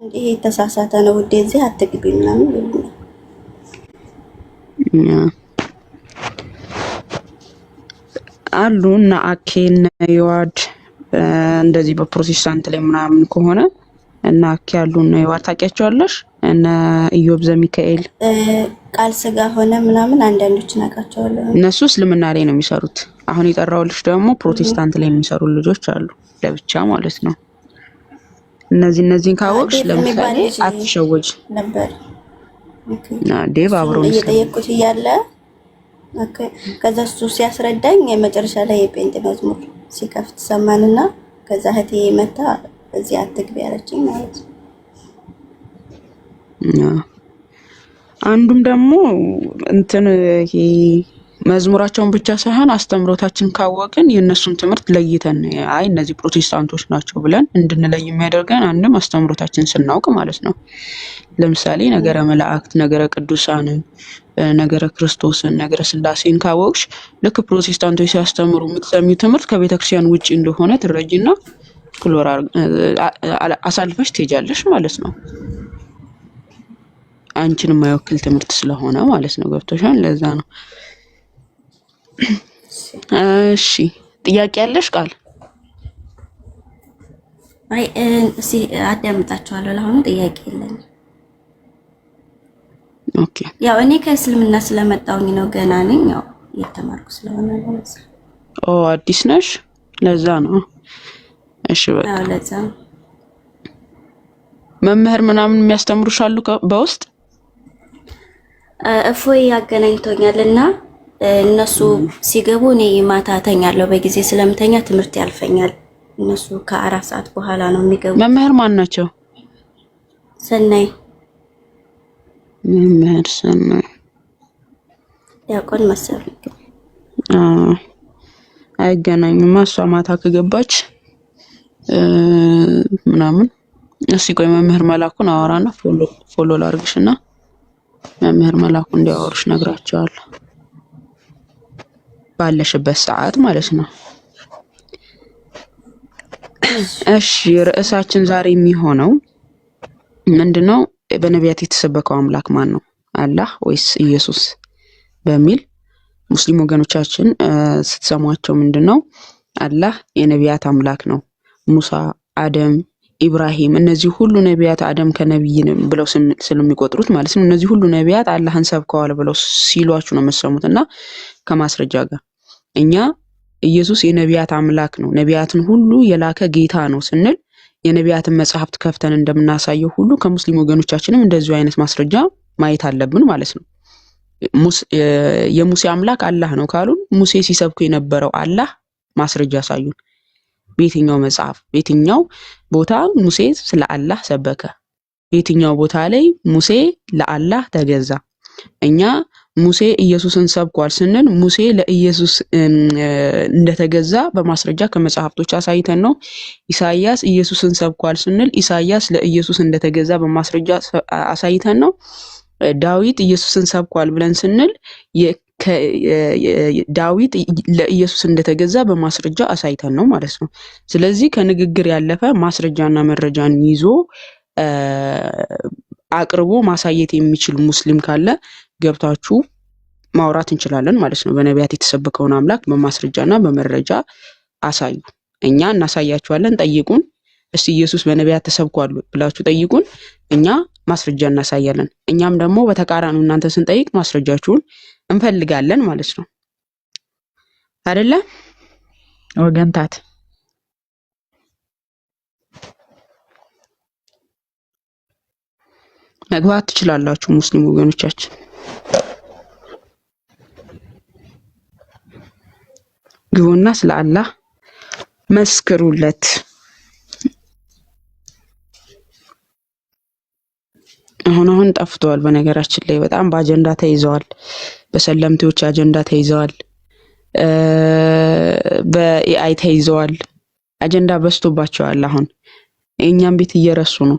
ይሄ የተሳሳተ ነው ውዴ፣ እዚህ አትግቢ ምናምን ይሉኛል። አሉ እና አኬን ይዋድ እንደዚህ በፕሮቴስታንት ላይ ምናምን ከሆነ እና አኬ ያሉ ነው ይዋድ ታውቂያቸዋለሽ? እና ኢዮብ ዘሚካኤል ቃል ስጋ ሆነ ምናምን አንዳንዶች ናቃቸዋለሁ። እነሱ እስልምና ላይ ነው የሚሰሩት። አሁን የጠራውልሽ ደግሞ ፕሮቴስታንት ላይ የሚሰሩ ልጆች አሉ ለብቻ ማለት ነው። እነዚህን ካወቅሽ ለምሳሌ አትሸወጅ ነበር። ዴቭ አብሮ ነው እየጠየቅኩት እያለ ከዛ እሱ ሲያስረዳኝ የመጨረሻ ላይ የጴንጤ መዝሙር ሲከፍት ሰማንና ከዛ እህቴ መታ እዚህ አትግቢ ያለችኝ ማለት ነው። አንዱም ደግሞ እንትን ይሄ መዝሙራቸውን ብቻ ሳይሆን አስተምሮታችን ካወቅን የእነሱን ትምህርት ለይተን አይ እነዚህ ፕሮቴስታንቶች ናቸው ብለን እንድንለይ የሚያደርገን አንድም አስተምሮታችን ስናውቅ ማለት ነው። ለምሳሌ ነገረ መላእክት፣ ነገረ ቅዱሳንን፣ ነገረ ክርስቶስን፣ ነገረ ስላሴን ካወቅሽ ልክ ፕሮቴስታንቶች ሲያስተምሩ የምትሰሚው ትምህርት ከቤተክርስቲያን ውጪ እንደሆነ ትረጂና ክሎራ አሳልፈሽ ትሄጃለሽ ማለት ነው። አንቺን የማይወክል ትምህርት ስለሆነ ማለት ነው። ገብቶሻል? ለዛ ነው። እሺ ጥያቄ ያለሽ ቃል? አይ እሺ አዳምጣችኋለሁ። ለአሁኑ ጥያቄ የለኝም። ኦኬ ያው እኔ ከእስልምና ስለመጣሁኝ ነው፣ ገና ነኝ። ያው እየተማርኩ ስለሆነ ነው። አዲስ ነሽ? ለዛ ነው። እሺ በቃ አዎ ለዛ ነው። መምህር ምናምን የሚያስተምሩሽ አሉ በውስጥ? እፎይ ያገናኝቶኛልና እነሱ ሲገቡ እኔ ማታ ተኛለሁ። በጊዜ ስለምተኛ ትምህርት ያልፈኛል። እነሱ ከ4 ሰዓት በኋላ ነው የሚገቡ። መምህር ማን ናቸው? ሰናይ መምህር ሰናይ ዲያቆን መሰለኝ። አይገናኙማ። እሷ ማታ ከገባች ምናምን። እስኪ ቆይ መምህር መላኩን አወራና ፎሎ ላድርግሽና መምህር መላኩ እንዲያወሩሽ ነግራቸዋለሁ። ባለሽበት ሰዓት ማለት ነው። እሺ ርዕሳችን ዛሬ የሚሆነው ምንድነው? በነቢያት የተሰበከው አምላክ ማን ነው? አላህ ወይስ ኢየሱስ በሚል ሙስሊም ወገኖቻችን ስትሰሟቸው ምንድነው? አላህ የነቢያት አምላክ ነው። ሙሳ፣ አደም፣ ኢብራሂም እነዚህ ሁሉ ነቢያት አደም ከነብይ ብለው ስለሚቆጥሩት ማለት ነው። እነዚህ ሁሉ ነቢያት አላህን ሰብከዋል ብለው ሲሏችሁ ነው የምትሰሙትና ከማስረጃ ጋር እኛ ኢየሱስ የነቢያት አምላክ ነው፣ ነቢያትን ሁሉ የላከ ጌታ ነው ስንል የነቢያትን መጽሐፍት ከፍተን እንደምናሳየው ሁሉ ከሙስሊም ወገኖቻችንም እንደዚሁ አይነት ማስረጃ ማየት አለብን ማለት ነው። የሙሴ አምላክ አላህ ነው ካሉን ሙሴ ሲሰብኩ የነበረው አላህ ማስረጃ ያሳዩን። በየትኛው መጽሐፍ በየትኛው ቦታ ሙሴ ስለ አላህ ሰበከ? በየትኛው ቦታ ላይ ሙሴ ለአላህ ተገዛ? እኛ ሙሴ ኢየሱስን ሰብኳል ስንል ሙሴ ለኢየሱስ እንደተገዛ በማስረጃ ከመጽሐፍቶች አሳይተን ነው። ኢሳይያስ ኢየሱስን ሰብኳል ስንል ኢሳይያስ ለኢየሱስ እንደተገዛ በማስረጃ አሳይተን ነው። ዳዊት ኢየሱስን ሰብኳል ብለን ስንል ዳዊት ለኢየሱስ እንደተገዛ በማስረጃ አሳይተን ነው ማለት ነው። ስለዚህ ከንግግር ያለፈ ማስረጃና መረጃን ይዞ አቅርቦ ማሳየት የሚችል ሙስሊም ካለ ገብታችሁ ማውራት እንችላለን ማለት ነው። በነቢያት የተሰበከውን አምላክ በማስረጃና በመረጃ አሳዩ። እኛ እናሳያችኋለን። ጠይቁን። እስቲ ኢየሱስ በነቢያት ተሰብኳል ብላችሁ ጠይቁን። እኛ ማስረጃ እናሳያለን። እኛም ደግሞ በተቃራኒው እናንተ ስንጠይቅ ማስረጃችሁን እንፈልጋለን ማለት ነው። አይደለ ወገንታት? መግባት ትችላላችሁ ሙስሊም ወገኖቻችን። ግቡና ስለ አላህ መስክሩለት። አሁን ጠፍተዋል። በነገራችን ላይ በጣም በአጀንዳ ተይዘዋል። በሰለምቴዎች አጀንዳ ተይዘዋል። በኤአይ ተይዘዋል። አጀንዳ በዝቶባቸዋል። አሁን የእኛም ቤት እየረሱ ነው።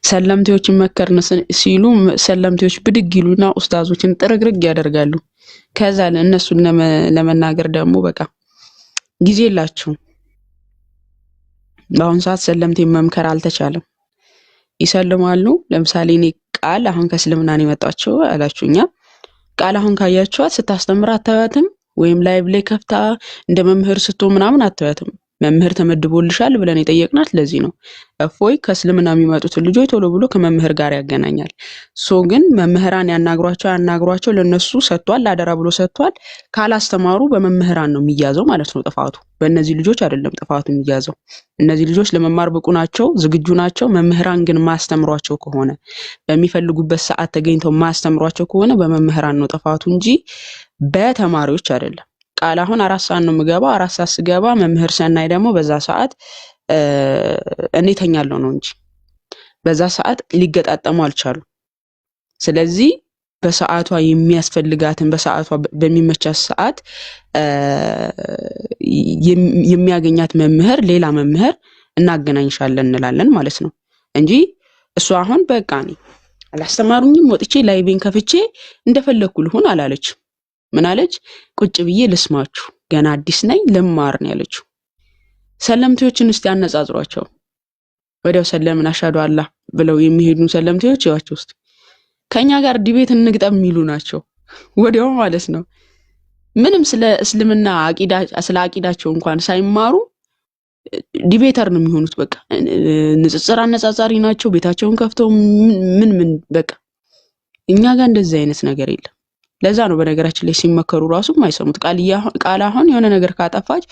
ሰለምቴዎችን መከርን ሲሉ ሰለምቴዎች ብድግ ይሉና ኡስታዞችን ጥርግርግ ያደርጋሉ። ከዛ እነሱን ለመናገር ደግሞ በቃ ጊዜ የላቸውም። በአሁን ሰዓት ሰለምቴ መምከር አልተቻለም። ይሰልማሉ። ለምሳሌ እኔ ቃል አሁን ከእስልምና ነው የመጣችው አላችሁኛ። ቃል አሁን ካያችኋት ስታስተምር አታያትም፣ ወይም ላይቭ ላይ ከፍታ እንደ መምህር ስትሆን ምናምን አታያትም። መምህር ተመድቦልሻል ብለን የጠየቅናት ለዚህ ነው። እፎይ ከእስልምና የሚመጡትን ልጆች ቶሎ ብሎ ከመምህር ጋር ያገናኛል። ሶ ግን መምህራን ያናግሯቸው ለነሱ ሰጥቷል፣ አደራ ብሎ ሰጥቷል። ካላስተማሩ በመምህራን ነው የሚያዘው ማለት ነው ጥፋቱ። በእነዚህ ልጆች አይደለም ጥፋቱ የሚያዘው። እነዚህ ልጆች ለመማር ብቁ ናቸው፣ ዝግጁ ናቸው። መምህራን ግን ማስተምሯቸው ከሆነ በሚፈልጉበት ሰዓት ተገኝተው ማስተምሯቸው ከሆነ በመምህራን ነው ጥፋቱ እንጂ በተማሪዎች አይደለም። ቃል አሁን 4 ሰዓት ነው የምገባው። 4 ሰዓት ስገባ መምህር ሰናይ ደግሞ በዛ ሰዓት እኔ ተኛለሁ ነው እንጂ በዛ ሰዓት ሊገጣጠሙ አልቻሉም። ስለዚህ በሰዓቷ የሚያስፈልጋትን በሰዓቷ በሚመቻት ሰዓት የሚያገኛት መምህር ሌላ መምህር እናገናኝሻለን እንላለን ማለት ነው እንጂ እሷ አሁን በቃ እኔ አላስተማሩኝም ወጥቼ ላይቤን ከፍቼ እንደፈለኩ ልሆን አላለች። ምን አለች? ቁጭ ብዬ ልስማችሁ ገና አዲስ ነኝ ልማር ነው ያለችው። ሰለምቴዎችን እስቲ አነጻጽሯቸው። ወዲያው ሰለምን አሻዱ አላህ ብለው የሚሄዱ ሰለምቴዎች ያዋቸው ውስጥ ከኛ ጋር ዲቤት እንግጠም የሚሉ ናቸው ወዲያው ማለት ነው። ምንም ስለ እስልምና አቂዳ ስለ አቂዳቸው እንኳን ሳይማሩ ዲቤተር ነው የሚሆኑት። በቃ ንጽጽር አነጻጻሪ ናቸው። ቤታቸውን ከፍተው ምን በቃ እኛ ጋር እንደዚህ አይነት ነገር የለም። ለዛ ነው በነገራችን ላይ ሲመከሩ ራሱ የማይሰሙት። ቃል አሁን የሆነ ነገር ካጠፋች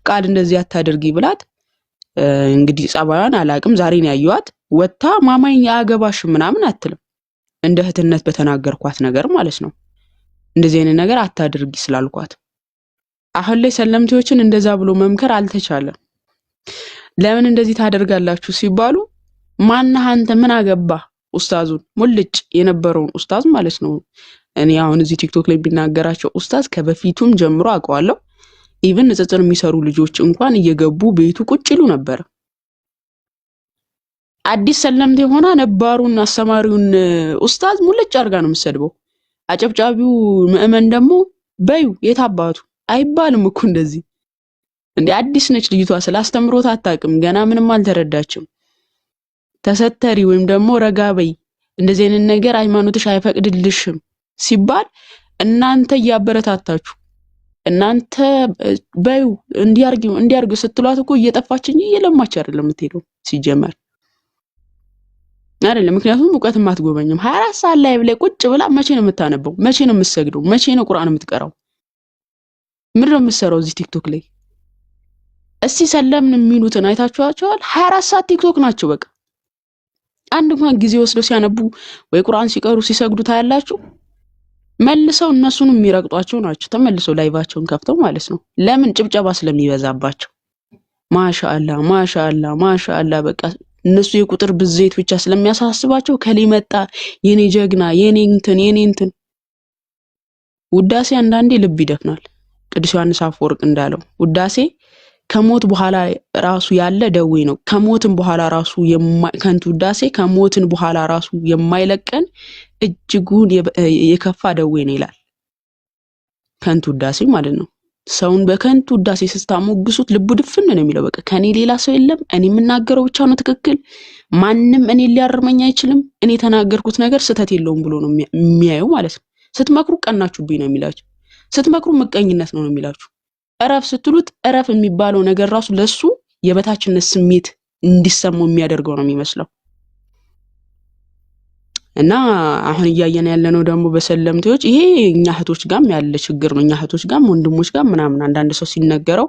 ቃል እንደዚህ አታድርጊ ብላት እንግዲህ ጸባዩን አላቅም ዛሬ ነው ያዩዋት ወጣ ማማኝ ያገባሽ ምናምን አትልም። እንደ እህትነት በተናገርኳት ነገር ማለት ነው። እንደዚህ አይነት ነገር አታድርጊ ስላልኳት አሁን ላይ ሰለምቴዎችን እንደዛ ብሎ መምከር አልተቻለም። ለምን እንደዚህ ታደርጋላችሁ ሲባሉ ማነህ አንተ ምን አገባ ኡስታዙን ሙልጭ የነበረውን ኡስታዝ ማለት ነው። እኔ አሁን እዚህ ቲክቶክ ላይ ቢናገራቸው ኡስታዝ ከበፊቱም ጀምሮ አውቀዋለሁ። ኢቭን ንጽጽር የሚሰሩ ልጆች እንኳን እየገቡ ቤቱ ቁጭ ይሉ ነበር። አዲስ ሰለምቴ ሆና ነባሩን አስተማሪውን ኡስታዝ ሙልጭ አርጋ ነው የምትሰድበው። አጨብጫቢው ምእመን ደግሞ በዩ የታባቱ አይባልም እኮ እንደዚህ። እንዴ አዲስ ነች ልጅቷ፣ ስላስተምሮት አታውቅም፣ ገና ምንም አልተረዳችም። ተሰተሪ ወይም ደግሞ ረጋበይ እንደዚህ አይነት ነገር ሃይማኖትሽ አይፈቅድልሽም ሲባል እናንተ እያበረታታችሁ እናንተ በዩ እንዲያርጉ ስትሏት እኮ እየጠፋች እንጂ እየለማች አይደለም የምትሄደው ሲጀመር አይደለም። ምክንያቱም ዕውቀትም አትጎበኝም። 24 ሰዓት ላይ ብለ ቁጭ ብላ መቼ ነው የምታነበው? መቼ ነው የምትሰግደው? መቼ ነው ቁርአን የምትቀራው? ምን ነው የምትሰራው እዚህ ቲክቶክ ላይ? እስቲ ሰለምን የሚሉትን አይታችኋቸዋል? 24 ሰዓት ቲክቶክ ናቸው በቃ። አንድ እንኳን ጊዜ ወስደው ሲያነቡ ወይ ቁርአን ሲቀሩ ሲሰግዱ ታያላችሁ? መልሰው እነሱን የሚረግጧቸው ናቸው። ተመልሰው ላይቫቸውን ከፍተው ማለት ነው። ለምን? ጭብጨባ ስለሚበዛባቸው። ማሻአላ በቃ እነሱ የቁጥር ብዜት ብቻ ስለሚያሳስባቸው ከሊመጣ የኔ ጀግና የኔ እንትን ውዳሴ አንዳንዴ ልብ ይደፍናል። ቅዱስ ዮሐንስ አፈወርቅ እንዳለው ውዳሴ ከሞት በኋላ ራሱ ያለ ደዌ ነው። ከሞትን በኋላ ራሱ ከንቱ ውዳሴ ከሞትን በኋላ ራሱ የማይለቀን እጅጉን የከፋ ደዌ ነው ይላል። ከንቱ ውዳሴ ማለት ነው። ሰውን በከንቱ ውዳሴ ስታሞግሱት ልቡ ድፍን ነው የሚለው። በቃ ከኔ ሌላ ሰው የለም፣ እኔ የምናገረው ብቻ ነው ትክክል፣ ማንም እኔ ሊያርመኝ አይችልም፣ እኔ የተናገርኩት ነገር ስህተት የለውም ብሎ ነው የሚያየው ማለት ነው። ስትመክሩ ቀናችሁብኝ ነው የሚላችሁ። ስትመክሩ ምቀኝነት ነው የሚላችሁ። እረፍ ስትሉት እረፍ የሚባለው ነገር ራሱ ለሱ የበታችነት ስሜት እንዲሰማው የሚያደርገው ነው የሚመስለው። እና አሁን እያየን ያለነው ደግሞ በሰለምቴዎች ይሄ እኛ እህቶች ጋርም ያለ ችግር ነው። እኛ እህቶች ጋርም ወንድሞች ጋር ምናምን አንዳንድ ሰው ሲነገረው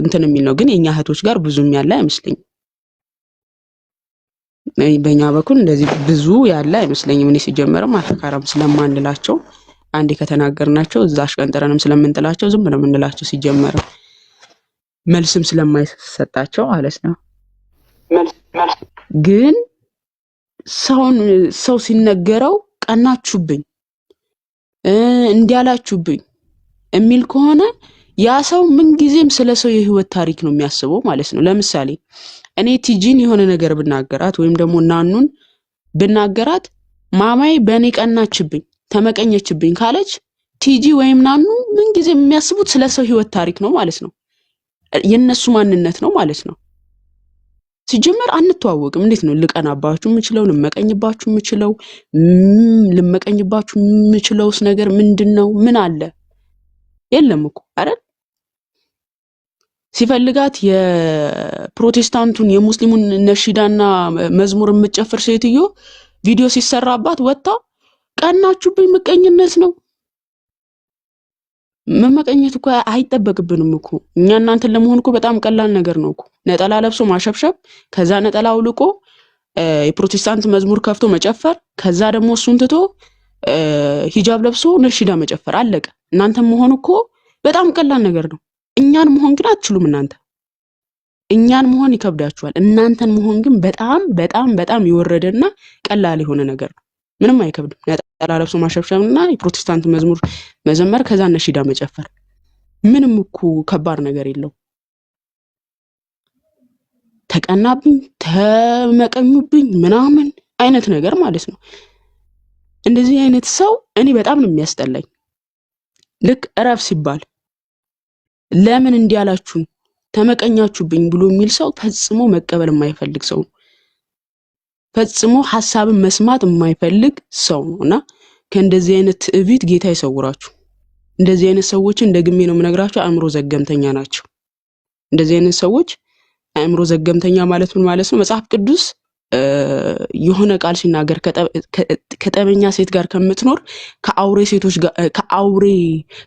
እንትን የሚል ነው። ግን የኛ እህቶች ጋር ብዙም ያለ አይመስለኝም። በእኛ በኩል እንደዚህ ብዙ ያለ አይመስለኝም። እኔ ሲጀመርም አፈካራም ስለማንላቸው አንዴ ከተናገርናቸው እዛ አሽቀንጥረንም ስለምንጥላቸው ዝም ብለን የምንላቸው ሲጀመርም መልስም ስለማይሰጣቸው ማለት ነው። ግን ሰው ሲነገረው ቀናችሁብኝ እንዲያላችሁብኝ የሚል ከሆነ ያ ሰው ምንጊዜም ስለ ሰው የህይወት ታሪክ ነው የሚያስበው ማለት ነው። ለምሳሌ እኔ ቲጂን የሆነ ነገር ብናገራት ወይም ደግሞ ናኑን ብናገራት ማማይ በእኔ ቀናችብኝ ተመቀኘችብኝ ካለች ቲጂ ወይም ናኑ ምንጊዜም የሚያስቡት ስለ ሰው ህይወት ታሪክ ነው ማለት ነው። የነሱ ማንነት ነው ማለት ነው። ሲጀመር አንተዋወቅም። እንዴት ነው ልቀናባችሁ የምችለው? ልመቀኝባችሁ የምችለው? ልመቀኝባችሁ የምችለውስ ነገር ምንድነው? ምን አለ? የለም እኮ አይደል? ሲፈልጋት የፕሮቴስታንቱን የሙስሊሙን ነሺዳና መዝሙር የምትጨፍር ሴትዮ ቪዲዮ ሲሰራባት ወጣ ቀናችሁብኝ። ምቀኝነት ነው። መመቀኘት እኮ አይጠበቅብንም እኮ እኛ እናንተን ለመሆን እኮ በጣም ቀላል ነገር ነው እኮ። ነጠላ ለብሶ ማሸብሸብ፣ ከዛ ነጠላ አውልቆ የፕሮቴስታንት መዝሙር ከፍቶ መጨፈር፣ ከዛ ደግሞ እሱን ትቶ ሂጃብ ለብሶ ነሺዳ መጨፈር፣ አለቀ። እናንተን መሆን እኮ በጣም ቀላል ነገር ነው። እኛን መሆን ግን አትችሉም። እኛን መሆን ይከብዳችኋል። እናንተን መሆን ግን በጣም በጣም በጣም የወረደና ቀላል የሆነ ነገር ነው። ምንም አይከብድም። ነጠላ ለብሶ ማሸብሸብና የፕሮቴስታንት መዝሙር መዘመር ከዛ ነሺዳ መጨፈር ምንም እኮ ከባድ ነገር የለው። ተቀናብኝ፣ ተመቀኙብኝ ምናምን አይነት ነገር ማለት ነው። እንደዚህ አይነት ሰው እኔ በጣም ነው የሚያስጠላኝ። ልክ እረፍ ሲባል ለምን እንዲያላችሁ ተመቀኛችሁብኝ ብሎ የሚል ሰው ፈጽሞ መቀበል የማይፈልግ ሰው ነው። ፈጽሞ ሐሳብን መስማት የማይፈልግ ሰው ነውና ከእንደዚህ አይነት ትዕቢት ጌታ ይሰውራችሁ። እንደዚህ አይነት ሰዎችን ደግሜ ነው የምነግራችሁ፣ አእምሮ ዘገምተኛ ናቸው። እንደዚህ አይነት ሰዎች አእምሮ ዘገምተኛ ማለት ምን ማለት ነው? መጽሐፍ ቅዱስ የሆነ ቃል ሲናገር ከጠበኛ ሴት ጋር ከምትኖር ከአውሬ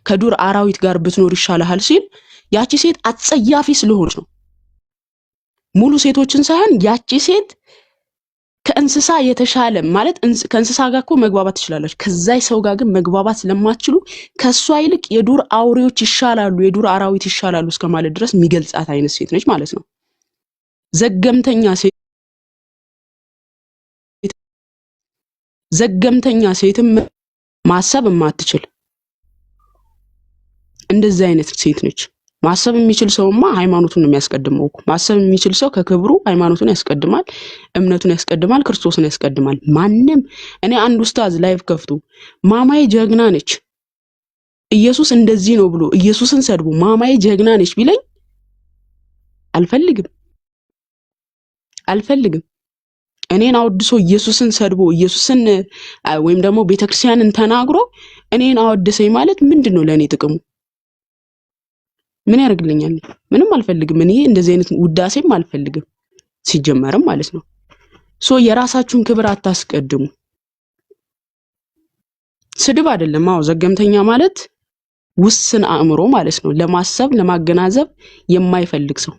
ከዱር አራዊት ጋር ብትኖር ይሻልሃል ሲል ያቺ ሴት አጸያፊ ስለሆነች ነው። ሙሉ ሴቶችን ሳይሆን ያቺ ሴት ከእንስሳ የተሻለ ማለት ከእንስሳ ጋር እኮ መግባባት ትችላለች። ከዛይ ሰው ጋር ግን መግባባት ስለማትችሉ ከሷ ይልቅ የዱር አውሬዎች ይሻላሉ፣ የዱር አራዊት ይሻላሉ እስከማለት ድረስ የሚገልጻት አይነት ሴት ነች ማለት ነው። ዘገምተኛ ሴትም ማሰብ የማትችል እንደዚህ አይነት ሴት ነች። ማሰብ የሚችል ሰውማ ሃይማኖቱን ነው የሚያስቀድመው። ማሰብ የሚችል ሰው ከክብሩ ሃይማኖቱን ያስቀድማል፣ እምነቱን ያስቀድማል፣ ክርስቶስን ያስቀድማል። ማንም እኔ አንድ ኡስታዝ ላይቭ ከፍቶ ማማዬ ጀግና ነች ኢየሱስ እንደዚህ ነው ብሎ ኢየሱስን ሰድቦ ማማዬ ጀግና ነች ቢለኝ አልፈልግም። እኔን አወድሶ ኢየሱስን ሰድቦ ኢየሱስን ወይም ደግሞ ቤተክርስቲያንን ተናግሮ እኔን አወድሰኝ ማለት ምንድነው ለኔ ጥቅሙ? ምን ያደርግልኛል? ምንም አልፈልግም። እኔ እንደዚህ አይነት ውዳሴም አልፈልግም ሲጀመርም ማለት ነው። የራሳችሁን ክብር አታስቀድሙ። ስድብ አይደለም። አዎ ዘገምተኛ ማለት ውስን አእምሮ ማለት ነው። ለማሰብ ለማገናዘብ የማይፈልግ ሰው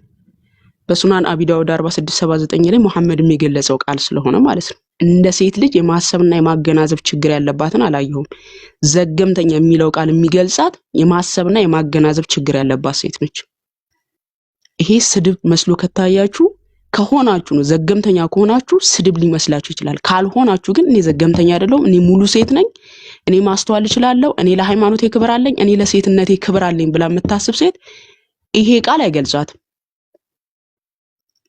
በሱናን አቢ ዳውድ 4679 ላይ መሐመድ የሚገለጸው ቃል ስለሆነ ማለት ነው። እንደ ሴት ልጅ የማሰብና የማገናዘብ ችግር ያለባትን አላየሁም። ዘገምተኛ የሚለው ቃል የሚገልጻት የማሰብና የማገናዘብ ችግር ያለባት ሴት ነች። ይሄ ስድብ መስሎ ከታያችሁ ከሆናችሁ ነው። ዘገምተኛ ከሆናችሁ ስድብ ሊመስላችሁ ይችላል። ካልሆናችሁ ግን እኔ ዘገምተኛ አይደለሁም፣ እኔ ሙሉ ሴት ነኝ፣ እኔ ማስተዋል እችላለሁ፣ እኔ ለሃይማኖቴ ክብር አለኝ፣ እኔ ለሴትነቴ ክብር አለኝ ብላ የምታስብ ሴት ይሄ ቃል አይገልጻትም።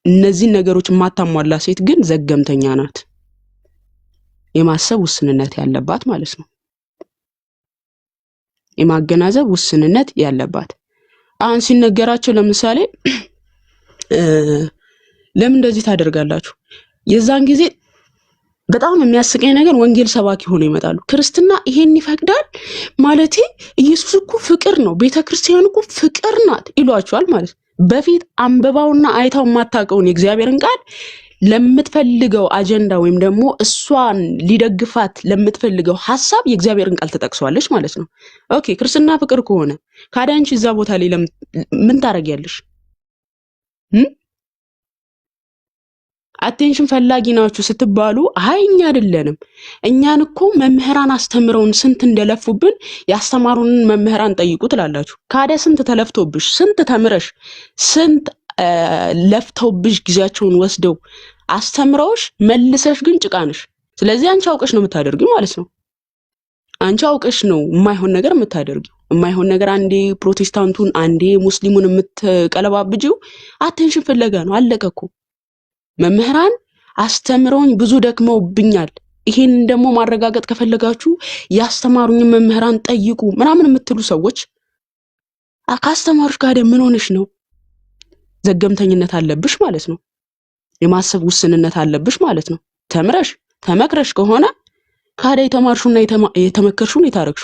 እነዚህ ነገሮች የማታሟላ ሴት ግን ዘገምተኛ ናት። የማሰብ ውስንነት ያለባት ማለት ነው። የማገናዘብ ውስንነት ያለባት። አሁን ሲነገራቸው ለምሳሌ ለምን እንደዚህ ታደርጋላችሁ? የዛን ጊዜ በጣም የሚያስቀኝ ነገር ወንጌል ሰባኪ ሆኖ ይመጣሉ። ክርስትና ይሄን ይፈቅዳል ማለቴ ኢየሱስ እኮ ፍቅር ነው፣ ቤተክርስቲያን እኮ ፍቅር ናት ይሏቸዋል ማለት ነው። በፊት አንበባውና አይታው የማታውቀውን የእግዚአብሔርን ቃል ለምትፈልገው አጀንዳ ወይም ደግሞ እሷን ሊደግፋት ለምትፈልገው ሐሳብ የእግዚአብሔርን ቃል ተጠቅሷለች ማለት ነው። ኦኬ ክርስትና ፍቅር ከሆነ ካዳንቺ እዛ ቦታ ላይ ምን ታረጊያለሽ? አቴንሽን ፈላጊ ናችሁ ስትባሉ አይ እኛ አይደለንም፣ እኛን እኮ መምህራን አስተምረውን ስንት እንደለፉብን ያስተማሩንን መምህራን ጠይቁ ትላላችሁ። ካደ ስንት ተለፍቶብሽ፣ ስንት ተምረሽ፣ ስንት ለፍተውብሽ ጊዜያቸውን ወስደው አስተምረውሽ መልሰሽ ግን ጭቃነሽ። ስለዚህ አንቺ አውቀሽ ነው የምታደርጊው ማለት ነው። አንቺ አውቀሽ ነው የማይሆን ነገር የምታደርጊው። የማይሆን ነገር አንዴ ፕሮቴስታንቱን አንዴ ሙስሊሙን የምትቀለባብጂው አቴንሽን ፍለጋ ነው። አለቀ እኮ። መምህራን አስተምረውኝ ብዙ ደክመውብኛል፣ ይሄን ደግሞ ማረጋገጥ ከፈለጋችሁ ያስተማሩኝ መምህራን ጠይቁ ምናምን የምትሉ ሰዎች ካስተማሩሽ ጋር ምን ሆነሽ ነው? ዘገምተኝነት አለብሽ ማለት ነው። የማሰብ ውስንነት አለብሽ ማለት ነው። ተመክረሽ ከሆነ ካዳ የተማርሹና የተመከርሹን የታረክሹ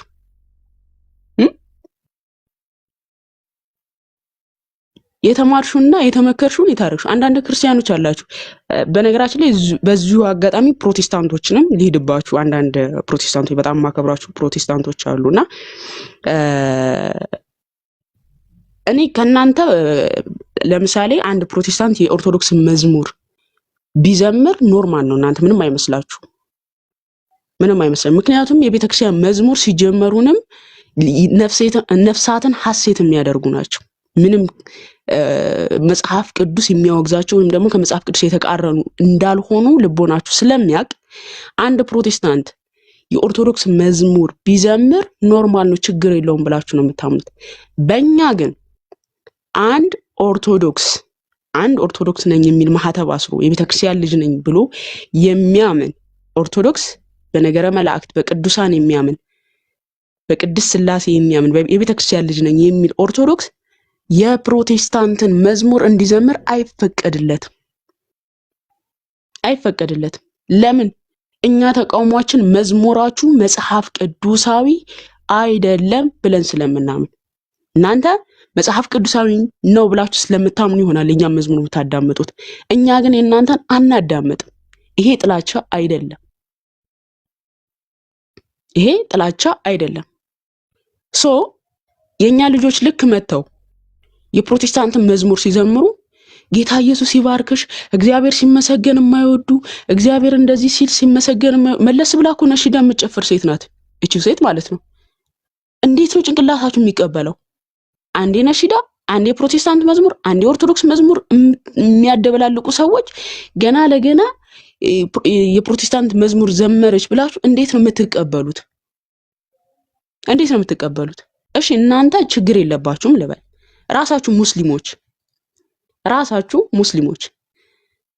የተማርሹና የተመከርሹን የታረክሹ። አንዳንድ ክርስቲያኖች አላችሁ። በነገራችን ላይ በዚሁ አጋጣሚ ፕሮቴስታንቶችንም ሊሄድባችሁ አንዳንድ ፕሮቴስታንቶች በጣም ማከብራችሁ ፕሮቴስታንቶች አሉና እኔ ከናንተ ለምሳሌ አንድ ፕሮቴስታንት የኦርቶዶክስ መዝሙር ቢዘምር ኖርማል ነው። እናንተ ምንም አይመስላችሁ፣ ምንም አይመስልም። ምክንያቱም የቤተክርስቲያን መዝሙር ሲጀመሩንም ነፍሳትን ሐሴት የሚያደርጉ ናቸው። ምንም መጽሐፍ ቅዱስ የሚያወግዛቸው ወይም ደግሞ ከመጽሐፍ ቅዱስ የተቃረኑ እንዳልሆኑ ልቦናችሁ ስለሚያቅ አንድ ፕሮቴስታንት የኦርቶዶክስ መዝሙር ቢዘምር ኖርማል ነው፣ ችግር የለውም ብላችሁ ነው የምታምኑት። በእኛ ግን አንድ ኦርቶዶክስ ነኝ የሚል ማህተብ አስሮ የቤተክርስቲያን ልጅ ነኝ ብሎ የሚያምን ኦርቶዶክስ በነገረ መላእክት በቅዱሳን የሚያምን በቅድስት ሥላሴ የሚያምን የቤተክርስቲያን ልጅ ነኝ የሚል ኦርቶዶክስ የፕሮቴስታንትን መዝሙር እንዲዘምር አይፈቀድለትም። ለምን? እኛ ተቃውሟችን መዝሙራችሁ መጽሐፍ ቅዱሳዊ አይደለም ብለን ስለምናምን፣ እናንተ መጽሐፍ ቅዱሳዊ ነው ብላችሁ ስለምታምኑ ይሆናል የኛ መዝሙር የምታዳምጡት። እኛ ግን የእናንተን አናዳምጥም። ይሄ ጥላቻ አይደለም። የኛ ልጆች ልክ መተው የፕሮቴስታንትን መዝሙር ሲዘምሩ ጌታ ኢየሱስ ይባርክሽ፣ እግዚአብሔር ሲመሰገን የማይወዱ እግዚአብሔር እንደዚህ ሲል ሲመሰገን መለስ ብላ እኮ ነሽዳ የምትጨፍር ሴት ናት እቺ ሴት ማለት ነው። እንዴት ነው ጭንቅላታችሁ የሚቀበለው? አንዴ ነሽዳ፣ አንዴ ፕሮቴስታንት መዝሙር፣ አንዴ ኦርቶዶክስ መዝሙር የሚያደበላልቁ ሰዎች ገና ለገና የፕሮቴስታንት መዝሙር ዘመረች ብላችሁ እንዴት ነው የምትቀበሉት? እሺ እናንተ ችግር የለባችሁም ልበል። ራሳችሁ ሙስሊሞች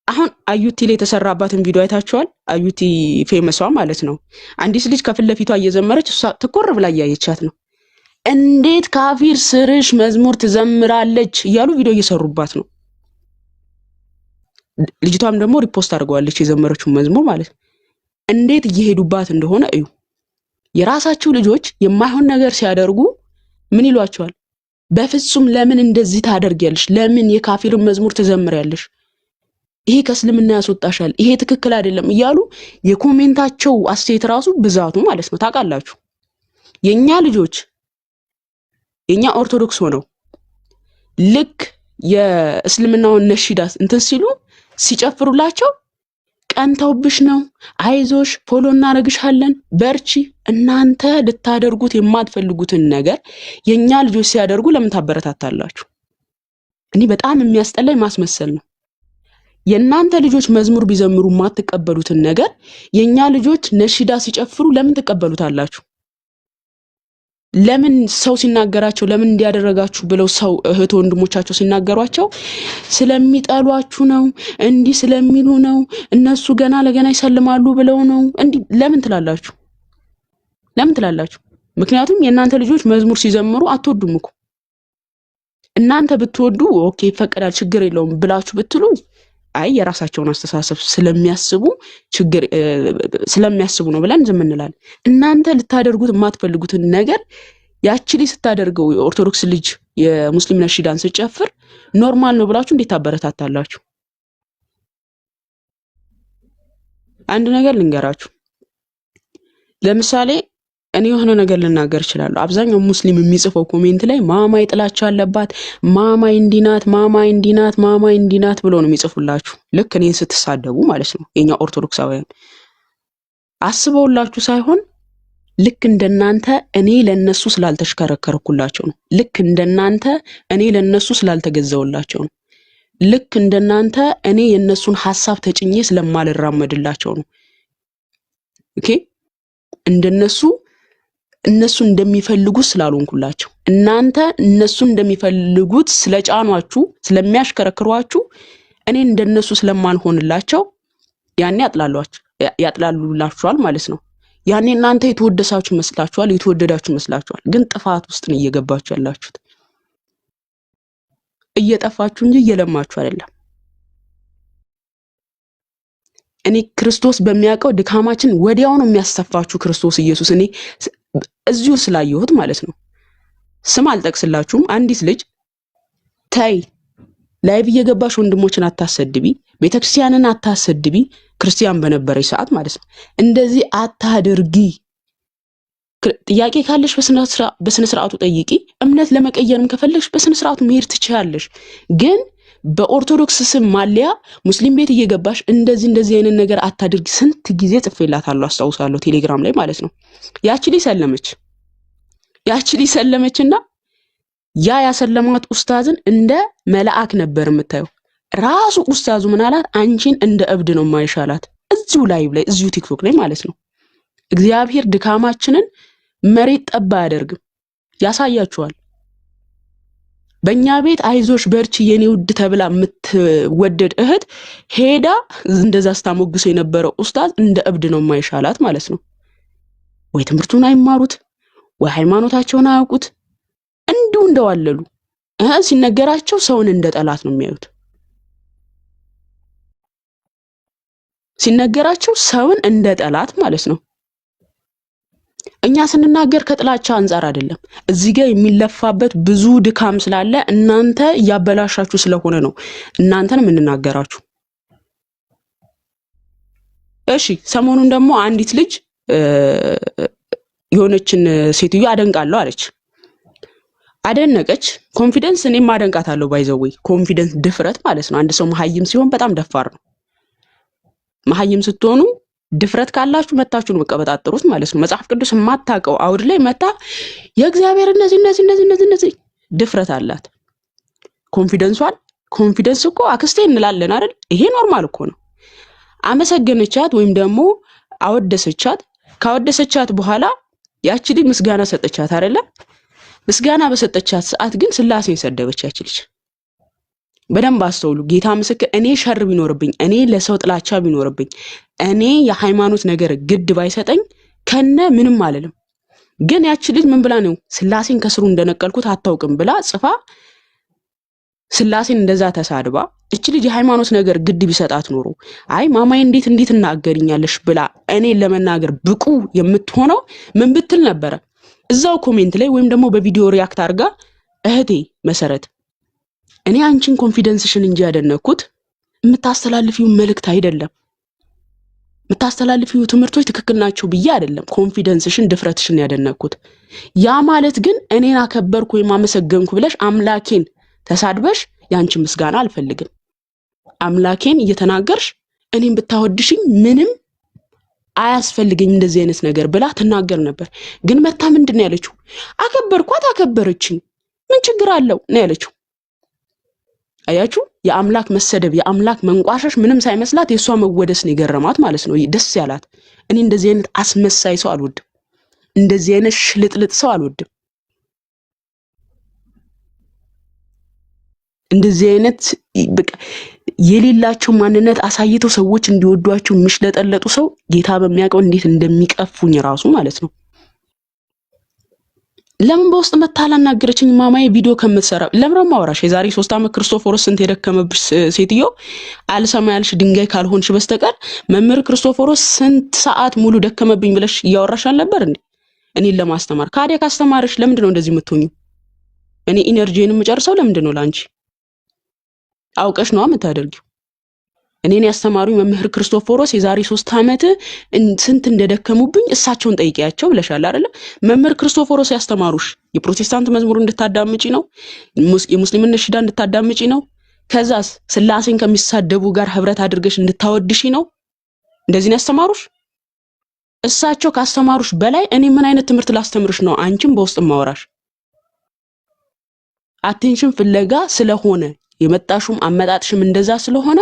አሁን አዩቲ ላይ የተሰራባትን ቪዲዮ አይታችኋል። አዩቲ ፌመሷ ማለት ነው። አንዲት ልጅ ከፊት ለፊቷ እየዘመረች እሷ ትኮር ብላ እያየቻት ነው። እንዴት ካፊር ስርሽ መዝሙር ትዘምራለች እያሉ ቪዲዮ እየሰሩባት ነው። ልጅቷም ደግሞ ሪፖስት አድርገዋለች የዘመረችው መዝሙር ማለት ነው። እንዴት እየሄዱባት እንደሆነ እዩ። የራሳችሁ ልጆች የማይሆን ነገር ሲያደርጉ ምን ይሏቸዋል? በፍጹም ለምን እንደዚህ ታደርጊያለሽ? ለምን የካፊርን መዝሙር ትዘምሪያለሽ? ይሄ ከእስልምና ያስወጣሻል፣ ይሄ ትክክል አይደለም እያሉ የኮሜንታቸው አስተያየት ራሱ ብዛቱ ማለት ነው። ታውቃላችሁ የኛ ልጆች የኛ ኦርቶዶክስ ሆነው ልክ የእስልምናውን ነሺዳ እንትን ሲሉ ሲጨፍሩላቸው ቀንተውብሽ ነው፣ አይዞሽ፣ ፎሎ እናረግሻለን፣ በርቺ። እናንተ ልታደርጉት የማትፈልጉትን ነገር የኛ ልጆች ሲያደርጉ ለምን ታበረታታላችሁ? እኔ በጣም የሚያስጠላኝ ማስመሰል ነው። የእናንተ ልጆች መዝሙር ቢዘምሩ የማትቀበሉትን ነገር የኛ ልጆች ነሺዳ ሲጨፍሩ ለምን ትቀበሉታላችሁ? ለምን ሰው ሲናገራቸው ለምን እንዲያደረጋችሁ ብለው ሰው እህት ወንድሞቻቸው ሲናገሯቸው ስለሚጠሏችሁ ነው፣ እንዲህ ስለሚሉ ነው፣ እነሱ ገና ለገና ይሰልማሉ ብለው ነው እንዲህ ለምን ትላላችሁ? ምክንያቱም የእናንተ ልጆች መዝሙር ሲዘምሩ አትወዱም እኮ። እናንተ ብትወዱ ኦኬ ይፈቀዳል ችግር የለውም ብላችሁ ብትሉ አይ የራሳቸውን አስተሳሰብ ስለሚያስቡ ነው ብለን ዝም እንላለን። እናንተ ልታደርጉት የማትፈልጉትን ነገር ያቺ ልጅ ስታደርገው የኦርቶዶክስ ልጅ የሙስሊም ነሺዳን ስጨፍር ኖርማል ነው ብላችሁ እንዴት ታበረታታላችሁ? አንድ ነገር ልንገራችሁ። ለምሳሌ እኔ የሆነ ነገር ልናገር እችላለሁ። አብዛኛው ሙስሊም የሚጽፈው ኮሜንት ላይ ማማይ ጥላቻ አለባት፣ ማማይ እንዲናት ብሎ ነው የሚጽፉላችሁ። ልክ እኔን ስትሳደቡ ማለት ነው። የኛ ኦርቶዶክሳውያን አስበውላችሁ ሳይሆን ልክ እንደናንተ እኔ ለነሱ ስላልተሽከረከርኩላቸው ነው። ልክ እንደናንተ እኔ ለነሱ ስላልተገዛውላቸው ነው። ልክ እንደናንተ እኔ የነሱን ሐሳብ ተጭኜ ስለማልራመድላቸው ነው። ኦኬ እነሱ እንደሚፈልጉት ስላልሆንኩላቸው፣ እናንተ እነሱ እንደሚፈልጉት ስለጫኗችሁ ስለሚያሽከረክሯችሁ እኔ እንደነሱ ስለማልሆንላቸው ያኔ ያጥላሉላችኋል ማለት ነው። ያኔ እናንተ የተወደሳችሁ መስላችኋል፣ የተወደዳችሁ መስላችኋል። ግን ጥፋት ውስጥ ነው እየገባችሁ ያላችሁት። እየጠፋችሁ እንጂ እየለማችሁ አይደለም። እኔ ክርስቶስ በሚያውቀው ድካማችን ወዲያው ነው የሚያስተፋችሁ ክርስቶስ ኢየሱስ። እኔ እዚሁ ስላየሁት ማለት ነው። ስም አልጠቅስላችሁም። አንዲት ልጅ ታይ ላይቭ እየገባሽ ወንድሞችን አታሰድቢ፣ ቤተክርስቲያንን አታሰድቢ፣ ክርስቲያን በነበረች ሰዓት ማለት ነው። እንደዚህ አታድርጊ። ጥያቄ ካለሽ በስነ ስርዓቱ ጠይቂ። እምነት ለመቀየርም ከፈለግሽ በስነ ስርዓቱ መሄድ ትችያለሽ። ግን በኦርቶዶክስ ስም ማሊያ ሙስሊም ቤት እየገባሽ እንደዚህ አይነት ነገር አታድርጊ። ስንት ጊዜ ጽፌላታለሁ አስታውሳለሁ፣ ቴሌግራም ላይ ማለት ነው። ያቺ ልጅ ሰለመችና ያ ያሰለማት ኡስታዝን እንደ መልአክ ነበር የምታየው። ራሱ ኡስታዙ ምን አላት? አንቺን እንደ እብድ ነው ማይሻላት። እዚሁ ላይቭ ላይ እዚሁ ቲክቶክ ላይ ማለት ነው። እግዚአብሔር ድካማችንን መሬት ጠባ አያደርግም፣ ያሳያችኋል። በእኛ ቤት አይዞሽ በርቺ የኔ ውድ ተብላ የምትወደድ እህት ሄዳ እንደዛ ስታሞግሰው የነበረው ኡስታዝ እንደ እብድ ነው ማይሻላት ማለት ነው። ወይ ትምህርቱን አይማሩት፣ ወይ ሃይማኖታቸውን አያውቁት፣ እንዲሁ እንደዋለሉ ሲነገራቸው ሰውን እንደ ጠላት ነው የሚያዩት። ሲነገራቸው ሰውን እንደ ጠላት ማለት ነው። እኛ ስንናገር ከጥላቻ አንፃር አይደለም። እዚህ ጋር የሚለፋበት ብዙ ድካም ስላለ እናንተ እያበላሻችሁ ስለሆነ ነው እናንተን የምንናገራችሁ። እሺ ሰሞኑን ደግሞ አንዲት ልጅ የሆነችን ሴትዮ አደንቃለሁ አለች። አደነቀች። ኮንፊደንስ እኔም አደንቃታለሁ። ባይዘው ኮንፊደንስ ድፍረት ማለት ነው። አንድ ሰው መሀይም ሲሆን በጣም ደፋር ነው። መሀይም ስትሆኑ ድፍረት ካላችሁ መታችሁ ነው መቀበጣጥሩት ማለት ነው። መጽሐፍ ቅዱስ የማታውቀው አውድ ላይ መታ የእግዚአብሔር እነዚህ ድፍረት አላት። ኮንፊደንስ እኮ አክስቴ እንላለን አይደል? ይሄ ኖርማል እኮ ነው። አመሰገነቻት ወይም ደግሞ አወደሰቻት። ካወደሰቻት በኋላ ያቺ ልጅ ምስጋና ሰጠቻት አይደለ? ምስጋና በሰጠቻት ሰዓት ግን ስላሴን ሰደበች ያቺ ልጅ። በደንብ አስተውሉ። ጌታ ምስክር፣ እኔ ሸር ቢኖርብኝ፣ እኔ ለሰው ጥላቻ ቢኖርብኝ፣ እኔ የሃይማኖት ነገር ግድ ባይሰጠኝ ከነ ምንም አልልም። ግን ያቺ ልጅ ምን ብላ ነው ስላሴን ከስሩ እንደነቀልኩት አታውቅም ብላ ጽፋ ስላሴን እንደዛ ተሳድባ፣ እቺ ልጅ የሃይማኖት ነገር ግድ ቢሰጣት ኖሮ አይ ማማዬ እንዴት እናገርኛለሽ ብላ እኔን ለመናገር ብቁ የምትሆነው ምን ብትል ነበረ? እዛው ኮሜንት ላይ ወይም ደግሞ በቪዲዮ ሪያክት አድርጋ እህቴ መሰረት እኔ አንቺን ኮንፊደንስሽን እንጂ ያደነኩት የምታስተላልፊው መልእክት አይደለም፣ የምታስተላልፊው ትምህርቶች ትክክል ናቸው ብዬ አይደለም። ኮንፊደንስሽን ድፍረትሽን ያደነኩት። ያ ማለት ግን እኔን አከበርኩ ወይም አመሰገንኩ ብለሽ አምላኬን ተሳድበሽ ያንቺ ምስጋና አልፈልግም። አምላኬን እየተናገርሽ እኔን ብታወድሽኝ ምንም አያስፈልገኝ እንደዚህ አይነት ነገር ብላ ትናገር ነበር። ግን መታ ምንድን ነው ያለችው? አከበርኳት፣ አከበረችኝ፣ ምን ችግር አለው ነው ያለችው። አያችሁ፣ የአምላክ መሰደብ የአምላክ መንቋሸሽ ምንም ሳይመስላት የሷ መወደስ ነው የገረማት ማለት ነው፣ ደስ ያላት። እኔ እንደዚህ አይነት አስመሳይ ሰው አልወድም፣ እንደዚህ አይነት ሽልጥልጥ ሰው አልወድም። እንደዚህ አይነት በቃ የሌላቸው ማንነት አሳይተው ሰዎች እንዲወዷቸው ምሽለጠለጡ ሰው ጌታ በሚያውቀው እንዴት እንደሚቀፉኝ ራሱ ማለት ነው። ለምን በውስጥ መታላ ናገረችኝ? ማማዬ ቪዲዮ ከምትሰራ ለምን ማወራሽ? የዛሬ 3 ዓመት ክርስቶፎሮስ ስንት የደከመብሽ ሴትዮ አልሰማ ያልሽ ድንጋይ ካልሆንሽ በስተቀር መምህር ክርስቶፎሮስ ስንት ሰዓት ሙሉ ደከመብኝ ብለሽ እያወራሽ አልነበር እንዴ? እኔን ለማስተማር ካዲያ ካስተማርሽ ለምንድን ነው እንደዚህ የምትሆኚ? እኔ ኢነርጂዬን የምጨርሰው ለምንድን ነው? ላንቺ አውቀሽ ነው የምታደርጊው። እኔን ያስተማሩኝ መምህር ክርስቶፎሮስ የዛሬ 3 ዓመት ስንት እንደደከሙብኝ እሳቸውን ጠይቂያቸው ብለሻል አይደለ? መምህር ክርስቶፎሮስ ያስተማሩሽ የፕሮቴስታንት መዝሙር እንድታዳምጪ ነው፣ የሙስሊም ነሽዳ እንድታዳምጪ ነው። ከዛስ ስላሴን ከሚሳደቡ ጋር ህብረት አድርገሽ እንድታወድሺ ነው። እንደዚህ ነው ያስተማሩሽ። እሳቸው ካስተማሩሽ በላይ እኔ ምን አይነት ትምህርት ላስተምርሽ ነው አንቺም በውስጥ ማወራሽ? አቴንሽን ፍለጋ ስለሆነ የመጣሹም አመጣጥሽም እንደዛ ስለሆነ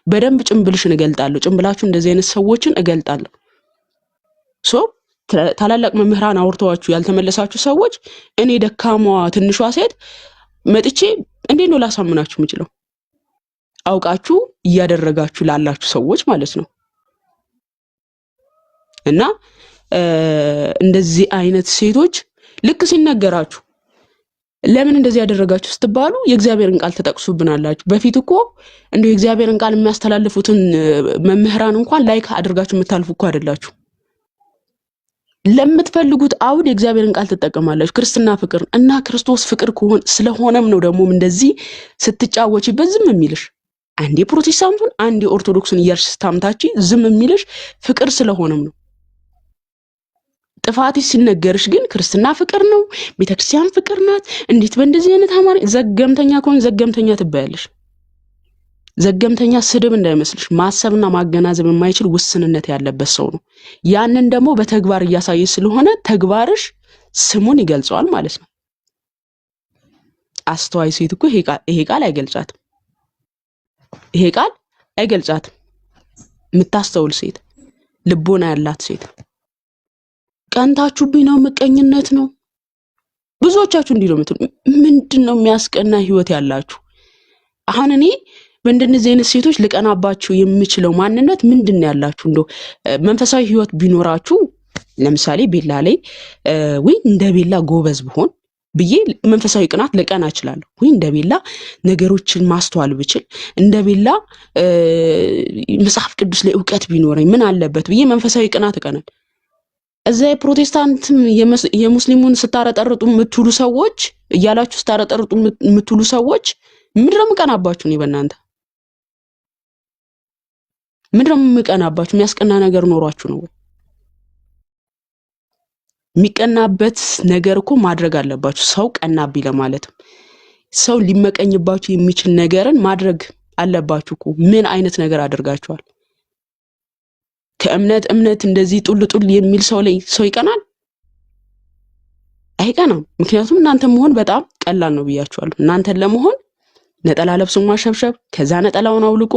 በደንብ ጭምብልሽን እገልጣለሁ። ጭምብላችሁ እንደዚህ አይነት ሰዎችን እገልጣለሁ። ታላላቅ መምህራን አውርተዋችሁ ያልተመለሳችሁ ሰዎች እኔ ደካማዋ ትንሿ ሴት መጥቼ እንዴት ነው ላሳምናችሁ የምችለው? አውቃችሁ እያደረጋችሁ ላላችሁ ሰዎች ማለት ነው። እና እንደዚህ አይነት ሴቶች ልክ ሲነገራችሁ ለምን እንደዚህ ያደረጋችሁ ስትባሉ የእግዚአብሔርን ቃል ተጠቅሱብናላችሁ። በፊት እኮ እንደው የእግዚአብሔርን ቃል የሚያስተላልፉትን መምህራን እንኳን ላይክ አድርጋችሁ የምታልፉ እኮ አይደላችሁ። ለምትፈልጉት አውድ የእግዚአብሔርን ቃል ትጠቀማላችሁ። ክርስትና ፍቅር እና ክርስቶስ ፍቅር ስለሆነም ነው ደግሞ እንደዚህ ስትጫወቺበት ዝም የሚልሽ። አንዴ ፕሮቴስታንቱን አንዴ ኦርቶዶክሱን እያልሽ ስታምታቺ ዝም የሚልሽ ፍቅር ስለሆነም ነው። ጥፋትሽ ሲነገርሽ ግን ክርስትና ፍቅር ነው፣ ቤተክርስቲያን ፍቅር ናት፣ እንዴት በእንደዚህ አይነት አማርኛ ዘገምተኛ ከሆነ ዘገምተኛ ትባያለሽ። ዘገምተኛ ስድብ እንዳይመስልሽ፣ ማሰብና ማገናዘብ የማይችል ውስንነት ያለበት ሰው ነው። ያንን ደግሞ በተግባር እያሳየ ስለሆነ ተግባርሽ ስሙን ይገልጸዋል ማለት ነው። አስተዋይ ሴት እኮ ይሄ ቃል አይገልጻትም። ይሄ ቃል አይገልጻትም። የምታስተውል ሴት፣ ልቦና ያላት ሴት። ቀንታችሁብኝ ነው፣ ምቀኝነት ነው። ብዙዎቻችሁ እንዲህ ነው የምትሉ። ምንድነው የሚያስቀና ህይወት ያላችሁ? አሁን እኔ በእንደነዚህ አይነት ሴቶች ልቀናባችሁ የምችለው ማንነት ምንድነው ያላችሁ? እንደው መንፈሳዊ ህይወት ቢኖራችሁ ለምሳሌ ቤላ ላይ ወይ እንደ ቤላ ጎበዝ ብሆን ብዬ መንፈሳዊ ቅናት ልቀና እችላለሁ። ወይ እንደ ቤላ ነገሮችን ማስተዋል ብችል፣ እንደ ቤላ መጽሐፍ ቅዱስ ላይ ዕውቀት ቢኖረኝ ምን አለበት ብዬ መንፈሳዊ ቅናት እቀናል። እዛ የፕሮቴስታንትም የሙስሊሙን ስታረጠርጡ የምትውሉ ሰዎች እያላችሁ ስታረጠርጡ የምትውሉ ሰዎች ምንድነው የምቀናባችሁ? እኔ በእናንተ ምንድነው የምቀናባችሁ? የሚያስቀና ነገር ኖሯችሁ ነው ወይ? የሚቀናበት ነገር እኮ ማድረግ አለባችሁ። ሰው ቀናብኝ ለማለትም ሰው ሊመቀኝባችሁ የሚችል ነገርን ማድረግ አለባችሁ እኮ። ምን አይነት ነገር አድርጋችኋል? ከእምነት እንደዚህ ጡል የሚል ሰው ላይ ሰው ይቀናል? አይቀናም። ምክንያቱም እናንተ መሆን በጣም ቀላል ነው ብያችኋለሁ። እናንተን ለመሆን ነጠላ ለብሶ ማሸብሸብ፣ ከዛ ነጠላውን አውልቆ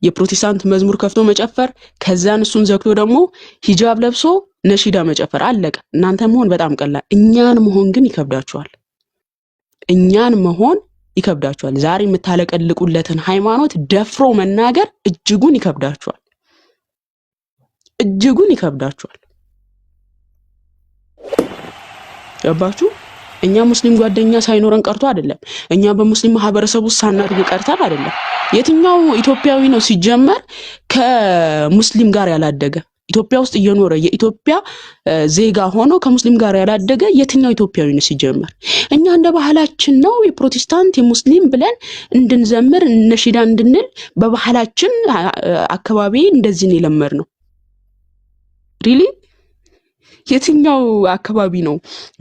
የፕሮቴስታንት መዝሙር ከፍቶ መጨፈር፣ ከዛን እሱን ዘግቶ ደግሞ ሂጃብ ለብሶ ነሺዳ መጨፈር፣ አለቀ። እናንተ መሆን በጣም ቀላል። እኛን መሆን ግን ይከብዳችኋል። እኛን መሆን ይከብዳችኋል። ዛሬ የምታለቀልቁለትን ሃይማኖት ደፍሮ መናገር እጅጉን ይከብዳችኋል። እጅጉን ይከብዳችኋል። ገባችሁ? እኛ ሙስሊም ጓደኛ ሳይኖረን ቀርቶ አይደለም። እኛ በሙስሊም ማህበረሰብ ውስጥ ሳናድግ ቀርተን አይደለም። የትኛው ኢትዮጵያዊ ነው ሲጀመር ከሙስሊም ጋር ያላደገ? ኢትዮጵያ ውስጥ እየኖረ የኢትዮጵያ ዜጋ ሆኖ ከሙስሊም ጋር ያላደገ የትኛው ኢትዮጵያዊ ነው ሲጀመር? እኛ እንደ ባህላችን ነው የፕሮቴስታንት የሙስሊም ብለን እንድንዘምር ነሺዳ እንድንል በባህላችን አካባቢ እንደዚህ ነው የለመድነው። ሪሊ የትኛው አካባቢ ነው?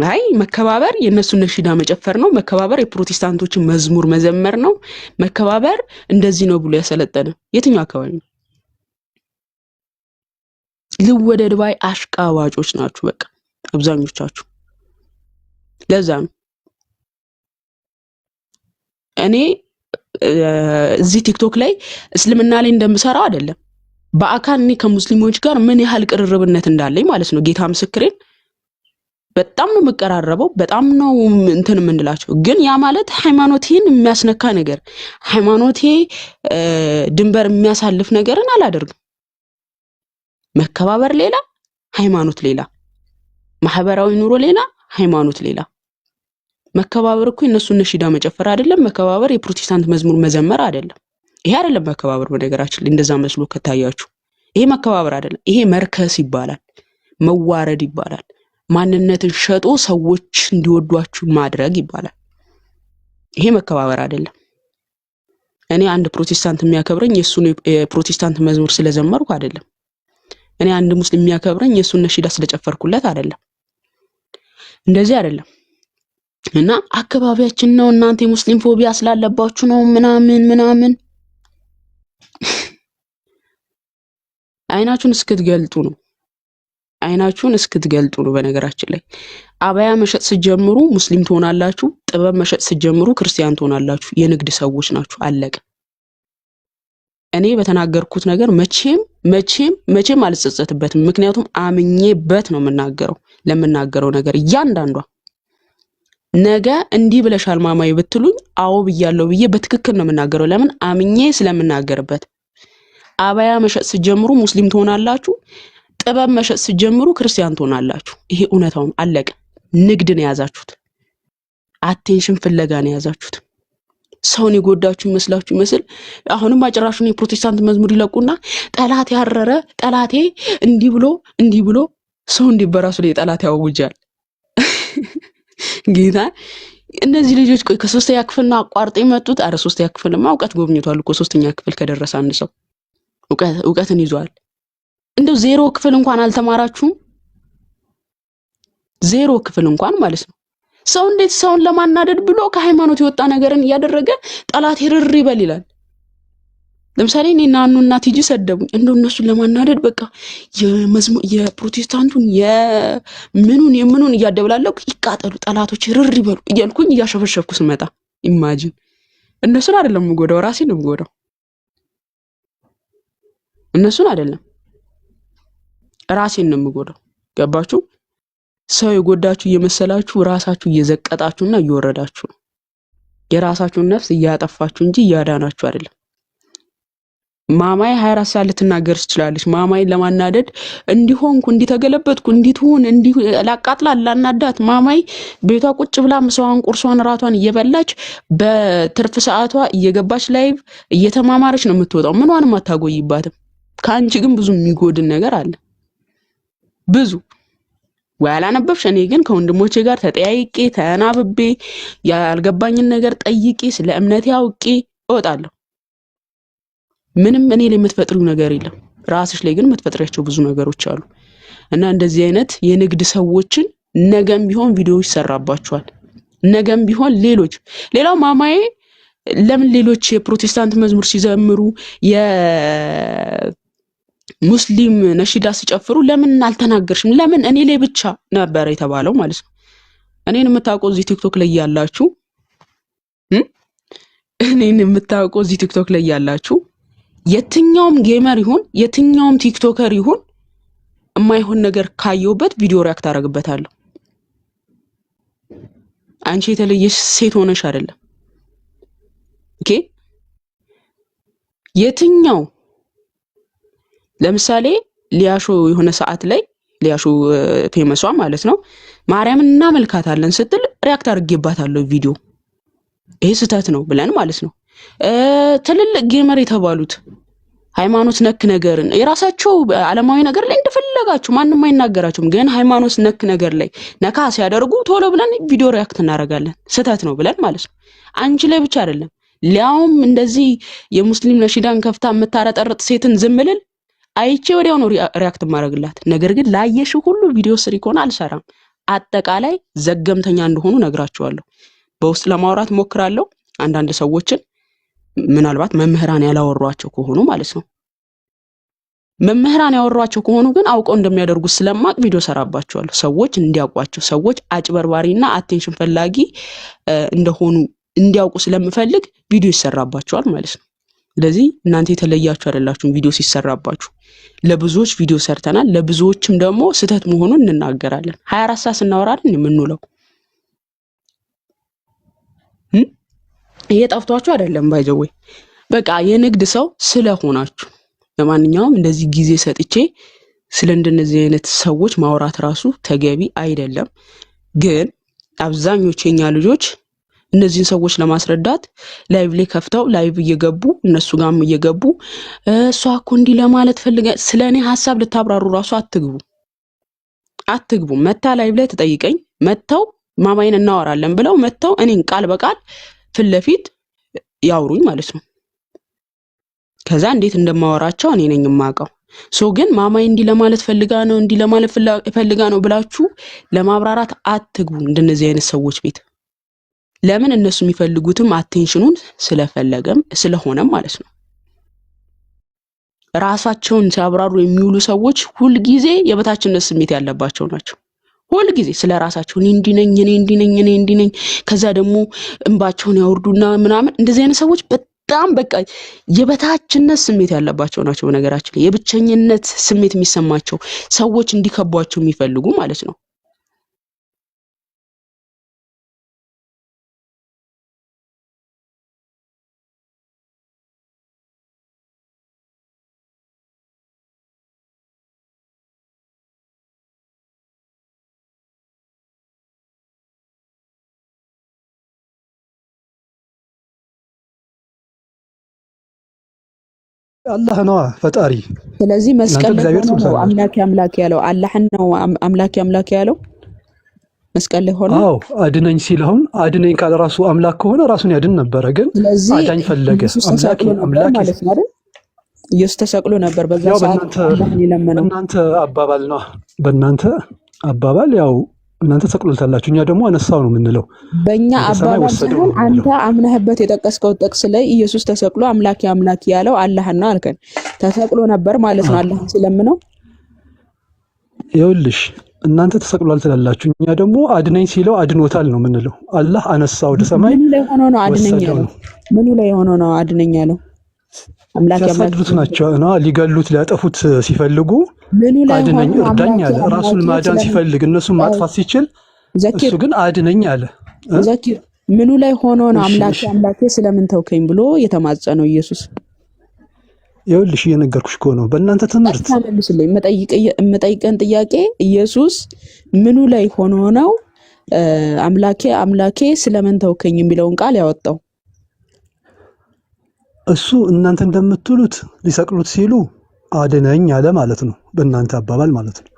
አይ መከባበር የነሱን ነሺዳ መጨፈር ነው፣ መከባበር የፕሮቴስታንቶችን መዝሙር መዘመር ነው፣ መከባበር እንደዚህ ነው ብሎ ያሰለጠነ የትኛው አካባቢ ነው? ልወደድ ባይ አሽቃባጮች ናችሁ በቃ አብዛኞቻችሁ። ለዛ ነው እኔ እዚህ ቲክቶክ ላይ እስልምና ላይ እንደምሰራው አይደለም በአካል እኔ ከሙስሊሞች ጋር ምን ያህል ቅርርብነት እንዳለኝ ማለት ነው። ጌታ ምስክሬን በጣም ነው መቀራረበው፣ በጣም ነው እንትን የምንላቸው። ግን ያ ማለት ሃይማኖቴን የሚያስነካ ነገር፣ ሃይማኖቴ ድንበር የሚያሳልፍ ነገርን አላደርግም። መከባበር ሌላ፣ ሃይማኖት ሌላ፣ ማህበራዊ ኑሮ ሌላ፣ ሃይማኖት ሌላ። መከባበር እኮ እነሱን ነሺዳ መጨፈር አይደለም። መከባበር የፕሮቴስታንት መዝሙር መዘመር አይደለም። ይሄ አይደለም መከባበር። በነገራችን ላይ እንደዛ መስሎ ከታያችሁ ይሄ መከባበር አይደለም። ይሄ መርከስ ይባላል፣ መዋረድ ይባላል፣ ማንነትን ሸጦ ሰዎች እንዲወዷችሁ ማድረግ ይባላል። ይሄ መከባበር አይደለም። እኔ አንድ ፕሮቴስታንት የሚያከብረኝ የሱን የፕሮቴስታንት መዝሙር ስለዘመርኩ አይደለም። እኔ አንድ ሙስሊም የሚያከብረኝ የሱን ነሺዳ ስለጨፈርኩለት አይደለም። እንደዚህ አይደለም። እና አካባቢያችን ነው እናንተ የሙስሊም ፎቢያ ስላለባችሁ ነው ምናምን አይናችሁን እስክትገልጡ ነው። አይናችሁን እስክትገልጡ ነው። በነገራችን ላይ አባያ መሸጥ ስትጀምሩ ሙስሊም ትሆናላችሁ። ጥበብ መሸጥ ስትጀምሩ ክርስቲያን ትሆናላችሁ። የንግድ ሰዎች ናችሁ። አለቀ። እኔ በተናገርኩት ነገር መቼም አልጸጸትበትም። ምክንያቱም አምኜበት ነው የምናገረው። ለምናገረው ነገር እያንዳንዷ ነገ እንዲህ ብለሻል ማማዬ ብትሉኝ አዎ ብያለሁ ብዬ በትክክል ነው የምናገረው። ለምን? አምኜ ስለምናገርበት። አባያ መሸጥ ስትጀምሩ ሙስሊም ትሆናላችሁ። ጥበብ መሸጥ ስትጀምሩ ክርስቲያን ትሆናላችሁ። ይሄ እውነታው። አለቀ። ንግድን የያዛችሁት አቴንሽን ፍለጋ ነው ያዛችሁት። ሰውን የጎዳችሁ ይመስል አሁንም አጭራሹን የፕሮቴስታንት መዝሙር ይለቁና ጠላት ያረረ ጠላቴ እንዲህ ብሎ ሰው እንዲበራሱ ላይ ጠላት ያውጃል። ጌታ እነዚህ ልጆች ቆይ ከ3ኛ ክፍልና አቋርጠው የመጡት አረ 3ኛ ክፍልማ እውቀት ጎብኝቷል እኮ 3ኛ ክፍል ከደረሰ አንድ ሰው እውቀትን ይዟል። እንደው 0 ክፍል እንኳን አልተማራችሁም? 0 ክፍል እንኳን ማለት ነው። ሰው እንዴት ሰውን ለማናደድ ብሎ ከሃይማኖት የወጣ ነገርን እያደረገ ጠላት ይርር ይበል ይላል። ለምሳሌ እኔና አኑና ቲጂ ሰደቡኝ። እንደው እነሱን ለማናደድ በቃ የፕሮቴስታንቱን የምኑን እያደብላለሁ ይቃጠሉ ጠላቶች ይርር ይበሉ እያልኩኝ እያሸፈሸፍኩ ስመጣ ኢማጂን እነሱን አይደለም የምጎዳው ራሴን ነው የምጎዳው። እነሱን አይደለም ራሴን ነው የምጎዳው። ገባችሁ? ሰው የጎዳችሁ እየመሰላችሁ ራሳችሁ እየዘቀጣችሁና እየወረዳችሁ ነው። የራሳችሁን ነፍስ እያጠፋችሁ እንጂ እያዳናችሁ አይደለም። ማማይ 24 ሰዓት ልትናገር ትችላለች። ማማይ ለማናደድ እንዲሆንኩ እንዲተገለበጥኩ እንዲትሁን ላቃጥላ ላናዳት ማማይ ቤቷ ቁጭ ብላ ምሳዋን ቁርሷን ራቷን እየበላች በትርፍ ሰዓቷ እየገባች ላይቭ እየተማማረች ነው የምትወጣው። ምንዋንም አታጎይባትም። ከአንቺ ግን ብዙ የሚጎድን ነገር አለ ብዙ ወያላነበብሽ። እኔ ግን ከወንድሞቼ ጋር ተጠያይቄ ተናብቤ ያልገባኝን ነገር ጠይቄ ስለ እምነቴ አውቄ እወጣለሁ። ምንም እኔ ላይ የምትፈጥሪው ነገር የለም። ራስሽ ላይ ግን የምትፈጥሪያቸው ብዙ ነገሮች አሉ። እና እንደዚህ አይነት የንግድ ሰዎችን ነገም ቢሆን ቪዲዮ ይሰራባቸዋል። ነገም ቢሆን ሌላው ማማዬ ለምን ሌሎች የፕሮቴስታንት መዝሙር ሲዘምሩ ሙስሊም ነሺዳ ሲጨፍሩ ለምን አልተናገርሽም? ለምን እኔ ላይ ብቻ ነበር የተባለው ማለት ነው። እኔን የምታውቁ እዚህ ቲክቶክ ላይ ያላችሁ የትኛውም ጌመር ይሁን የትኛውም ቲክቶከር ይሁን የማይሆን ነገር ካየውበት ቪዲዮ ሪያክት አደርግበታለሁ። አንቺ የተለየሽ ሴት ሆነሽ አይደለም። ኦኬ የትኛው ለምሳሌ ሊያሾ የሆነ ሰዓት ላይ ሊያሾ ፌመሷ ማለት ነው ማርያምን እናመልካታለን ስትል ሪያክት አድርጌባታለሁ ቪዲዮ። ይሄ ስህተት ነው ብለን ማለት ነው። ትልልቅ ጌመር የተባሉት ሃይማኖት ነክ ነገርን የራሳቸው ዓለማዊ ነገር ላይ እንደፈለጋችሁ ማንንም አይናገራችሁም፣ ግን ሃይማኖት ነክ ነገር ላይ ነካ ሲያደርጉ ቶሎ ብለን ቪዲዮ ሪያክት እናደርጋለን። ስህተት ነው ብለን ማለት ነው። አንቺ ላይ ብቻ አይደለም ሊያውም እንደዚህ የሙስሊም ነሺዳን ከፍታ የምታረጠርጥ ሴትን ዝምልል አይቼ ወዲያው ነው ሪያክት ማድረግላት። ነገር ግን ላየሽ ሁሉ ቪዲዮ ስሪ ከሆነ አልሰራም። አጠቃላይ ዘገምተኛ እንደሆኑ ነግራቸዋለሁ። በውስጥ ለማውራት ሞክራለሁ። አንዳንድ ሰዎችን ምናልባት መምህራን ያላወሯቸው ከሆኑ ማለት ነው። መምህራን ያወሯቸው ከሆኑ ግን አውቀው እንደሚያደርጉት ስለማቅ ቪዲዮ ሰራባቸዋለሁ። ሰዎች እንዲያውቋቸው፣ ሰዎች አጭበርባሪና አቴንሽን ፈላጊ እንደሆኑ እንዲያውቁ ስለምፈልግ ቪዲዮ ይሰራባቸዋል ማለት ነው። ስለዚህ እናንተ የተለያችሁ አይደላችሁም። ቪዲዮ ሲሰራባችሁ ለብዙዎች ቪዲዮ ሰርተናል። ለብዙዎችም ደግሞ ስህተት መሆኑን እንናገራለን። 24 ሰዓት ስናወራለን የምንውለው እየጣፍቷችሁ አይደለም። ባይዘው በቃ የንግድ ሰው ስለሆናችሁ ለማንኛውም እንደዚህ ጊዜ ሰጥቼ ስለ እንደነዚህ አይነት ሰዎች ማውራት ራሱ ተገቢ አይደለም። ግን አብዛኞቹ የኛ ልጆች እነዚህን ሰዎች ለማስረዳት ላይቭ ላይ ከፍተው ላይቭ እየገቡ እነሱ ጋርም እየገቡ እሷ እኮ እንዲህ ለማለት ፈልጋ ስለኔ ሐሳብ ልታብራሩ ራሱ አትግቡ። መታ ላይቭ ላይ ተጠይቀኝ መተው ማማይን እናወራለን ብለው መተው እኔን ቃል በቃል ፊት ለፊት ያውሩኝ ማለት ነው። ከዛ እንዴት እንደማወራቸው እኔ ነኝ የማውቀው። ግን ማማይ እንዲህ ለማለት ፈልጋ ነው ብላችሁ ለማብራራት አትግቡ እንደነዚህ አይነት ሰዎች ቤት። ለምን እነሱ የሚፈልጉትም አቴንሽኑን ስለሆነም ማለት ነው። ራሳቸውን ሲያብራሩ የሚውሉ ሰዎች ሁል ጊዜ የበታችነት ስሜት ያለባቸው ናቸው። ሁል ጊዜ ስለ ራሳቸው እኔ እንዲህ ነኝ ከዛ ደግሞ እንባቸውን ያወርዱና ምናምን። እንደዚህ አይነት ሰዎች በጣም በቃ የበታችነት ስሜት ያለባቸው ናቸው። በነገራችን ላይ የብቸኝነት ስሜት የሚሰማቸው ሰዎች እንዲከቧቸው የሚፈልጉ ማለት ነው። አላህ ነው ፈጣሪ። ስለዚህ መስቀል ላይ ሆኖ ነው አምላክ ያለው አላህን ነው አምላክ ያለው መስቀል ላይ ሆኖ። አዎ አድነኝ ሲልሁን አድነኝ ካለ ራሱ አምላክ ከሆነ ራሱን ያድን ነበረ። ግን አዳኝ ፈለገ አምላክ ማለት ነው አይደል? ኢየሱስ ተሰቅሎ ነበር በዛ ሰዓት አላህን ይለመነው። በእናንተ አባባል ነው በእናንተ አባባል ያው እናንተ ተሰቅሎታላችሁ፣ እኛ ደግሞ አነሳው ነው የምንለው። በእኛ አባባል ሳይሆን አንተ አምነህበት የጠቀስከው ጥቅስ ላይ ኢየሱስ ተሰቅሎ አምላክ ያለው አላህን ነው አልከን። ተሰቅሎ ነበር ማለት ነው አላህን ሲለምነው። ይኸውልሽ እናንተ ተሰቅሏል ትላላችሁ፣ እኛ ደግሞ አድነኝ ሲለው አድኖታል ነው የምንለው። አላህ አነሳው ወደ ሰማይ። ምን ላይ ሆኖ ነው አድነኝ ያለው? ምኑ ላይ ሆኖ ነው አድነኝ ያለው? አምላክ ያመልኩት ናቸው እና ሊገሉት ሊያጠፉት ሲፈልጉ አድነኝ እርዳኝ አለ። ራሱን ማዳን ሲፈልግ እነሱን ማጥፋት ሲችል እሱ ግን አድነኝ አለ። ዘኪር ምኑ ላይ ሆኖ ነው አምላኬ ስለምን ተውከኝ ብሎ የተማጸነው ኢየሱስ? ይኸውልሽ እየነገርኩሽ እኮ ነው። በእናንተ ትምህርት ታመልስልኝ የምጠይቀን ጥያቄ ኢየሱስ ምኑ ላይ ሆኖ ነው አምላኬ ስለምን ተውከኝ የሚለውን ቃል ያወጣው? እሱ እናንተ እንደምትሉት ሊሰቅሉት ሲሉ አድነኝ አለ ማለት ነው፣ በእናንተ አባባል ማለት ነው።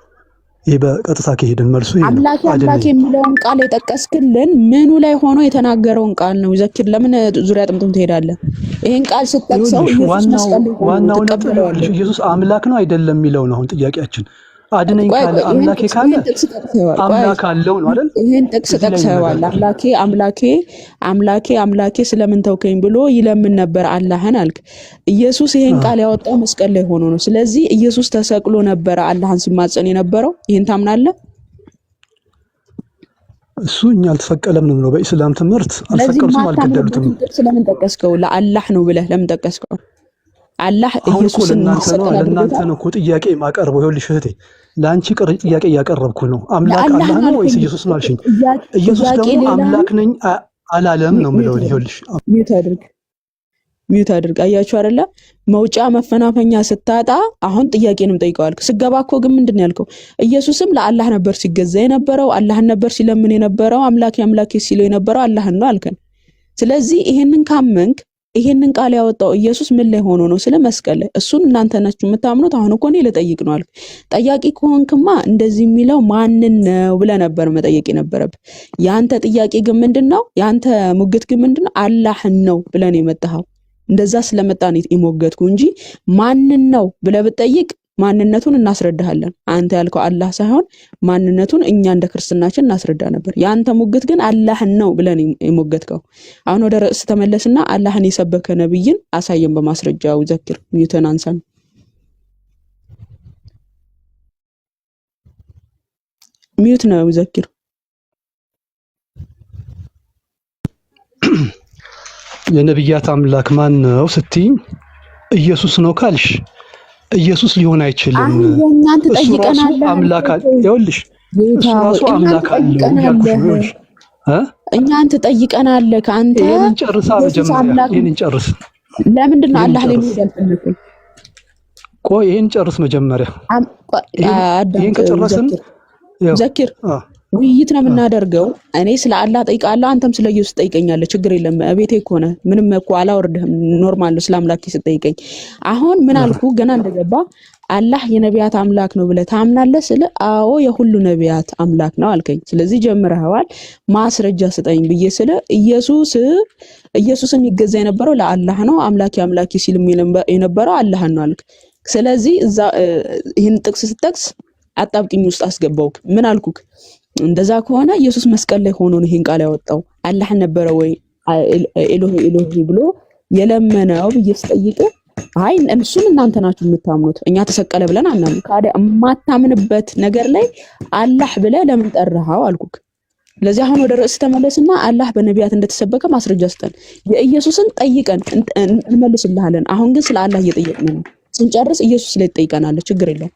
ይሄ በቀጥታ ከሄድን መልሱ ይሄ ነው። አምላኬ የሚለውን ቃል የጠቀስክልን ምኑ ላይ ሆኖ የተናገረውን ቃል ነው? ዘኪር ለምን ዙሪያ ጥምጥም ትሄዳለህ? ይሄን ቃል ስትጠቅሰው ኢየሱስ አምላክ ነው አይደለም የሚለው ነው አሁን ጥያቄያችን። አድነኝ ካለ አምላኬ ካለ አምላክ አለው ነው አይደል? ይሄን ጥቅስ ጠቅሰዋል። አምላኬ ስለምን ተውከኝ ብሎ ይለምን ነበር አላህን አልክ። ኢየሱስ ይሄን ቃል ያወጣው መስቀል ላይ ሆኖ ነው። ስለዚህ ኢየሱስ ተሰቅሎ ነበር አላህን ሲማጸን የነበረው። ይሄን ታምናለህ? እሱ እኛ አልተሰቀለም ነው በኢስላም ትምህርት። አልተሰቀሉትም አልገደሉትም። ስለምን ጠቀስከው? ለአላህ ነው ብለህ ለምን ጠቀስከው? አላህ ኢየሱስን ለእናንተ ነው እኮ ጥያቄ ማቀርበው። ይኸውልሽ እህቴ ለአንቺ ጥያቄ እያቀረብኩ ነው። አምላክ አላህ ነው ወይስ ኢየሱስ ነው አልሽኝ። ኢየሱስ ደግሞ አምላክ ነኝ አላለም ነው የምለው። ይኸውልሽ ሚዩት አድርግ። አያችሁ አይደለ? መውጫ መፈናፈኛ ስታጣ አሁን ጥያቄንም ጠይቀዋል። ስገባ እኮ ግን ምንድን ነው ያልከው? ኢየሱስም ለአላህ ነበር ሲገዛ የነበረው፣ አላህን ነበር ሲለምን የነበረው፣ አምላኬ ሲለው የነበረው አላህን ነው አልከን። ስለዚህ ይሄንን ካመንክ ይሄንን ቃል ያወጣው ኢየሱስ ምን ላይ ሆኖ ነው? ስለ መስቀል ላይ። እሱን እናንተ ናችሁ የምታምኑት። አሁን እኮ እኔ ልጠይቅ ነው አልክ። ጠያቂ ከሆንክማ እንደዚህ የሚለው ማንን ነው ብለህ ነበር መጠየቅ የነበረብህ። ያንተ ጥያቄ ግን ምንድነው? ያንተ ሙግት ግን ምንድነው? አላህን ነው ብለህ ነው የመጣኸው። እንደዛ ስለመጣ ነው የሞገትኩ እንጂ ማንን ነው ብለህ ብትጠይቅ ማንነቱን እናስረዳሃለን። አንተ ያልከው አላህ ሳይሆን ማንነቱን እኛ እንደ ክርስትናችን እናስረዳ ነበር። ያንተ ሙግት ግን አላህን ነው ብለን የሞገትከው። አሁን ወደ ርዕስ ተመለስና አላህን የሰበከ ነብይን አሳየን በማስረጃው። ዘኪር ሚዩተን አንሳን። ሚዩት ነው ዘኪር። የነብያት አምላክ ማን ነው ስትይ ኢየሱስ ነው ካልሽ ኢየሱስ ሊሆን አይችልም። እሱ ራሱ አምላክ አለ። ይኸውልሽ እሱ ራሱ አምላክ አለ ያልኩሽ እኛ አንተ ጠይቀናል ካንተ ይሄን ጨርሳ መጀመሪያ ይሄን ጨርስ። ለምንድን ነው አላህ ላይ የሚገልጽልህ? ቆይ ይሄን ጨርስ መጀመሪያ። ይሄን ከጨረስን ዘኪር ውይይት ነው የምናደርገው። እኔ ስለ አላህ ጠይቃለሁ፣ አንተም ስለ ኢየሱስ ጠይቀኛለህ። ችግር የለም። እቤቴ እኮ ነህ። ምንም እኮ አላወርድህም። ኖርማል ነው። ስለ አምላክ ስትጠይቀኝ አሁን ምን አልኩ? ገና እንደገባ አላህ የነቢያት አምላክ ነው ብለህ ታምናለህ ስለ አዎ የሁሉ ነቢያት አምላክ ነው አልከኝ። ስለዚህ ጀምረኸዋል። ማስረጃ ስጠኝ ብዬ ስለ ኢየሱስን ይገዛ የነበረው ለአላህ ነው። አምላኬ ሲልም የነበረው አላህን ነው አልክ። ስለዚህ እዛ ይህን ጥቅስ ስትጠቅስ አጣብቅኝ ውስጥ አስገባውክ። ምን አልኩክ? እንደዛ ከሆነ ኢየሱስ መስቀል ላይ ሆኖ ነው ይሄን ቃል ያወጣው። አላህ ነበረ ወይ ኤሎሄ ብሎ የለመነው ብዬ ስጠይቅ አይ እሱን እናንተ ናችሁ የምታምኑት፣ እኛ ተሰቀለ ብለን አናምን። ታዲያ የማታምንበት ነገር ላይ አላህ ብለህ ለምን ጠራኸው አልኩክ። ስለዚህ አሁን ወደ ርዕስ ተመለስና አላህ በነቢያት እንደተሰበከ ማስረጃ ስጠን። የኢየሱስን ጠይቀን እንመልስልሃለን። አሁን ግን ስለ አላህ እየጠየቅን ነው። ስንጨርስ ኢየሱስ ላይ ትጠይቀናለህ። ችግር የለም።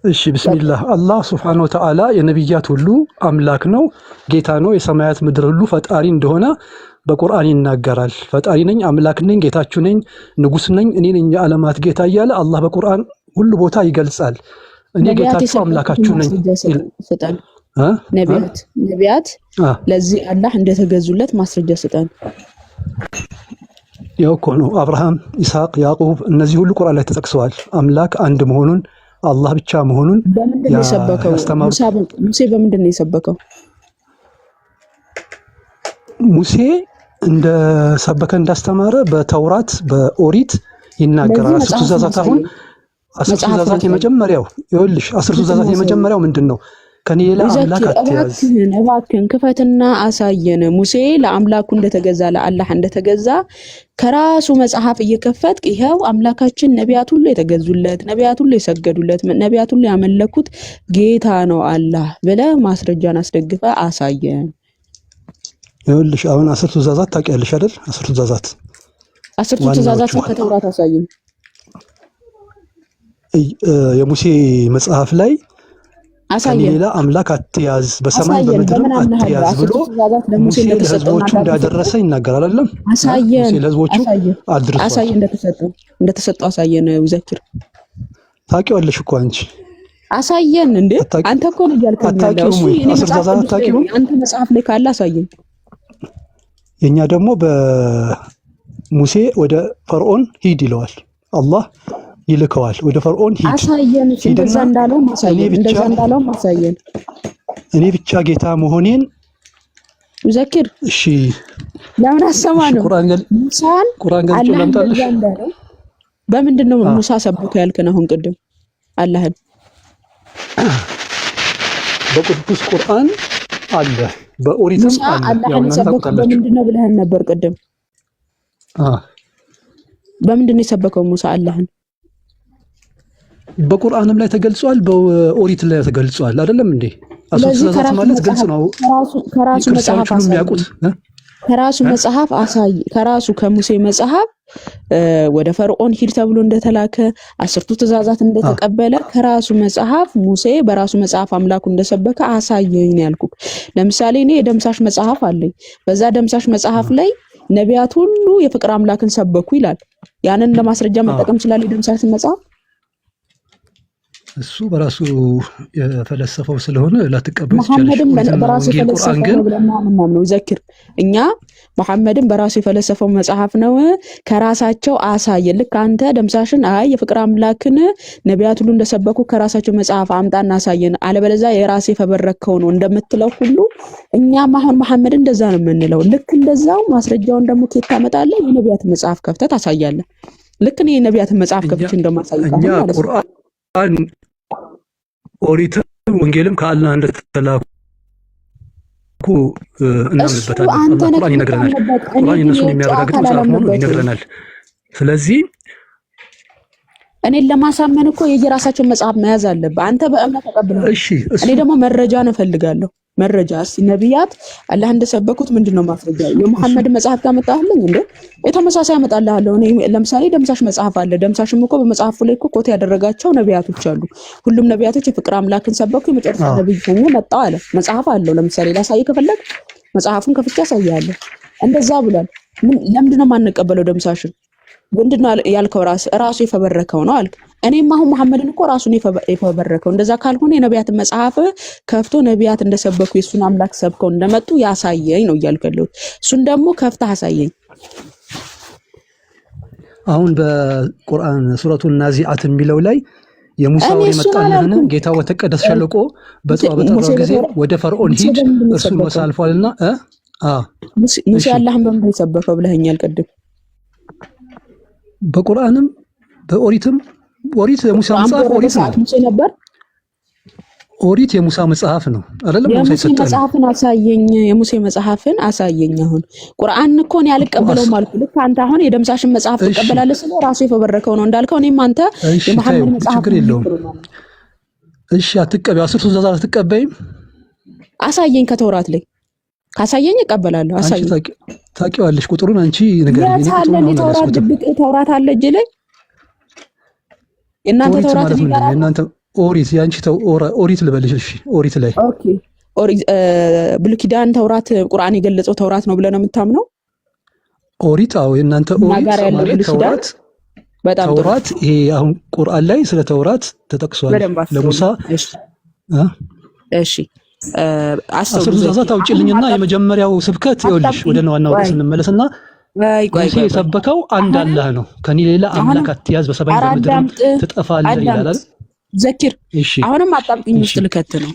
እሺ ቢስሚላህ። አላህ ሱብሓነሁ ወተዓላ የነብያት ሁሉ አምላክ ነው፣ ጌታ ነው፣ የሰማያት ምድር ሁሉ ፈጣሪ እንደሆነ በቁርአን ይናገራል። ፈጣሪ ነኝ፣ አምላክ ነኝ፣ ጌታችሁ ነኝ፣ ንጉስ ነኝ፣ እኔ ነኝ የዓለማት ጌታ እያለ አላህ በቁርአን ሁሉ ቦታ ይገልጻል። እኔ ጌታችሁ አምላካችሁ ነኝ። ነቢያት ለዚህ አላህ እንደተገዙለት ማስረጃ ስጠን። ያው እኮ ነው አብርሃም፣ ይስሐቅ፣ ያዕቆብ እነዚህ ሁሉ ቁርአን ላይ ተጠቅሰዋል። አምላክ አንድ መሆኑን አላህ ብቻ መሆኑን በምንድን ነው የሰበከው? ሙሴ በምንድን ነው የሰበከው? ሙሴ እንደ ሰበከ እንዳስተማረ በተውራት በኦሪት ይናገራል። አስርቱ ትእዛዛት አሁን አስርቱ ትእዛዛት የመጀመሪያው ይኸውልሽ፣ አስርቱ ትእዛዛት የመጀመሪያው ምንድን ነው? ከኔ ሌላ አምላክ አትያዝ። እባክህን ክፈትና አሳየን። ሙሴ ለአምላኩ እንደተገዛ ለአላህ እንደተገዛ ከራሱ መጽሐፍ እየከፈትክ ይሄው አምላካችን ነቢያት ሁሉ የተገዙለት፣ ነቢያት ሁሉ የሰገዱለት፣ ነቢያት ሁሉ ያመለኩት ጌታ ነው አላህ ብለህ ማስረጃን አስደግፈ አሳየን። ይኸውልሽ አሁን አስርቱ ትእዛዛት ታውቂያለሽ አይደል? አስርቱ ትእዛዛት ከተውራት አሳየን። የሙሴ መጽሐፍ ላይ አሳየን፣ ሌላ አምላክ አትያዝ፣ በሰማይ በምድርም አትያዝ ብሎ ሙሴ ለህዝቦቹ እንዳደረሰ ይናገራል አይደለም? አሳየን፣ ሙሴ ለህዝቦቹ አድርሷል። አሳየን፣ እንደተሰጠው አሳየን። ውዘክር ታውቂዋለሽ እኮ አንቺ። አሳየን እንዴ! አንተ እኮ ነው ያልከኝ ያለው እሱ። አንተ መጽሐፍ ላይ ካለ አሳየን። የኛ ደግሞ በሙሴ ወደ ፈርዖን ሂድ ይለዋል አላህ ይልከዋል። ወደ ፈርዖን ሂድ አሳየን፣ እንደዛ እንዳለው ማሳየን። እኔ ብቻ ጌታ መሆኔን ዘክር። እሺ ለምን አሰማ ነው ሙሳን ገልጾ ለምጣለሽ። በምንድን ነው ሙሳ ሰብከ ያልከን? አሁን ቅድም አላህን በቅዱስ ቁርአን አለ፣ በኦሪትም አለ። አላህን ሰብከ በምንድን ነው ብለህን ነበር ቅድም? በምንድን ነው የሰበከው ሙሳ አላህን? በቁርአንም ላይ ተገልጿል፣ በኦሪት ላይ ተገልጿል። አይደለም እንዴ? አስርቱ ትእዛዛት ማለት ግልጽ ነው። ከራሱ መጽሐፍ የሚያውቁት ከራሱ መጽሐፍ አሳይ። ከራሱ ከሙሴ መጽሐፍ ወደ ፈርዖን ሂድ ተብሎ እንደተላከ አስርቱ ትእዛዛት እንደተቀበለ ከራሱ መጽሐፍ ሙሴ በራሱ መጽሐፍ አምላኩ እንደሰበከ አሳየኝ ያልኩክ። ለምሳሌ እኔ የደምሳሽ መጽሐፍ አለኝ። በዛ ደምሳሽ መጽሐፍ ላይ ነቢያት ሁሉ የፍቅር አምላክን ሰበኩ ይላል። ያንን ለማስረጃ መጠቀም ይችላል የደምሳሽን መጽሐፍ። እሱ በራሱ የፈለሰፈው ስለሆነ ላትቀበል መሐመድም በራሱ የፈለሰፈው ነው ዘክር። እኛ መሐመድም በራሱ የፈለሰፈው መጽሐፍ ነው። ከራሳቸው አሳየ። ልክ አንተ ደምሳሽን አይ የፍቅር አምላክን ነቢያት ሁሉ እንደሰበኩ ከራሳቸው መጽሐፍ አምጣና አሳየን፣ አለበለዚያ የራሴ ፈበረከው ነው እንደምትለው ሁሉ እኛም አሁን መሐመድ እንደዛ ነው የምንለው። ልክ እንደዛው ማስረጃውን ደግሞ ከየት ታመጣለህ? የነቢያት መጽሐፍ ከፍተህ ታሳያለህ። ልክ ነው የነቢያት መጽሐፍ ከፍተህ እንደማሳየው ማለት ነው። ኦሪትም ወንጌልም ከአላህ እንደተላኩ እናምንበታለን። ቁርአን ይነግረናል። ቁርአን እነሱን የሚያረጋግጥ መጽሐፍ መሆኑን ይነግረናል። ስለዚህ እኔን ለማሳመን እኮ የየራሳቸውን መጽሐፍ መያዝ አለብህ። አንተ በእምነት ተቀብለህ፣ እኔ ደግሞ መረጃ እፈልጋለሁ። መረጃ እስቲ ነቢያት አላህ እንደሰበኩት ምንድነው ማስረጃ? የሙሐመድ መጽሐፍ ታመጣልኝ እንዴ? የተመሳሳይ አመጣልሃለሁ። እኔ ለምሳሌ ደምሳሽ መጽሐፍ አለ። ደምሳሽም እኮ በመጽሐፉ ላይ እኮ ኮት ያደረጋቸው ነቢያቶች አሉ። ሁሉም ነቢያቶች የፍቅር አምላክን ሰበኩ፣ የመጨረሻ ነብይ ሆኖ መጣ አለ። መጽሐፍ አለው። ለምሳሌ ላሳይ ከፈለግ መጽሐፉን ከፍቼ ያሳያለሁ። እንደዛ ብሏል። ለምንድነው ማንቀበለው ደምሳሽን? ምንድነው ያልከው? ራሱ የፈበረከው ነው አልክ። እኔም አሁን መሐመድን እኮ ራሱን የፈበረከው። እንደዛ ካልሆነ የነቢያትን መጽሐፍ ከፍቶ ነቢያት እንደሰበኩ የሱን አምላክ ሰብከው እንደመጡ ያሳየኝ ነው እያልከለው። እሱን ደግሞ ከፍተህ አሳየኝ። አሁን በቁርአን ሱረቱን ናዚዓት የሚለው ላይ የሙሳ ወሬ መጣልህን ጌታ ወተቀደስ ሸለቆ በጠዋው ጊዜ ወደ ፈርዖን ሂድ እርሱ ሙሳ አልፏልና ሙሳ አላህን በምን ሰበከው ብለኸኛል ቅድም። በቁርአንም በኦሪትም ኦሪት የሙሳ መጽሐፍ ኦሪት ነው። ኦሪት የሙሳ መጽሐፍ ነው አይደለም? ሙሳ የሙሴ መጽሐፍን አሳየኝ። የሙሴ መጽሐፍን አሳየኝ። አሁን ቁርአን እኮ ነው ያልቀበለው ማለት ልክ አንተ አሁን የደምሳሽን መጽሐፍ ተቀበላለህ ስለ ራሱ የፈበረከው ነው እንዳልከው እኔም አንተ የመሐመድ መጽሐፍ ችግር የለውም። እሺ አትቀበይ፣ አስርቱ ትእዛዛት አትቀበይም? አሳየኝ። ከተውራት ላይ ካሳየኝ እቀበላለሁ። አሳየኝ። ታውቂዋለሽ ቁጥሩን አንቺ ንገሪኝ። ተውራት አለ እጅ ላይ የእናንተ ተውራት ይቀራል። የእናንተ ኦሪት ያንቺ ኦሪት ልበልሽ። እሺ ኦሪት ላይ ኦኬ። ኦሪት ብሉይ ኪዳን ተውራት ቁርአን የገለጸው ተውራት ነው ብለህ ነው የምታምነው? ኦሪት አዎ፣ የእናንተ ኦሪት ተውራት በጣም ተውራት። ይሄ አሁን ቁርአን ላይ ስለ ተውራት ተጠቅሷል ለሙሳ። እሺ አስርቱ ትእዛዛት አውጪልኝና የመጀመሪያው ስብከት ይኸውልሽ፣ ወደ ዋናው ርዕስ እንመለስና ቆይ ሙሴ የሰበከው አንድ አላህ ነው፣ ከኔ ሌላ አምላክ አትያዝ፣ በሰማይ በምድር ትጠፋለህ ይላል አይደል? ዘኪር አሁንም አጣብቂኝ ውስጥ ልከት ነው።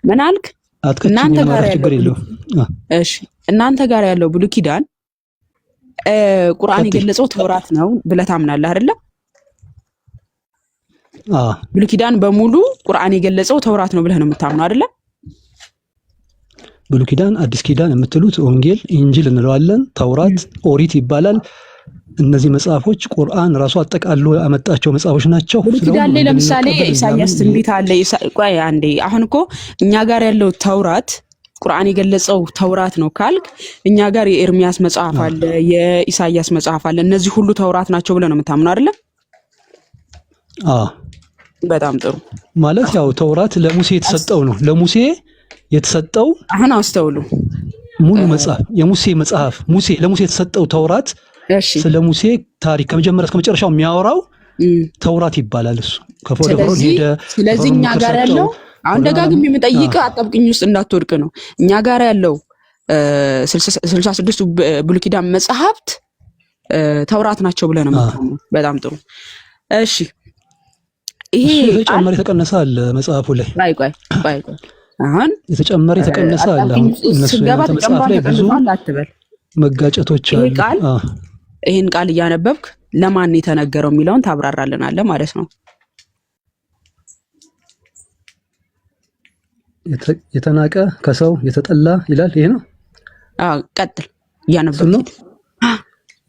ምን አልክ? እናንተ ጋር ያለው እሺ፣ እናንተ ጋር ያለው ብሉይ ኪዳን ቁርአን የገለጸው ተውራት ነው ብለህ ታምናለህ አይደለ? ብሉይ ኪዳን በሙሉ ቁርአን የገለጸው ተውራት ነው ብለህ ነው የምታምነው አይደለ? ብሉይ ኪዳን፣ አዲስ ኪዳን የምትሉት ወንጌል፣ ኢንጂል እንለዋለን፣ ተውራት፣ ኦሪት ይባላል። እነዚህ መጽሐፎች ቁርአን ራሱ አጠቃሎ ያመጣቸው መጽሐፎች ናቸው። ብሉይ ኪዳን ላይ ለምሳሌ ኢሳይያስ ትንቢት አለ። ቆይ አንዴ፣ አሁን እኮ እኛ ጋር ያለው ተውራት ቁርአን የገለጸው ተውራት ነው ካልክ፣ እኛ ጋር የኤርሚያስ መጽሐፍ አለ፣ የኢሳይያስ መጽሐፍ አለ። እነዚህ ሁሉ ተውራት ናቸው ብለህ ነው የምታምነው አይደለ? በጣም ጥሩ። ማለት ያው ተውራት ለሙሴ የተሰጠው ነው። ለሙሴ የተሰጠው አሁን አስተውሉ፣ ሙሉ መጽሐፍ የሙሴ መጽሐፍ ለሙሴ የተሰጠው ተውራት፣ ስለ ሙሴ ታሪክ ከመጀመሪያ እስከ መጨረሻው የሚያወራው ተውራት ይባላል። እሱ ከፎደሮን ሄደ። ስለዚህ እኛ ጋር ያለው አሁን ደጋግሜ የምጠይቅህ አጣብቅኝ ውስጥ እንዳትወድቅ ነው። እኛ ጋር ያለው 66 ብሉይ ኪዳን መጽሐፍት ተውራት ናቸው ብለህ ነው የምታምነው። በጣም ጥሩ። እሺ፣ ይሄ የተጨመረ የተቀነሰ አለ መጽሐፉ ላይ። ቆይ አሁን የተጨመረ የተቀነሰ አለ። እነሱ መጽሐፍ ላይ ብዙ መጋጨቶች አሉ። ይሄን ቃል እያነበብክ ለማን የተነገረው የሚለውን ታብራራልናለህ ማለት ነው። የተናቀ ከሰው የተጠላ ይላል። ይሄ ነው። ቀጥል እያነበብክ።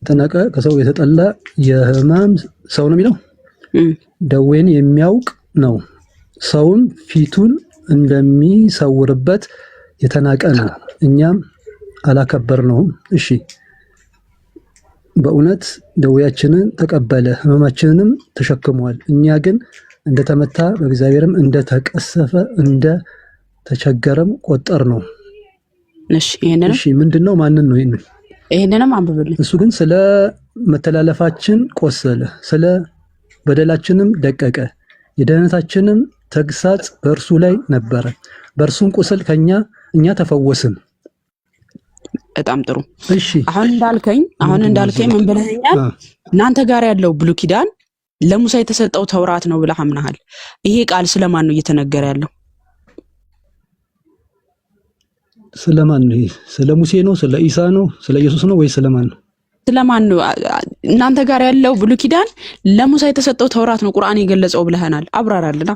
የተናቀ ከሰው የተጠላ የሕማም ሰው ነው የሚለው። ደዌን የሚያውቅ ነው፣ ሰውም ፊቱን እንደሚሰውርበት የተናቀ ነው፣ እኛም አላከበርነውም። እሺ፣ በእውነት ደዌያችንን ተቀበለ፣ ሕመማችንንም ተሸክሟል። እኛ ግን እንደተመታ በእግዚአብሔርም እንደተቀሰፈ እንደተቸገረም ቆጠር ነው። እሺ፣ ምንድነው? ማንን ነው? ይሄንንም አንብብልኝ። እሱ ግን ስለ መተላለፋችን ቆሰለ፣ ስለ በደላችንም ደቀቀ፣ የደህንነታችንም ተግሳጽ በእርሱ ላይ ነበረ፣ በእርሱም ቁስል እኛ ተፈወስን። በጣም ጥሩ። እሺ፣ አሁን እንዳልከኝ ምን ብለኸኛል? እናንተ ጋር ያለው ብሉይ ኪዳን ለሙሳ የተሰጠው ተውራት ነው ብለህ አምናሃል። ይሄ ቃል ስለማን ነው እየተነገረ ያለው? ስለማን ነው? ስለ ሙሴ ነው? ስለ ኢሳ ነው? ስለ ኢየሱስ ነው ወይ ስለማን ነው? ስለማን ነው? እናንተ ጋር ያለው ብሉይ ኪዳን ለሙሳ የተሰጠው ተውራት ነው ቁርአን የገለጸው ብለህናል። አብራራልና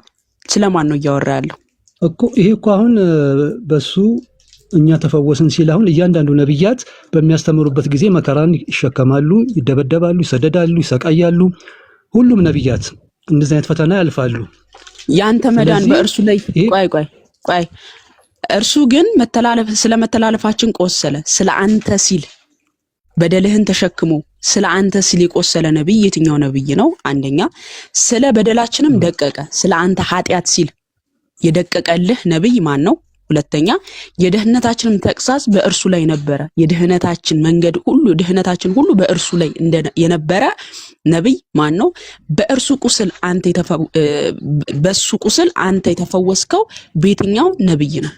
ስለማን ነው እያወራ ያለው እኮ? ይሄ እኮ አሁን በሱ እኛ ተፈወስን ሲል አሁን እያንዳንዱ ነብያት በሚያስተምሩበት ጊዜ መከራን ይሸከማሉ፣ ይደበደባሉ፣ ይሰደዳሉ፣ ይሰቃያሉ። ሁሉም ነብያት እንደዚህ አይነት ፈተና ያልፋሉ። ያንተ መዳን በእርሱ ላይ ቆይ እርሱ ግን ስለ መተላለፋችን ቆሰለ፣ ስለ አንተ ሲል በደልህን ተሸክሞ ስለ አንተ ሲል የቆሰለ ነብይ የትኛው ነብይ ነው? አንደኛ። ስለ በደላችንም ደቀቀ፣ ስለ አንተ ኃጢአት ሲል የደቀቀልህ ነብይ ማን ነው? ሁለተኛ። የደህንነታችንም ተግሳጽ በእርሱ ላይ ነበረ፣ የድህነታችን መንገድ ሁሉ ድህነታችን ሁሉ በእርሱ ላይ የነበረ ነብይ ማን ነው? በእርሱ ቁስል በሱ ቁስል አንተ የተፈወስከው በየትኛው ነብይ ነው?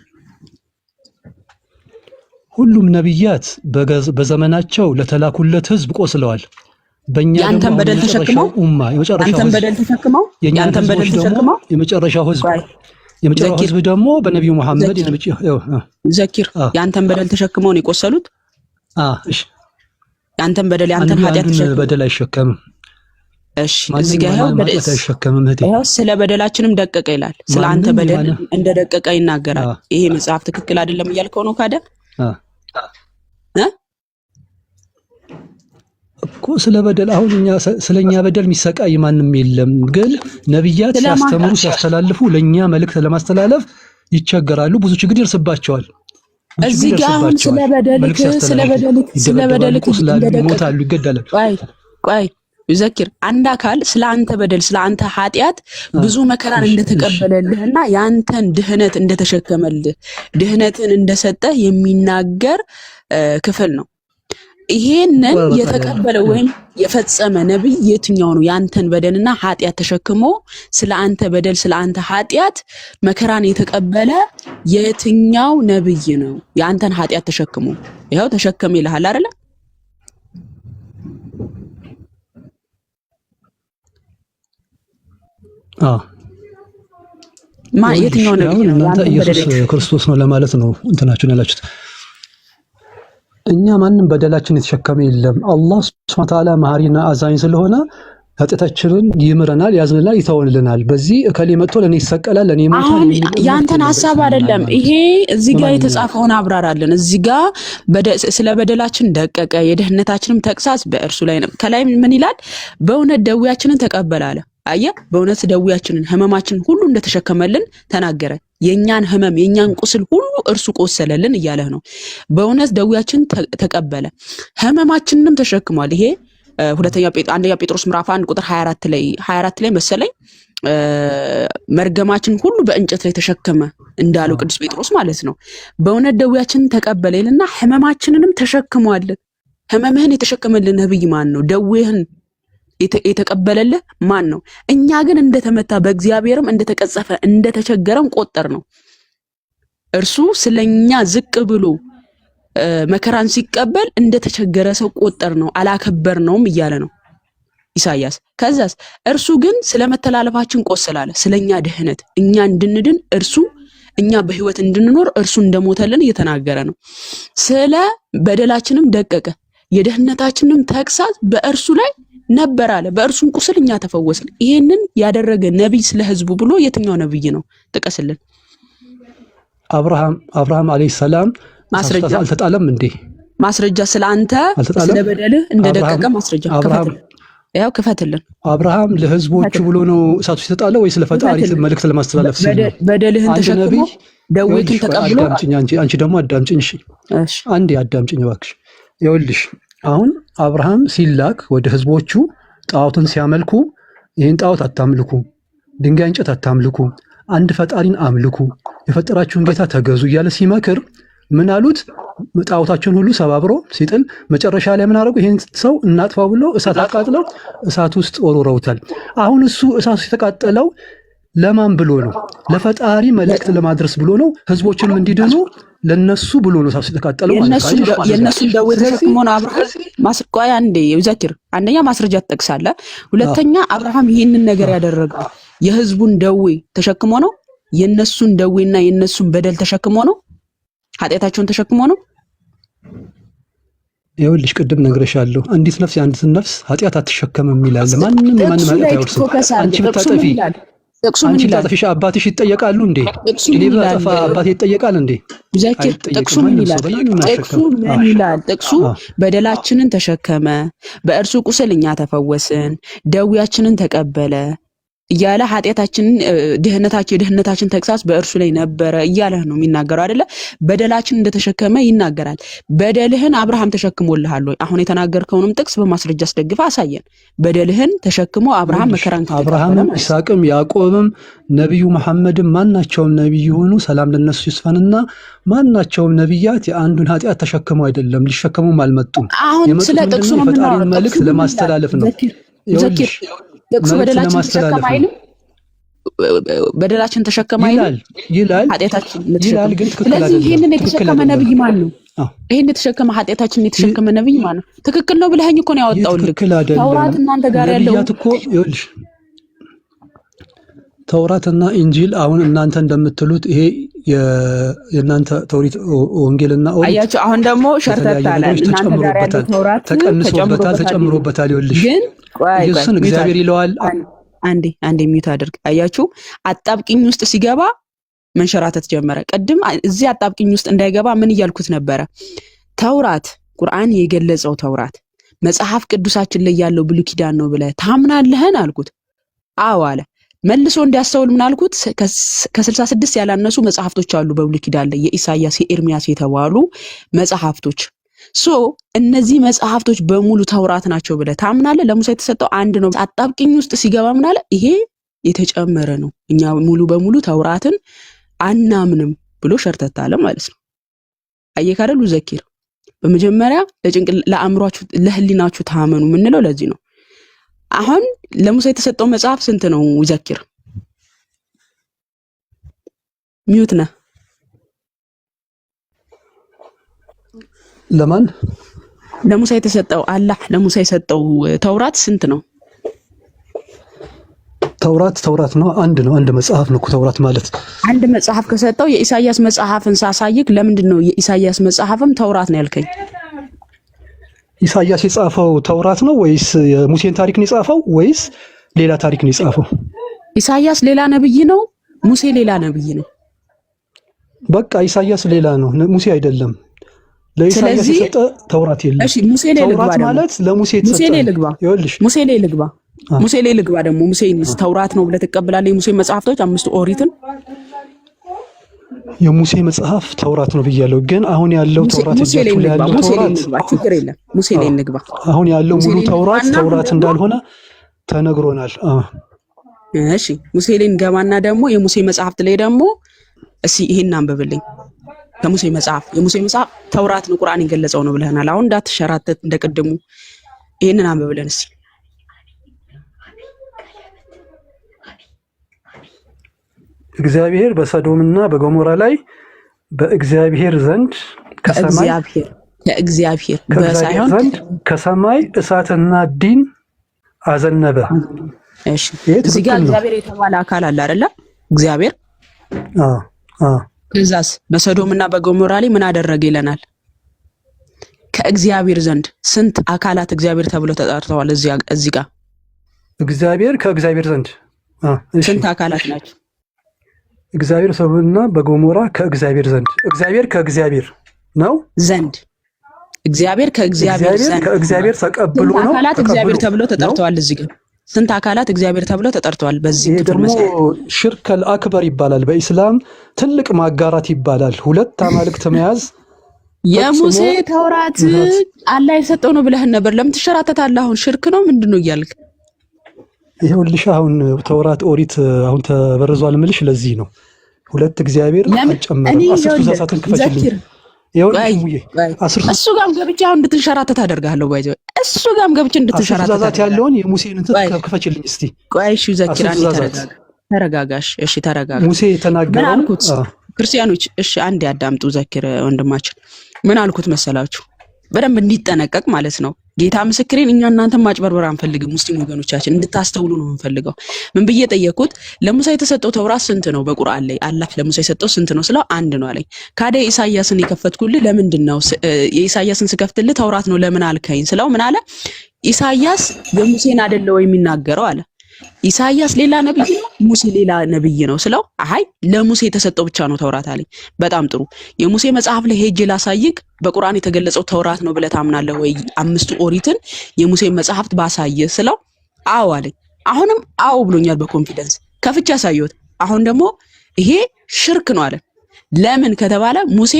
ሁሉም ነብያት በዘመናቸው ለተላኩለት ህዝብ ቆስለዋል። በእኛ ያንተን በደል ተሸክመው ያንተን በደል ተሸክመው የመጨረሻው ህዝብ ደግሞ በነቢዩ መሐመድ ዘኪር ያንተን በደል ተሸክመው ነው የቆሰሉት። እሺ፣ ያንተን በደል ያንተን ኃጢአት ተሸክመው በደል አይሸከምም። እሺ፣ እዚህ ጋር ይኸው ስለ በደላችንም ደቀቀ ይላል። ስለ አንተ በደል እንደደቀቀ ይናገራል። ይሄ መጽሐፍ ትክክል አይደለም እያልከው ነው ካደ እኮ ስለ በደል አሁን ስለኛ በደል የሚሰቃይ ማንም የለም። ግን ነብያት ሲያስተምሩ ሲያስተላልፉ ለኛ መልእክት ለማስተላለፍ ይቸገራሉ፣ ብዙ ችግር ይደርስባቸዋል። እዚህ ጋር አሁን ስለ በደልክ ይሞታሉ፣ ይገደላሉ። ቆይ ይዘክር አንድ አካል ስለ አንተ በደል ስለ አንተ ኃጢአት ብዙ መከራን እንደተቀበለልህና ያንተን ድህነት እንደተሸከመልህ ድህነትን እንደሰጠህ የሚናገር ክፍል ነው። ይሄንን የተቀበለ ወይም የፈጸመ ነብይ የትኛው ነው? ያንተን በደልና ኃጢአት ተሸክሞ ስለ አንተ በደል ስለ አንተ ኃጢአት መከራን የተቀበለ የትኛው ነብይ ነው? ያንተን ኃጢአት ተሸክሞ ይሄው ተሸከመ ይልሃል አይደለ? የትኛው ነብይ ነው? እናንተ ኢየሱስ ክርስቶስ ነው ለማለት ነው እንትናችሁን ያላችሁት። እኛ ማንም በደላችን የተሸከመ የለም። አላህ ሱብሓነሁ ወተዓላ መሐሪና አዛኝ ስለሆነ ኃጢአታችንን ይምረናል፣ ያዝንልናል፣ ይተውልናል። በዚህ እከሌ መጥቶ ለኔ ይሰቀላል፣ ለኔ ሞታል። አሁን ያንተን ሐሳብ አይደለም ይሄ እዚህ ጋር የተጻፈውን አብራራለን። እዚህ ጋር ስለ በደላችን ደቀቀ የደህንነታችንም ተግሳጽ በእርሱ ላይ ነው። ከላይ ምን ይላል? በእውነት ደዌያችንን ተቀበለ አለ። አየ በእውነት ደዌያችንን ህመማችንን ሁሉ እንደተሸከመልን ተናገረ። የኛን ህመም የኛን ቁስል ሁሉ እርሱ ቆሰለልን እያለህ ነው። በእውነት ደዌያችንን ተቀበለ ህመማችንንም ተሸክሟል። ይሄ አንደኛ ጴጥሮስ ምዕራፍ 1 ቁጥር 24 ላይ መሰለኝ መርገማችን ሁሉ በእንጨት ላይ ተሸከመ እንዳለው ቅዱስ ጴጥሮስ ማለት ነው። በእውነት ደዌያችንን ተቀበለ ይልና ህመማችንንም ተሸክሟል። ህመምህን የተሸከመልን ነብይ ማን ነው? ደዌህን የተቀበለልህ ማን ነው? እኛ ግን እንደተመታ በእግዚአብሔርም እንደተቀጸፈ እንደተቸገረም ቆጠር ነው። እርሱ ስለኛ ዝቅ ብሎ መከራን ሲቀበል እንደተቸገረ ሰው ቆጠር ነው፣ አላከበር ነውም እያለ ነው ኢሳይያስ። ከዛስ እርሱ ግን ስለመተላለፋችን ቆሰላለ፣ ስለኛ ድህነት እኛ እንድንድን እኛ በህይወት እንድንኖር እርሱ እንደሞተልን እየተናገረ ነው። ስለ በደላችንም ደቀቀ የደህንነታችንም ተግሳጽ በእርሱ ላይ ነበር አለ። በእርሱም ቁስል እኛ ተፈወስን። ይሄንን ያደረገ ነብይ ስለ ህዝቡ ብሎ የትኛው ነብይ ነው? ጥቀስልን። አብርሃም አለይሂ ሰላም ማስረጃ አልተጣለም እንዴ? ማስረጃ ስለ አንተ ስለ በደልህ እንደደቀቀ ማስረጃ ክፈትልን። አብርሃም ለህዝቦቹ ብሎ ነው እሳቱ የተጣለው ወይስ ለፈጣሪ መልእክት ለማስተላለፍ ሲል? በደልህን ተሸክሞ ደዌትን ተቀብሎ። አንቺ ደግሞ አዳምጪኝ እሺ። አንዴ አዳምጪኝ እባክሽ። ይኸውልሽ አሁን አብርሃም ሲላክ ወደ ህዝቦቹ ጣዖትን ሲያመልኩ ይህን ጣዖት አታምልኩ፣ ድንጋይ እንጨት አታምልኩ፣ አንድ ፈጣሪን አምልኩ፣ የፈጠራችሁን ጌታ ተገዙ እያለ ሲመክር ምን አሉት? ጣዖታቸውን ሁሉ ሰባብሮ ሲጥል መጨረሻ ላይ ምን አደረጉ? ይህን ሰው እናጥፋው ብለው እሳት አቃጥለው እሳት ውስጥ ወርውረውታል። አሁን እሱ እሳት የተቃጠለው ለማን ብሎ ነው? ለፈጣሪ መልእክት ለማድረስ ብሎ ነው። ህዝቦችንም እንዲድኑ ለነሱ ብሎ ነው እሳት የተቃጠለው ማለት ነው። የነሱን ደዌ ተሸክሞ ነው አብርሃም ማስቆያ እንደ ይዘክር። አንደኛ ማስረጃ ትጠቅሳለህ፣ ሁለተኛ አብርሃም ይህንን ነገር ያደረገው የህዝቡን ደዌ ተሸክሞ ነው። የነሱን ደዌና የነሱን በደል ተሸክሞ ነው። ኃጢአታቸውን ተሸክሞ ነው። ይኸውልሽ ቅድም ነግሬሻለሁ፣ አንዲት ነፍስ የአንዲትን ነፍስ ኃጢአት አትሸከምም ይላል። ማንም ኃጢአት አይወርስም። አንቺ ብታጠፊ አንቺ አባትሽ ይጠየቃሉ እንዴ? እኔ ባጠፋ አባቴ ይጠየቃል እንዴ? ጥቅሱ ምን ይላል? ጥቅሱ በደላችንን ተሸከመ፣ በእርሱ ቁስል እኛ ተፈወስን፣ ደዌያችንን ተቀበለ እያለ ኃጢአታችንን የድህነታችን ተግሳጽ በእርሱ ላይ ነበረ እያለ ነው የሚናገረው አይደለ? በደላችን እንደተሸከመ ይናገራል። በደልህን አብርሃም ተሸክሞልሃል ወይ? አሁን የተናገርከውንም ጥቅስ በማስረጃ አስደግፈ አሳየን። በደልህን ተሸክሞ አብርሃም መከራን ተቀበለ። አብርሃምም ይስሐቅም ያዕቆብም ነቢዩ መሐመድም ማናቸውም ነቢይ ሆኑ ሰላም ለነሱ ይስፈንና ማናቸውም ነቢያት የአንዱን ኃጢአት ተሸክመው አይደለም፣ ሊሸከሙም አልመጡም። አሁን ስለ ጥቅሱ ነው የፈጣሪን መልእክት ለማስተላለፍ ነው። ጥቅሱ በደላችን ተሸከመ አይልም? በደላችን ተሸከመ አይልም ይላል። ኃጢአታችን ይላል ግን ትክክል አይደለም። ስለዚህ ይሄንን የተሸከመ ነብይ ማን ነው? ይሄን የተሸከመ ኃጢአታችንን የተሸከመ ነብይ ማን ነው? ትክክል ነው ብለኸኝ እኮ ነው ያወጣውልክ። ተውራት እናንተ ጋር ያለው ነብያት እኮ ይኸውልሽ ተውራትና ኢንጂል አሁን እናንተ እንደምትሉት ይሄ የእናንተ ተውሪት ወንጌልና ኦሪት አያችሁ። አሁን ደግሞ ሸርተት አለ እናንተ ጋር ያለው ተውራት ተጨምሮበታል። ይኸውልሽ ኢየሱስን እግዚአብሔር ይለዋል። አንዴ ሚዩት አድርግ። አያችሁ አጣብቂኝ ውስጥ ሲገባ መንሸራተት ጀመረ። ቅድም እዚህ አጣብቂኝ ውስጥ እንዳይገባ ምን እያልኩት ነበረ? ተውራት ቁርአን የገለጸው ተውራት መጽሐፍ ቅዱሳችን ላይ ያለው ብሉይ ኪዳን ነው ብለህ ታምናለህን አልኩት። አዎ አለ። መልሶ እንዲያስተውል ምን አልኩት? ከ66 ያላነሱ መጽሐፍቶች አሉ በብሉይ ኪዳን ላይ የኢሳይያስ የኤርሚያስ የተባሉ መጽሐፍቶች። እነዚህ መጽሐፍቶች በሙሉ ተውራት ናቸው ብለህ ታምናለህ? ለሙሳ የተሰጠው አንድ ነው። አጣብቂኝ ውስጥ ሲገባ ምን አለ? ይሄ የተጨመረ ነው፣ እኛ ሙሉ በሙሉ ተውራትን አናምንም ብሎ ሸርተት አለ ማለት ነው። አየህ አይደል ዘኪር? በመጀመሪያ ለአእምሯችሁ ለህሊናችሁ ታመኑ ምንለው ለዚህ ነው። አሁን ለሙሳ የተሰጠው መጽሐፍ ስንት ነው ዘኪር? ሚዩት ነህ። ለማን ለሙሳ የተሰጠው አላህ ለሙሳ የሰጠው ተውራት ስንት ነው? ተውራት ነው። አንድ መጽሐፍ ነው ተውራት ማለት። አንድ መጽሐፍ ከሰጠው የኢሳይያስ መጽሐፍን ሳሳይክ ለምንድን ነው የኢሳይያስ መጽሐፍም ተውራት ነው ያልከኝ? ኢሳይያስ የጻፈው ተውራት ነው ወይስ የሙሴን ታሪክ ነው የጻፈው ወይስ ሌላ ታሪክ ነው የጻፈው? ኢሳይያስ ሌላ ነብይ ነው፣ ሙሴ ሌላ ነብይ ነው። በቃ ኢሳይያስ ሌላ ነው፣ ሙሴ አይደለም። ለኢሳይያስ የሰጠ ተውራት የለም። እሺ ሙሴ ላይ ልግባ ማለት ለሙሴ የተሰጠ ሙሴ ላይ ልግባ። ይኸውልሽ ሙሴ ላይ ልግባ ደግሞ ሙሴ ተውራት ነው ብለህ ትቀበላለህ? የሙሴ መጽሐፍቶች 5 ኦሪትን የሙሴ መጽሐፍ ተውራት ነው ብያለሁ። ግን አሁን ያለው ተውራት እጃችሁ ላይ ያለው ተውራት ችግር የለም። ሙሴ ላይ እንግባ። አሁን ያለው ሙሉ ተውራት እንዳልሆነ ተነግሮናል። እሺ ሙሴ ላይ እንገባና ደግሞ የሙሴ መጽሐፍት ላይ ደግሞ እሺ ይሄን አንብብልኝ። የሙሴ መጽሐፍ ተውራት ነው ቁርአን የገለጸው ነው ብለናል። አሁን እንዳትሸራተት እንደቀደሙ ይሄንን አንብብልን እስቲ። እግዚአብሔር በሰዶምና በገሞራ ላይ በእግዚአብሔር ዘንድ ከእግዚአብሔር ዘንድ ከሰማይ እሳትና ዲን አዘነበ። እሺ እዚህ ጋር እግዚአብሔር የተባለ አካል አለ አይደለ? እግዚአብሔር ከዛስ በሰዶምና በገሞራ ላይ ምን አደረገ ይለናል? ከእግዚአብሔር ዘንድ ስንት አካላት እግዚአብሔር ተብለው ተጠርተዋል? እዚህ ጋር እግዚአብሔር ከእግዚአብሔር ዘንድ ስንት አካላት ናቸው? እግዚአብሔር ሰዶምና በገሞራ ከእግዚአብሔር ዘንድ እግዚአብሔር ከእግዚአብሔር ነው ዘንድ እግዚአብሔር ከእግዚአብሔር ተቀብሎ ነው። አካላት እግዚአብሔር ተብለው ተጠርተዋል። እዚህ ጋር ስንት አካላት እግዚአብሔር ተብለው ተጠርተዋል? በዚህ ክፍል መሰረት ሽርከል አክበር ይባላል። በኢስላም ትልቅ ማጋራት ይባላል። ሁለት አማልክት መያዝ። የሙሴ ተውራት አላህ የሰጠው ነው ብለህ ነበር። ለምን ትሸራተታለህ? አሁን ሽርክ ነው ምንድነው እያልክ? ይኸውልሽ አሁን ተውራት ኦሪት አሁን ተበርዟል ምልሽ ለዚህ ነው። ሁለት እግዚአብሔር አጨመረ። 10 ትእዛዛትን ክፈችልኝ። እሱ ጋርም ገብቼ አሁን እንድትንሸራተት አደርጋለሁ። ባይዘው እሱ ጋርም ገብቼ እንድትንሸራተት ትእዛዛት ያለውን የሙሴን ክፈችልኝ እስቲ። ቆይ እሺ ዘኪር አንዴ ተረጋጋሽ። እሺ ተረጋጋ። ሙሴ የተናገረው ምን አልኩት? ክርስቲያኖች እሺ አንዴ ያዳምጡ። ዘኪር ወንድማችን ምን አልኩት መሰላችሁ? በደንብ እንዲጠነቀቅ ማለት ነው። ጌታ ምስክሬን እኛ እናንተም ማጭበርበር አንፈልግም። ሙስሊም ወገኖቻችን እንድታስተውሉ ነው የምንፈልገው። ምን ብዬ ጠየቅኩት? ለሙሴ የተሰጠው ተውራት ስንት ነው? በቁርአን ላይ አላህ ለሙሴ የሰጠው ስንት ነው ስለው 1 ነው አለኝ። ካደ ኢሳይያስን የከፈትኩልህ ለምንድን ነው? የኢሳይያስን ስከፍትልህ ተውራት ነው ለምን አልከኝ ስለው ምን አለ? ኢሳይያስ የሙሴን አይደለው የሚናገረው አለ። ኢሳይያስ ሌላ ነብይ ነው፣ ሙሴ ሌላ ነብይ ነው ስለው አይ ለሙሴ የተሰጠው ብቻ ነው ተውራት አለኝ። በጣም ጥሩ። የሙሴ መጽሐፍ ላይ ሄጄ ላሳይቅ በቁርአን የተገለጸው ተውራት ነው ብለህ ታምናለህ ወይ? 5 ኦሪትን የሙሴ መጽሐፍት ባሳየ ስለው አዎ አለኝ። አሁንም አዎ ብሎኛል በኮንፊደንስ ከፍቼ ያሳየሁት። አሁን ደግሞ ይሄ ሽርክ ነው አለ። ለምን ከተባለ ሙሴ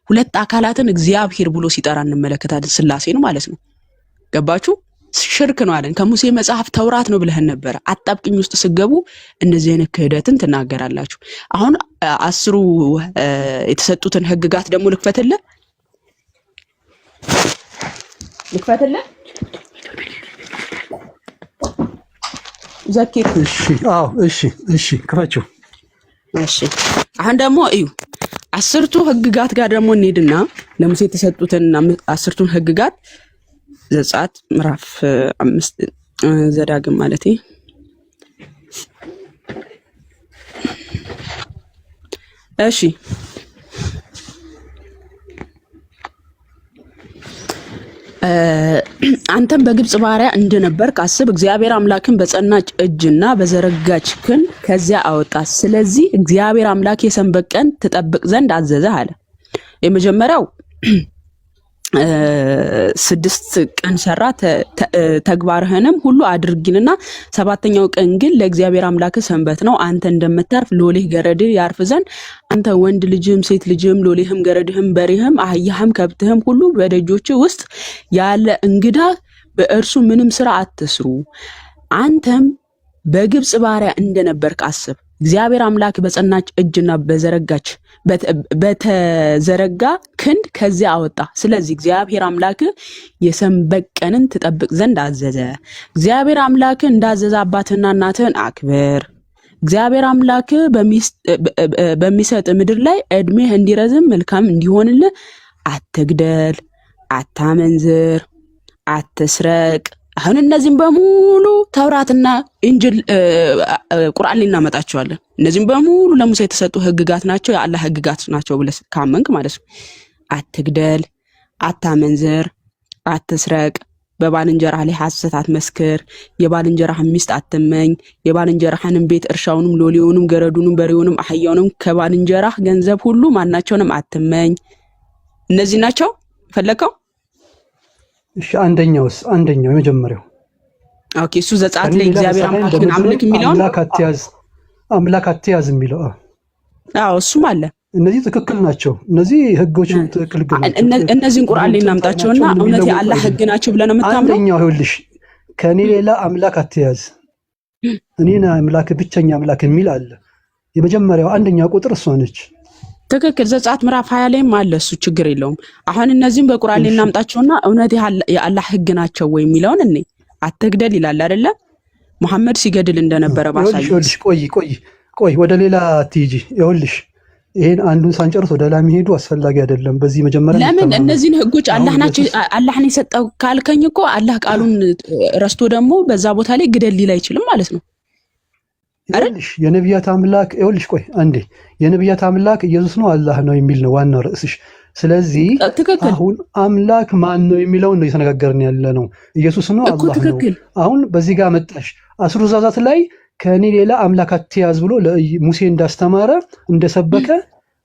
2 አካላትን እግዚአብሔር ብሎ ሲጠራ እንመለከታለን። ስላሴን ማለት ነው። ገባችሁ? ሽርክ ነው አለን። ከሙሴ መጽሐፍ ተውራት ነው ብለህን ነበር። አጣብቅኝ ውስጥ ስገቡ እንደዚህ አይነት ክህደትን ትናገራላችሁ። አሁን 10 የተሰጡትን ህግጋት ደግሞ ልክፈትልህ ዘኪር። እሺ ክፈችው። እሺ አሁን ደግሞ እዩ 10ቱ ህግጋት ጋር ደግሞ እንሄድና ለሙሴ የተሰጡትን 10ቱን ህግጋት ዘጸአት ምዕራፍ 5 ዘዳግም ማለት እሺ አንተም በግብጽ ባሪያ እንደነበርክ አስብ። እግዚአብሔር አምላክን በጸናች እጅና በዘረጋች ክንድ ከዚያ አወጣ። ስለዚህ እግዚአብሔር አምላክ የሰንበት ቀን ትጠብቅ ዘንድ አዘዘህ አለ። የመጀመሪያው 6 ቀን ሰራ ተግባርህንም ሁሉ አድርጊንና 7ኛው ቀን ግን ለእግዚአብሔር አምላክ ሰንበት ነው። አንተ እንደምታርፍ ሎሌህ ገረድህ ያርፍ ዘንድ አንተ ወንድ ልጅህም ሴት ልጅህም ሎሌህም ገረድህም በሬህም አህያህም ከብትህም ሁሉ በደጆች ውስጥ ያለ እንግዳ በእርሱ ምንም ስራ አትስሩ። አንተም በግብጽ ባሪያ እንደነበርክ አስብ። እግዚአብሔር አምላክ በጸናች እጅና በተዘረጋ ክንድ ከዚያ አወጣ። ስለዚህ እግዚአብሔር አምላክ የሰንበት ቀንን ትጠብቅ ዘንድ አዘዘ። እግዚአብሔር አምላክ እንዳዘዘ አባትህና እናትህን አክብር። እግዚአብሔር አምላክ በሚሰጥ ምድር ላይ እድሜህ እንዲረዝም መልካም እንዲሆንልህ አትግደል፣ አታመንዝር፣ አትስረቅ፣ አሁን እነዚህም በሙሉ ተውራትና እንጅል ቁርአን ላይ እናመጣቸዋለን። እነዚህም በሙሉ ለሙሴ የተሰጡ ህግጋት ናቸው፣ የአላህ ህግጋት ናቸው ብለህ ካመንክ ማለት ነው። አትግደል፣ አታመንዝር፣ አትስረቅ፣ በባልንጀራህ ላይ ሐሰት አትመስክር፣ የባልንጀራህን ሚስት አትመኝ፣ የባልንጀራህንም ቤት እርሻውንም ሎሌውንም ገረዱንም በሬውንም አህያውንም ከባልንጀራህ ገንዘብ ሁሉ ማናቸውንም አትመኝ። እነዚህ ናቸው ፈለከው። እሺ አንደኛው የመጀመሪያው ኦኬ፣ እሱ ዘጸአት ላይ እግዚአብሔር አምላክን አምልክ የሚለው አምላክ አትያዝ የሚለው አዎ እሱም አለ። እነዚህ ትክክል ናቸው። እነዚህ ህጎች ትክክል ናቸው። እነዚህን ቁርአን ላይ እናምጣቸውና እውነት የአላህ ህግ ናቸው ብለን የምታምነው አንደኛው ይኸውልሽ ከኔ ሌላ አምላክ አትያዝ፣ እኔና አምላክ ብቸኛ አምላክ የሚል አለ። የመጀመሪያው አንደኛው ቁጥር እሷ ነች። ትክክል። ዘጸአት ምዕራፍ 20 ላይም አለ እሱ፣ ችግር የለውም። አሁን እነዚህን በቁርአን ላይ እናምጣቸውና እውነት የአላህ ህግ ናቸው ወይ የሚለውን እኔ አትግደል ይላል አይደለ? መሐመድ ሲገድል እንደነበረ ባሳይ። ቆይ ወደ ሌላ አትሂጂ። ይኸውልሽ ይሄን አንዱን ሳንጨርስ ወደ ሌላ መሄዱ አስፈላጊ አይደለም። በዚህ መጀመሪያ ለምን እነዚህን ህጎች አላህ ናቸው አላህን የሰጠው ካልከኝ እኮ አላህ ቃሉን ረስቶ ደግሞ በዛ ቦታ ላይ ግደል ሊል አይችልም ማለት ነው። ይኸውልሽ የነቢያት አምላክ ይኸውልሽ ቆይ አንዴ የነቢያት አምላክ ኢየሱስ ነው አላህ ነው የሚል ነው ዋናው ርዕስሽ። ስለዚህ አሁን አምላክ ማን ነው የሚለው ነው እየተነጋገርን ያለ ነው። ኢየሱስ ነው አላህ ነው። አሁን በዚህ ጋር መጣሽ 10 ትእዛዛት ላይ ከኔ ሌላ አምላክ አትያዝ ብሎ ለሙሴ እንዳስተማረ እንደሰበከ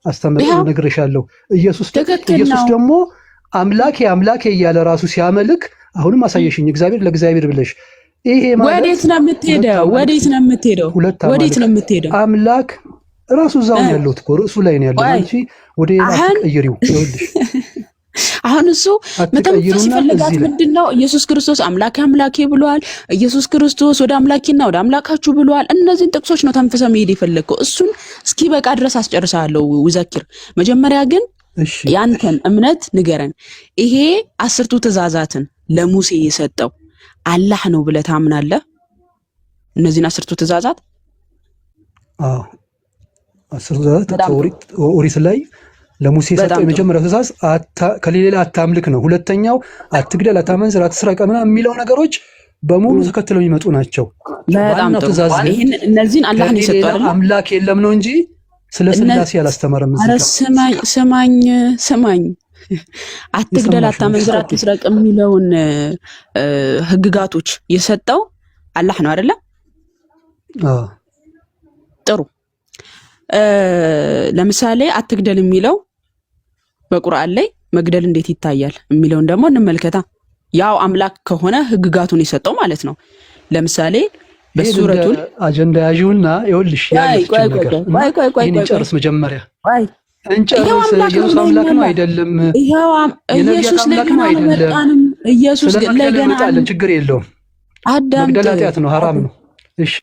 አስተምረው ነግሬሻለሁ። ኢየሱስ ደግሞ አምላኬ እያለ ራሱ ሲያመልክ አሁንም አሳየሽኝ። እግዚአብሔር ለእግዚአብሔር ብለሽ ይሄ ማለት ወዴት ነው የምትሄደው? አምላክ ራሱ እዛው ነው ያለው እኮ ርዕሱ ላይ ነው ያለው እንጂ ወደ ሌላ አትቀይሪው። ይኸውልሽ አሁን እሱ መተንፈስ ሲፈልጋት ምንድነው ኢየሱስ ክርስቶስ አምላኬ ብሏል። ኢየሱስ ክርስቶስ ወደ አምላኬና ወደ አምላካችሁ ብሏል። እነዚህን ጥቅሶች ነው ተንፈሰ መሄድ የፈለገው። እሱን እስኪ በቃ ድረስ አስጨርሳለሁ ውዘኪር። መጀመሪያ ግን ያንተን እምነት ንገረን። ይሄ 10ቱ ትእዛዛትን ለሙሴ የሰጠው አላህ ነው ብለህ ታምናለህ? እነዚህን 10ቱ ትእዛዛት 10 ትእዛዛት ኦሪት ላይ ለሙሴ ሰጠው። የመጀመሪያው ትእዛዝ ከሌላ አታምልክ ነው። ሁለተኛው አትግደል፣ አታመንዝር፣ አትስረቅ ምናምን የሚለው ነገሮች በሙሉ ተከትለው የሚመጡ ናቸው። በጣም ጥሩ። ይሄን እነዚህን አላህ ነው የሰጠው አይደል? አምላክ የለም ነው እንጂ ስለ ስላሴ ያላስተማረም እዚህ ጋር። ስማኝ አትግደል፣ አታመንዝር፣ አትስረቅ የሚለውን ህግጋቶች የሰጠው አላህ ነው አይደለ? ጥሩ። ለምሳሌ አትግደል የሚለው በቁርአን ላይ መግደል እንዴት ይታያል የሚለውን ደግሞ እንመልከታ። ያው አምላክ ከሆነ ህግጋቱን የሰጠው ማለት ነው። ለምሳሌ በሱረቱል አጀንዳ ያዥውና ይኸውልሽ እንጨርስ መጀመሪያ እንጨርስ። ኢየሱስ አምላክ ነው አይደለም? ኢየሱስ ለገና አልመጣንም። ኢየሱስ ለገና ችግር የለውም። መግደል ኃጢአት ነው፣ ሐራም ነው። እሺ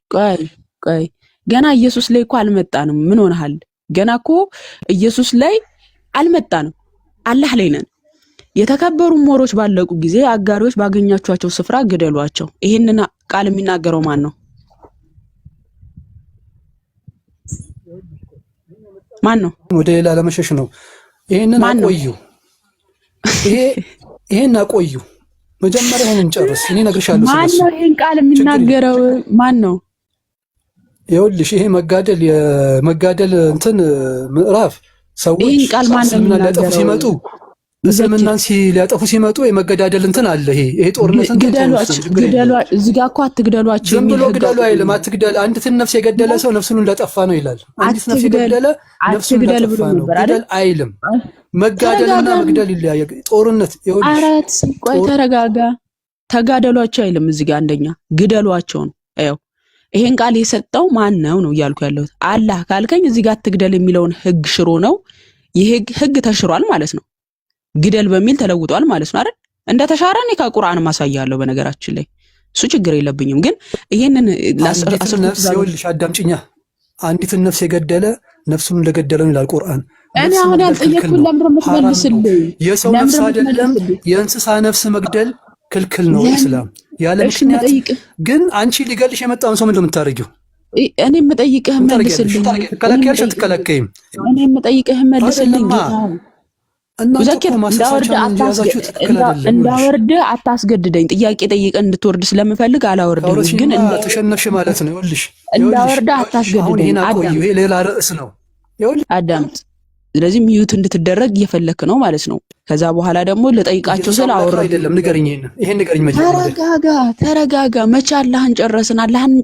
ቆይ ገና ኢየሱስ ላይ እኮ አልመጣንም። ምን ሆነሃል? ገና እኮ ኢየሱስ ላይ አልመጣንም። አላህ ላይ ነን። የተከበሩ ሞሮች ባለቁ ጊዜ አጋሪዎች ባገኛቸዋቸው ስፍራ ግደሏቸው። ይሄንን ቃል የሚናገረው ማን ነው? ወደ ሌላ ለመሸሽ ነው። ይሄንን አቆዩ። መጀመሪያ ይሄንን ጨርስ። እኔ እነግርሻለሁ። ማን ነው ይሄን ቃል የሚናገረው? ማን ነው? ይኸውልሽ ይሄ የመጋደል እንትን ምዕራፍ ሰዎች ሊያጠፉ ሲመጡ እስልምናን ሊያጠፉ ሲመጡ የመገዳደል እንትን አለ። ይሄ ጦርነት እዚህ ጋር እኮ አትግደሏቸው። ዝም ብሎ ግደሉ አይልም። አትግደል፣ አንዲትን ነፍስ የገደለ ሰው ነፍሱን እንደጠፋ ነው ይላል። አንዲት ነፍስ የገደለ ነፍሱን እንደጠፋ ነው ግደል አይልም። መጋደልና መግደል ይለያያል። ጦርነት አራት ቆይ ተረጋጋ። ተጋደሏቸው አይልም እዚህ ጋር። አንደኛ ግደሏቸው ነው። አየው ይሄን ቃል የሰጠው ማን ነው እያልኩ ያለሁት። አላህ ካልከኝ እዚህ ጋር አትግደል የሚለውን ህግ ሽሮ ነው። ይሄ ህግ ተሽሯል ማለት ነው። ግደል በሚል ተለውጧል ማለት ነው አይደል? እንደተሻረ እኔ ከቁርአን ማሳያለሁ። በነገራችን ላይ እሱ ችግር የለብኝም። ግን ይሄንን ይኸውልሽ አዳምጪኛ። አንዲትን ነፍስ የገደለ ነፍሱን እንደገደለ ነው ይላል ቁርአን። እኔ አሁን ያልጠየቅኩት ለምን የምትመልስልኝ? የሰው ነፍስ አይደለም የእንስሳ ነፍስ መግደል ክልክል ነው ኢስላም ያለ ምክንያት። ግን አንቺ ሊገልሽ የመጣውን ሰው ምንድን ነው የምታደርጊው? እኔ የምጠይቅህ መልስልኝ። ትከለከያለሽ አትከለከይም? እኔ የምጠይቅህ መልስልኝ። ዘኪር እንዳወርድ አታስገድደኝ። ጥያቄ ጠይቀህ እንድትወርድ ስለምፈልግ አላወርድም። ግን ተሸነፍሽ ማለት ነው። ይኸውልሽ እንዳወርድ አታስገድደኝ። ይሄ ሌላ ርዕስ ነው። አዳምጥ። ስለዚህ ሚዩት እንድትደረግ እየፈለክ ነው ማለት ነው። ከዛ በኋላ ደግሞ ለጠይቃቸው ስለ አወራ አይደለም። ንገረኝ፣ ይሄን ንገረኝ። ተረጋጋ። መቼ አላህን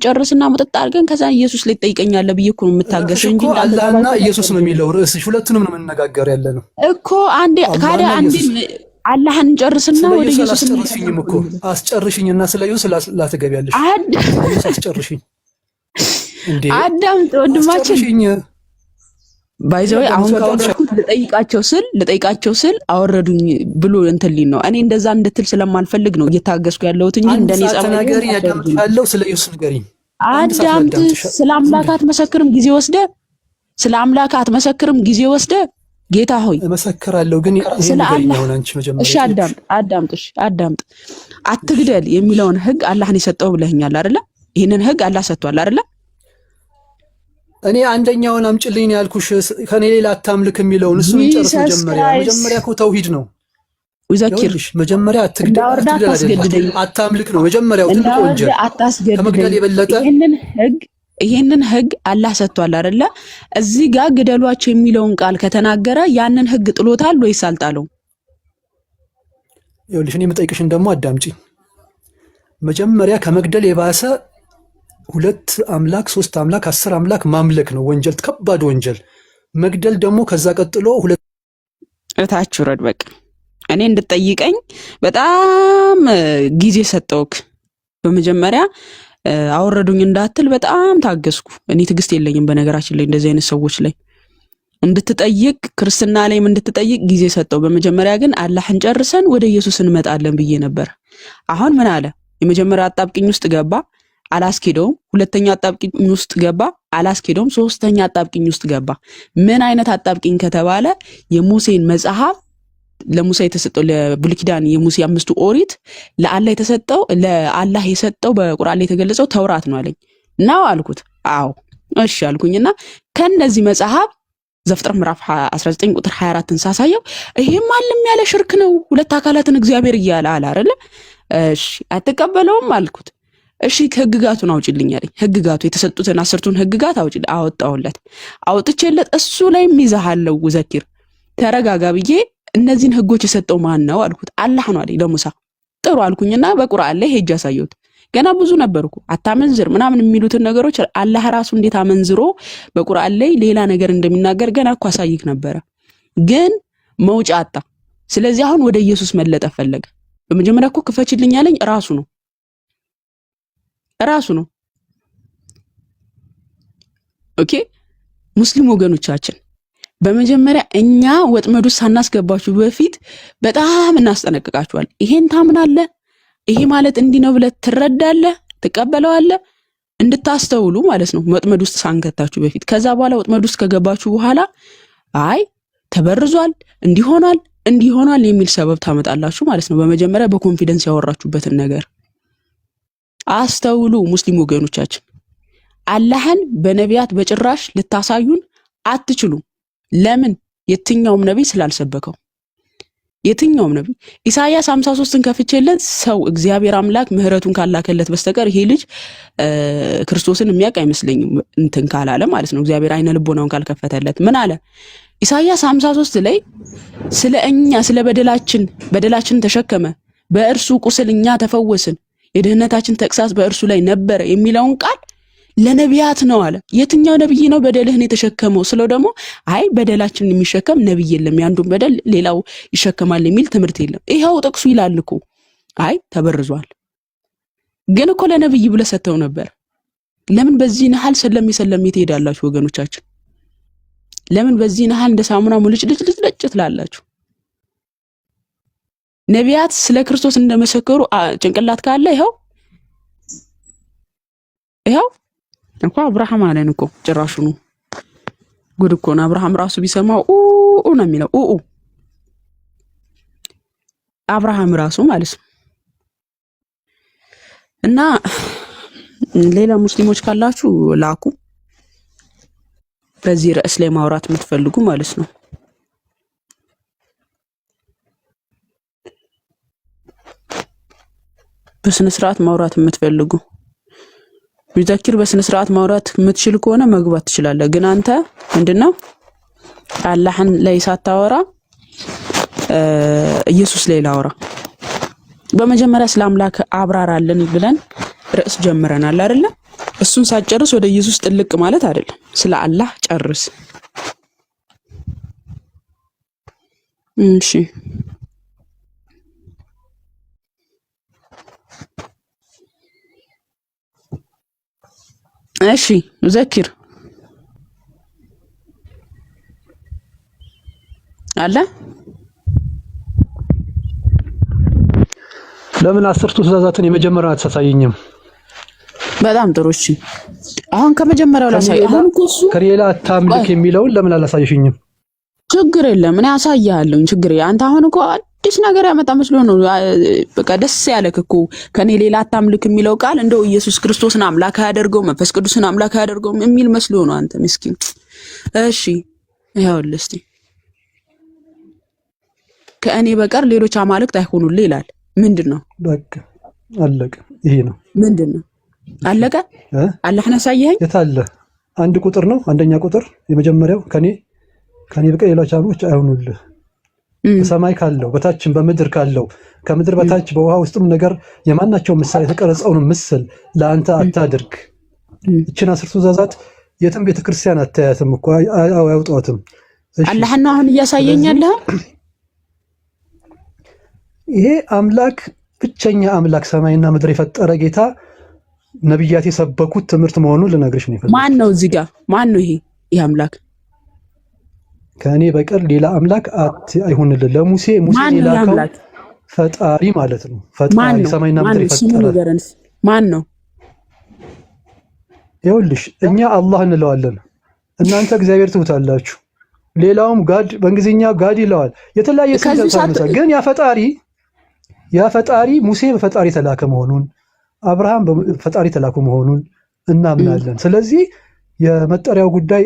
ጨርስና መጠጥ አድርገን ከዛ ኢየሱስ ላይ ትጠይቀኛለህ ብዬ እኮ ነው የምታገስ እንጂ አላህና ኢየሱስ ነው የሚለው ርዕስሽ። ሁለቱንም ነው መነጋገር ያለ ነው እኮ። አንዴ አላህን ጨርስና ወደ ኢየሱስ አስጨርሽኝና ስለ ኢየሱስ ላትገቢያለሽ። አስጨርሽኝ እንዴ! አዳምጥ ወንድማችን ባይዘው አሁን ካወረድኩት ለጠይቃቸው ስል አወረዱኝ ብሎ እንትን ሊል ነው። እኔ እንደዛ እንድትል ስለማልፈልግ ነው እየታገስኩ ያለሁት እንጂ እንደኔ ተናገሪ ያለው ስለ ኢየሱስ ንገሪኝ። አዳምጥ። ስለ አምላክ አትመሰክርም ጊዜ ወስደ ጌታ ሆይ እመሰክራለሁ፣ ግን ስለ አላህ እሺ፣ አዳምጥ። አትግደል የሚለውን ህግ አላህን የሰጠው ብለህኛል አይደለ? ይሄንን ህግ አላህ ሰጥቷል አይደለ? እኔ አንደኛውን አምጪልኝ ያልኩሽ ከኔ ሌላ አታምልክ የሚለውን እሱን ጨርስ። መጀመሪያ እኮ ተውሂድ ነው። ዘኪር መጀመሪያ አታምልክ ነው መጀመሪያው ትልቁ ወንጀል። ከመግደል የበለጠ ይሄንን ህግ አላህ ሰጥቷል አይደለ? እዚህ ጋር ግደሏቸው የሚለውን ቃል ከተናገረ ያንን ህግ ጥሎታል ወይስ አልጣለው? ይኸውልሽ እኔ የምጠይቅሽን ደግሞ አዳምጪ። መጀመሪያ ከመግደል የባሰ 2 አምላክ 3 አምላክ 10 አምላክ ማምለክ ነው ወንጀል፣ ከባድ ወንጀል። መግደል ደግሞ ከዛ ቀጥሎ እታች ወረድ። በቃ እኔ እንድጠይቀኝ በጣም ጊዜ ሰጠውክ። በመጀመሪያ አወረዱኝ እንዳትል በጣም ታገስኩ። እኔ ትዕግስት የለኝም በነገራችን ላይ እንደዚህ አይነት ሰዎች ላይ እንድትጠይቅ፣ ክርስትና ላይም እንድትጠይቅ ጊዜ ሰጠው። በመጀመሪያ ግን አላህን ጨርሰን ወደ ኢየሱስ እንመጣለን ብዬ ነበር። አሁን ምን አለ? የመጀመሪያ አጣብቂኝ ውስጥ ገባ፣ አላስኬደውም። ሁለተኛ አጣብቂኝ ውስጥ ገባ፣ አላስኬደውም። ሶስተኛ አጣብቂኝ ውስጥ ገባ። ምን አይነት አጣብቂኝ ከተባለ የሙሴን መጽሐፍ ለሙሴ የተሰጠው ለብሉይ ኪዳን የሙሴ 5ቱ ኦሪት ለአላህ የሰጠው በቁርአን ላይ የተገለጸው ተውራት ነው አለኝ። ነው አልኩት። አዎ እሺ አልኩኝና ከነዚህ መጽሐፍ ዘፍጥረት ምዕራፍ 19 ቁጥር 24ን ሳሳየው ይሄም አለም ያለ ሽርክ ነው፣ 2 አካላትን እግዚአብሔር እያለ አለ አይደለ? እሺ አትቀበለውም አልኩት። እሺ ህግጋቱን አውጪልኝ አለኝ። ህግጋቱ የተሰጡትን 10ቱን ህግጋት አውጪልኝ። አወጣውለት። አውጥቼለት እሱ ላይ ይዘሃለው ዘኪር ተረጋጋ ብዬ እነዚህን ህጎች የሰጠው ማን ነው አልኩት። አላህ ነው አለኝ ለሙሳ። ጥሩ አልኩኝና በቁርአን ላይ ሄጅ አሳየሁት። ገና ብዙ ነበርኩ አታመንዝር ምናምን የሚሉትን ነገሮች አላህ ራሱ እንዴት አመንዝሮ በቁርአን ላይ ሌላ ነገር እንደሚናገር ገና እኮ አሳይክ ነበረ፣ ግን መውጫ አጣ። ስለዚህ አሁን ወደ ኢየሱስ መለጠፍ ፈለገ። በመጀመሪያ እኮ ክፈችልኝ ያለኝ ራሱ ነው። ኦኬ ሙስሊም ወገኖቻችን በመጀመሪያ እኛ ወጥመዱ ሳናስገባችሁ በፊት በጣም እናስጠነቅቃችኋል። ይሄን ታምናለህ፣ ይሄ ማለት እንዲህ ነው ብለህ ትረዳለህ፣ ትቀበለዋለህ፣ እንድታስተውሉ ማለት ነው። ወጥመድ ውስጥ ሳንከታችሁ በፊት ከዛ በኋላ ወጥመድ ውስጥ ከገባችሁ በኋላ አይ ተበርዟል፣ እንዲሆናል የሚል ሰበብ ታመጣላችሁ ማለት ነው። በመጀመሪያ በኮንፊደንስ ያወራችሁበትን ነገር አስተውሉ። ሙስሊም ወገኖቻችን አላህን በነቢያት በጭራሽ ልታሳዩን አትችሉም። ለምን? የትኛውም ነብይ ስላልሰበከው። የትኛውም ነብይ ኢሳይያስ 53ን ከፍቼለት ሰው እግዚአብሔር አምላክ ምህረቱን ካላከለት በስተቀር ይሄ ልጅ ክርስቶስን የሚያውቅ አይመስለኝም እንትን ካላለ ማለት ነው። እግዚአብሔር አይነ ልቦናውን ካልከፈተለት ምን አለ? ኢሳይያስ 53 ላይ ስለ በደላችን ተሸከመ፣ በእርሱ ቁስል እኛ ተፈወስን፣ የድህነታችን ተግሳጽ በእርሱ ላይ ነበረ የሚለውን ቃል ለነቢያት ነው አለ። የትኛው ነብይ ነው በደልህን የተሸከመው ስለው ደግሞ አይ በደላችንን የሚሸከም ነብይ የለም፣ ያንዱን በደል ሌላው ይሸከማል የሚል ትምህርት የለም። ይሄው ጥቅሱ ይላል እኮ። አይ ተበርዟል ግን እኮ ለነብይ ብለህ ሰጥተው ነበር። ለምን በዚህ ነሐል ሰለሜ ትሄዳላችሁ ወገኖቻችን? ለምን በዚህ ነሐል እንደ ሳሙና ሙልጭ ትላላችሁ? ነቢያት ስለ ክርስቶስ እንደመሰከሩ ጭንቅላት ካለ ይሄው እንኳ አብርሃም አለን እኮ ጭራሹ ነው። ጉድ እኮ ነው። አብርሃም ራሱ ቢሰማው ነው የሚለው አብርሃም ራሱ ማለት ነው። እና ሌላ ሙስሊሞች ካላችሁ ላኩ፣ በዚህ ርዕስ ላይ ማውራት የምትፈልጉ ማለት ነው። በስነ ስርዓት ማውራት የምትፈልጉ ቢዘኪር በስነ ስርዓት ማውራት የምትችል ከሆነ መግባት ትችላለህ። ግን አንተ ምንድነው አላህን ላይ ሳታወራ ኢየሱስ ላይ ላወራ። በመጀመሪያ ስለ አምላክ አብራራለን ብለን ርዕስ ጀምረናል አይደለ? እሱን ሳጨርስ ወደ ኢየሱስ ጥልቅ ማለት አይደለም። ስለ አላህ ጨርስ። እሺ እሺ ዘኪር አለ። ለምን 10ቱ ትእዛዛትን የመጀመሪያውን አታሳየኝም? በጣም ጥሩ። እሺ አሁን ከመጀመሪያው ላሳይ። አሁን እሱ ከሌላ አታምልክ የሚለውን ለምን አላሳየሽኝም? ችግር የለም እኔ አሳያለሁ። ችግር አንተ አሁን እኮ አዲስ ነገር ያመጣ መስሎ ነው። በቃ ደስ ያለክ እኮ ከኔ ሌላ አታምልክ የሚለው ቃል እንደው ኢየሱስ ክርስቶስን አምላክ ያደርገው መንፈስ ቅዱስን አምላክ ያደርገው የሚል መስሎ ነው። አንተ ምስኪን። እሺ ይኸውልህ እስቲ ከእኔ በቀር ሌሎች አማልክት አይሆኑልህ ይላል። ምንድነው? በቃ አለቀ። ይሄ ነው። ምንድነው? አለቀ። አላህን አሳየኸኝ። የታለ? አንድ ቁጥር ነው። አንደኛ ቁጥር የመጀመሪያው ከኔ በቀር ሌሎች አማልክት አይሆኑልህ። በሰማይ ካለው በታችም በምድር ካለው ከምድር በታች በውሃ ውስጥም ነገር የማናቸው ምሳሌ የተቀረጸውን ምስል ለአንተ አታድርግ። እችን 10 ትእዛዛት የትም ቤተክርስቲያን አታያትም እኮ አያውጣትም። አላህን ነው አሁን እያሳየኛለህ። ይሄ አምላክ ብቸኛ አምላክ ሰማይና ምድር የፈጠረ ጌታ ነብያት የሰበኩት ትምህርት መሆኑን ልነግርሽ ነው። ማን ነው እዚህ ጋር? ማን ነው ይሄ አምላክ? ከእኔ በቀር ሌላ አምላክ አይሁንልህ። ለሙሴ የላከው ፈጣሪ ማለት ነው። ፈጣሪ ሰማይና ምድር የፈጠረ ማን ነው? ይኸውልሽ እኛ አላህ እንለዋለን፣ እናንተ እግዚአብሔር ትውታላችሁ። ሌላውም ጋድ በእንግሊዝኛ ጋድ ይለዋል። የተለያየ ስም ተሳሳተ። ግን ያ ፈጣሪ ሙሴ በፈጣሪ ተላከ መሆኑን አብርሃም በፈጣሪ ተላኩ መሆኑን እናምናለን። ስለዚህ የመጠሪያው ጉዳይ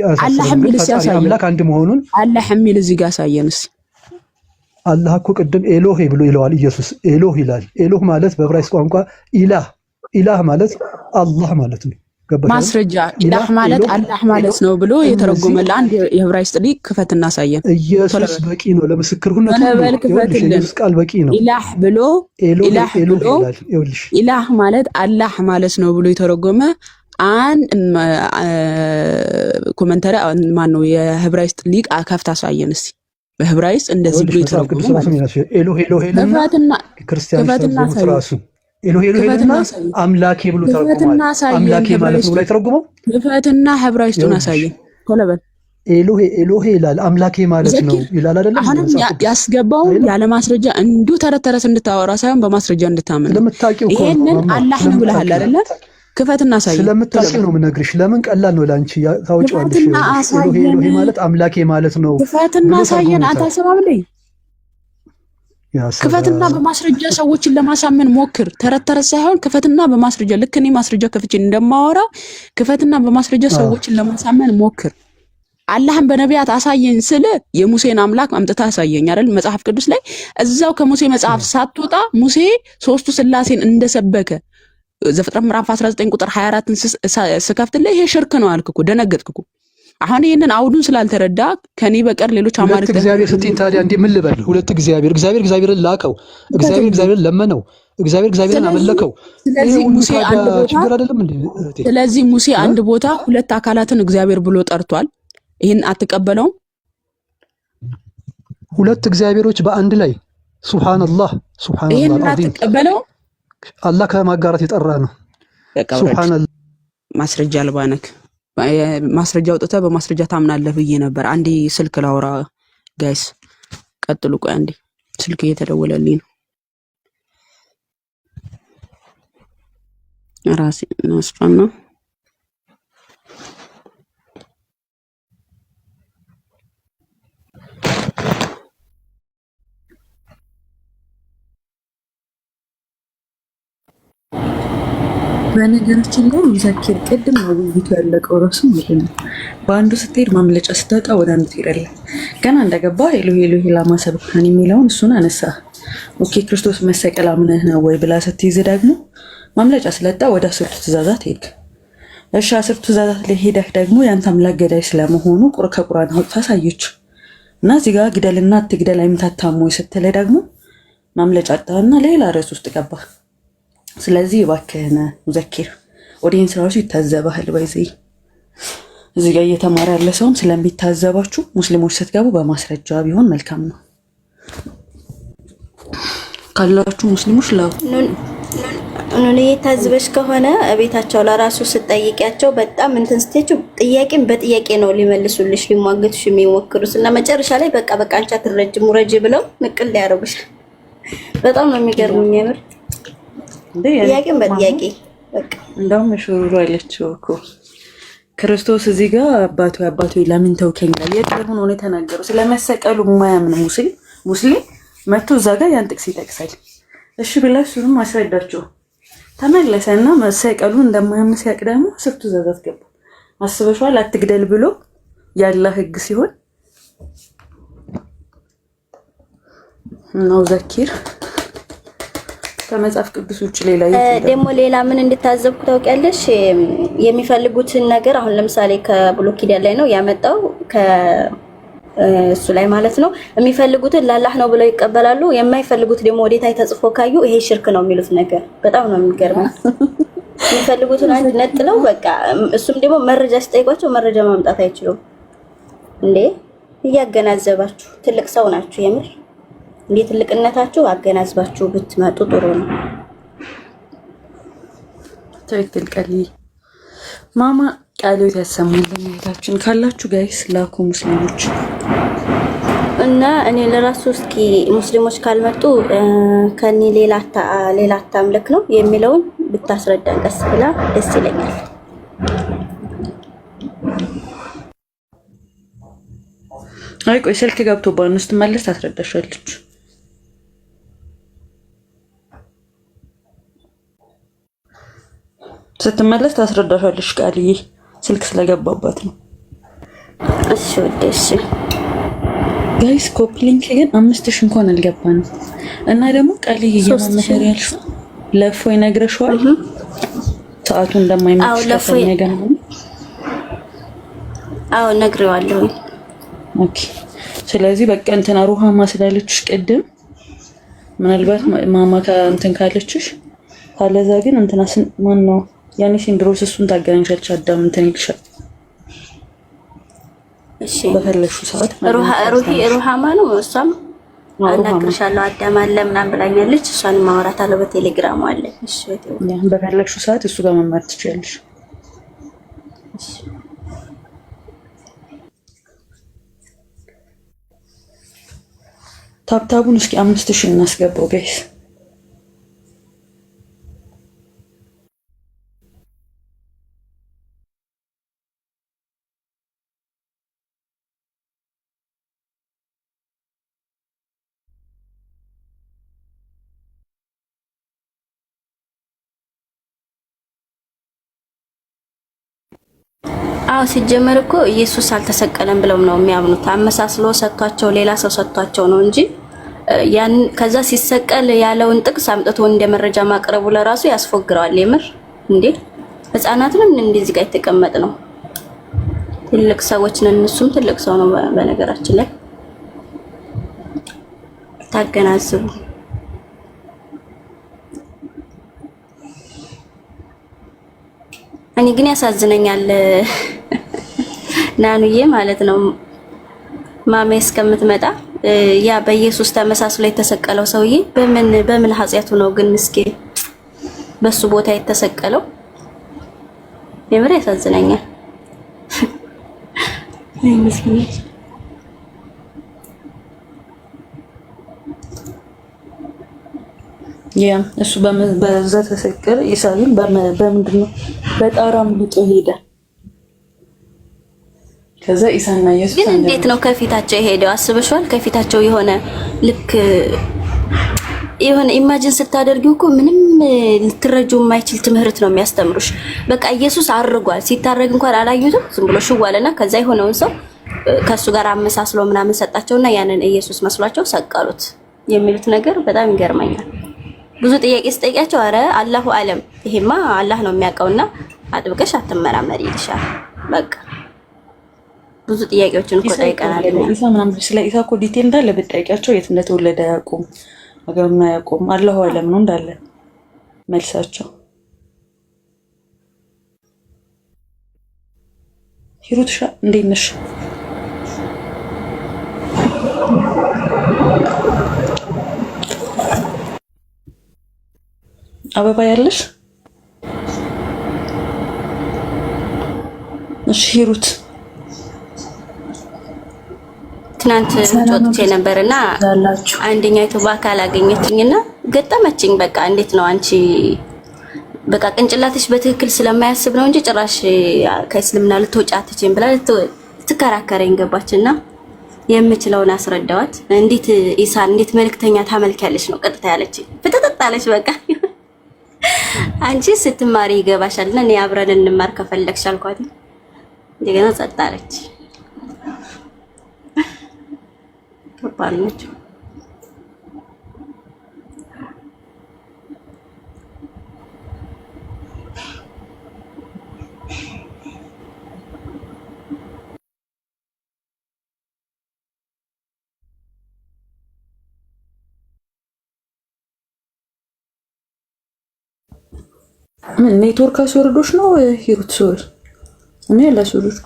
አምላክ አንድ መሆኑን አላህ የሚል እዚህ ጋር ሳየንስ አላህ እኮ ቅድም ኤሎሄ ብሎ ይለዋል። ኢየሱስ ኤሎህ ይላል። ኤሎህ ማለት በዕብራይስጥ ቋንቋ ኢላህ ማለት አላህ ማለት ነው። ማስረጃ ኢላህ ማለት አላህ ማለት ነው ብሎ የተረጎመ ለአንድ የዕብራይስጥ ሊቅ ክፈትና ሳየን። ኢየሱስ በቂ ነው ለምስክርነት። ኢየሱስ ቃል በቂ ነው። ኢላህ ብሎ ኢላህ ማለት አላህ ማለት ነው ብሎ የተረጎመ ኮመንታሪ ማን ነው? የዕብራይስጥ ሊቅ ከፍታ ሳየን እስቲ በዕብራይስጥ እንደዚህ ብሎ የተረጎመ ኤሎሄልና አምላኬ ብሎ ተረጎመ። አምላኬ ማለት ነው ላይ ተረጎመው። ክፈትና ዕብራይስጡን አሳየን ኮለበል። ኤሎሄ ይላል አምላኬ ማለት ነው ይላል አይደለም? አሁንም ያስገባው ያለ ማስረጃ እንዲሁ ተረተረስ እንድታወራ ሳይሆን በማስረጃ እንድታመን። ይሄንን አላህ ነው ብለሃል አይደለ? ክፈትና አሳየን። ስለምታውቂው ነው የምነግርሽ። ለምን ቀላል ነው ላንቺ ታውጪዋለሽ። ኤሎሄ ማለት አምላኬ ማለት ነው። ክፈትና አሳየን። አታሰማምልኝ። ክፈትና በማስረጃ ሰዎችን ለማሳመን ሞክር። ተረተረስ ሳይሆን ክፈትና በማስረጃ ልክ እኔ ማስረጃ ከፍቼ እንደማወራው ክፈትና በማስረጃ ሰዎችን ለማሳመን ሞክር። አላህን በነቢያት አሳየኝ ስለ የሙሴን አምላክ አምጥታ አሳየኝ አይደል? መጽሐፍ ቅዱስ ላይ እዛው ከሙሴ መጽሐፍ ሳትወጣ ሙሴ ሶስቱ ስላሴን እንደሰበከ ዘፍጥረት ምዕራፍ 19 ቁጥር 24ን ስከፍትልህ ይሄ ሽርክ ነው አልክ እኮ፣ ደነገጥክ እኮ። አሁን ይሄንን አውዱን ስላልተረዳ ከኔ በቀር ሌሎች አማልክት እግዚአብሔር ስትይ ታዲያ እንዴ ምን ልበል? ሁለት እግዚአብሔርን ላከው፣ እግዚአብሔርን ለመነው፣ እግዚአብሔርን አመለከው። ስለዚህ ሙሴ አንድ ቦታ ችግር አይደለም እንዴ? ስለዚህ ሙሴ አንድ ቦታ ሁለት አካላትን እግዚአብሔር ብሎ ጠርቷል። ይሄን አትቀበለውም? ሁለት እግዚአብሔሮች በአንድ ላይ ሱብሃንአላህ ይሄን አትቀበለው? አላህ ከማጋራት የጠራ ነው። ሱብሃንአላህ ማስረጃ አልባነክ ማስረጃ አውጥተህ በማስረጃ ታምናለህ ብዬ ነበር። አንዴ ስልክ ላውራ ጋይስ፣ ቀጥሉ። ቆይ አንዴ ስልክ እየተደወለልኝ ነው። ራሴ ናስፋና በነገራችን ላይ ዘኪር ቅድም ነው ውይይቱ ያለቀው ራሱ ማለት ነው። በአንዱ ስትሄድ ማምለጫ ስታጣ ወደ አንዱ ትሄዳለህ። ገና እንደገባ ኤሎሄ ኤሎሄ ላማ ሰብቅታን የሚለውን እሱን አነሳ። ኦኬ ክርስቶስ መሰቀል አምነህ ነው ወይ ብላ ስትይዝ ደግሞ ማምለጫ ስለጣ ወደ 10ቱ ትእዛዛት ሄድክ። እሺ 10ቱ ትእዛዛት ላይ ሄደህ ደግሞ ያንተ አምላክ ገዳይ ስለመሆኑ ከቁርአን አውጥታ አሳየች እና እዚህ ጋር ግደልና አትግደል አይምታታሙ ስትል ደግሞ ማምለጫ አጣና ሌላ ርዕስ ውስጥ ገባ። ስለዚህ እባክህን ሙዘኪር ኦዲየንስ ራሱ ይታዘባል። በዚህ እዚህ ጋር እየተማረ ያለ ሰውም ስለሚታዘባችሁ ሙስሊሞች ስትገቡ በማስረጃ ቢሆን መልካም ነው። ካላችሁ ሙስሊሞች ኑን እየታዘበሽ ከሆነ ቤታቸው ለራሱ ስትጠይቂያቸው በጣም እንትን ስትሄጂው ጥያቄን በጥያቄ ነው ሊመልሱልሽ ሊሟገቱሽ የሚሞክሩት እና መጨረሻ ላይ በቃ አንቺ አትረጅም ውረጂ ብለው ንቅል ያደርጉሻል። በጣም ነው የሚገርሙኝ የምር ጥያቄን በጥያቄ በቃ እንደውም ሽሩሩ አይለችው እኮ ክርስቶስ እዚህ ጋር አባቱ ለምን ተውከኝ ላይ የጥሩ ነው የተናገረው። ስለመሰቀሉ የማያምን ሙስሊም መጥቶ እዛ ጋር ያን ጥቅስ ይጠቅሳል። እሺ ብላችሁም አስረዳችሁ ተመለሰና መሰቀሉ እንደማያምን ሲያቅ ደግሞ 10ቱ ትእዛዛት ገባ። አስበሽዋል? አትግደል ብሎ ያለ ህግ ሲሆን ነው ዘኪር ከመጽሐፍ ቅዱስ ውጭ ሌላ ምን እንድታዘብኩ ታውቂያለሽ? የሚፈልጉትን ነገር አሁን ለምሳሌ ከብሉይ ኪዳን ላይ ነው ያመጣው እሱ ላይ ማለት ነው። የሚፈልጉትን ለአላህ ነው ብለው ይቀበላሉ። የማይፈልጉት ደግሞ ወዴታይ ተጽፎ ካዩ ይሄ ሽርክ ነው የሚሉት ነገር በጣም ነው የሚገርመው። የሚፈልጉትን አንድ ነጥለው በቃ እሱም ደግሞ መረጃ ሲጠይቋቸው መረጃ ማምጣት አይችሉም። እንዴ እያገናዘባችሁ ትልቅ ሰው ናችሁ የምር እንዴ ትልቅነታችሁ አገናዝባችሁ ብትመጡ ጥሩ ነው። ትክክል ቀሊ ማማ ቃሎት ያሰማልን እህታችን ካላችሁ ጋይስ ላኩ ሙስሊሞች እና እኔ ለራሱ እስኪ ሙስሊሞች ካልመጡ ከኔ ሌላ አታምልክ ነው የሚለውን ብታስረዳን ቀስ ብላ ደስ ይለኛል። አይ ቆይ ስልክ ገብቶባት ስትመለስ ታስረዳሻለች። ስትመለስ ታስረዳሻለች ቃልዬ ስልክ ስለገባባት ነው። እሺ ወደሽ ጋይስ ኮፕሊንክ ግን 5000 እንኳን አልገባንም እና ደግሞ ቃልዬ የመመከር ያልሽው ለፎይ ነግረሽዋል ሰዓቱ እንደማይመች ተሰኘገን። አዎ ነግሬዋለሁ። ኦኬ ስለዚህ በቃ እንትና ሩሃማ ስላለችሽ ቅድም ምናልባት ማማ ከእንትን ካለችሽ ካለዛ ግን እንትና ማን ነው ያኔ ሲንድሮስ እሱን ታገናኝሻለች አዳም እንትን ይልሻል። እሺ በፈለግሹ ሰዓት ሩሃማ ነው እሷም አናግርሻለሁ አዳም አለ ምናምን ብላኛለች። እሷን ማውራታለሁ በቴሌግራም አለ። እሺ በፈለግሹ ሰዓት እሱ ጋር መማር ትችያለሽ። እሺ ታብታቡን እስኪ 5000 እናስገባው ጋይስ። አዎ ሲጀመር እኮ ኢየሱስ አልተሰቀለም ብለው ነው የሚያምኑት። አመሳስሎ ሰጥቷቸው ሌላ ሰው ሰጥቷቸው ነው እንጂ ያን ከዛ ሲሰቀል ያለውን ጥቅስ አምጥቶ እንደ መረጃ ማቅረቡ ለራሱ ያስፎግረዋል። የምር እንዴ ህፃናትንም እንደዚህ ጋር የተቀመጥ ነው። ትልቅ ሰዎች ነን፣ እሱም ትልቅ ሰው ነው። በነገራችን ላይ ታገናዝቡ። እኔ ግን ያሳዝነኛል ናኑዬ ማለት ነው ማሜ እስከምትመጣ ያ በኢየሱስ ተመሳስሎ የተሰቀለው ሰውዬ በምን ኃጢያቱ ነው ግን ምስኪን በሱ ቦታ የተሰቀለው? የምር ያሳዝነኛል። አይ ምስኪን እሱ በዛ ተሰቀለ። ኢሳይን በምንድን ነው በጣራም ልጦ ሄደ። ከዛ ኢሳና ኢየሱስ ግን እንዴት ነው ከፊታቸው የሄደው? አስበሽዋል? ከፊታቸው የሆነ ልክ የሆነ ኢማጂን ስታደርጊው እኮ ምንም ልትረጂው የማይችል ትምህርት ነው የሚያስተምሩሽ። በቃ ኢየሱስ አርጓል። ሲታረግ እንኳን አላዩትም። ዝም ብሎ ሽዋለና ከዛ የሆነውን ሰው ከሱ ጋር አመሳስሎ ምናምን ሰጣቸውና ያንን ኢየሱስ መስሏቸው ሰቀሉት። የሚሉት ነገር በጣም ይገርመኛል። ብዙ ጥያቄ ስጠይቃቸው አረ አላሁ አለም ይሄማ አላህ ነው የሚያውቀውና አጥብቀሽ አትመራመሪ ይልሻል። በቃ ብዙ ጥያቄዎችን እኮ ጠይቀናል። ኢሳ ምናምን ስለ ኢሳ እኮ ዲቴል እንዳለ ብትጠይቂያቸው የት እንደተወለደ አያውቁም፣ ነገሩን አያውቁም። አላሁ አለም ነው እንዳለ መልሳቸው። ሂሩትሻ እንዴት ነሽ? አበባ ያለሽ? እሺ ሂሩት ትናንት ወጥቼ ነበርና አንደኛይቱ በአካል አገኘችኝና ገጠመችኝ። በቃ እንዴት ነው አንቺ በቃ ቅንጭላትሽ በትክክል ስለማያስብ ነው እንጂ ጭራሽ ከእስልምና ልትወጪ አትችይም ብላ ልትከራከረኝ ገባችና የምችለውን አስረዳዋት። እንዴት ኢሳን እንዴት መልክተኛ ታመልኪያለሽ ነው ቀጥታ ያለችኝ። ፍጥጥጣለች በቃ አንቺ ስትማሪ ይገባሻልና እኔ አብረን እንማር ከፈለግሽ አልኳት። እንደገና ጸጥ አለች። ከባድ ነች። ምን ኔትወርክ አስወርዶሽ ነው ሂሩት? ሶሪ እኔ ላስወርዶሽ።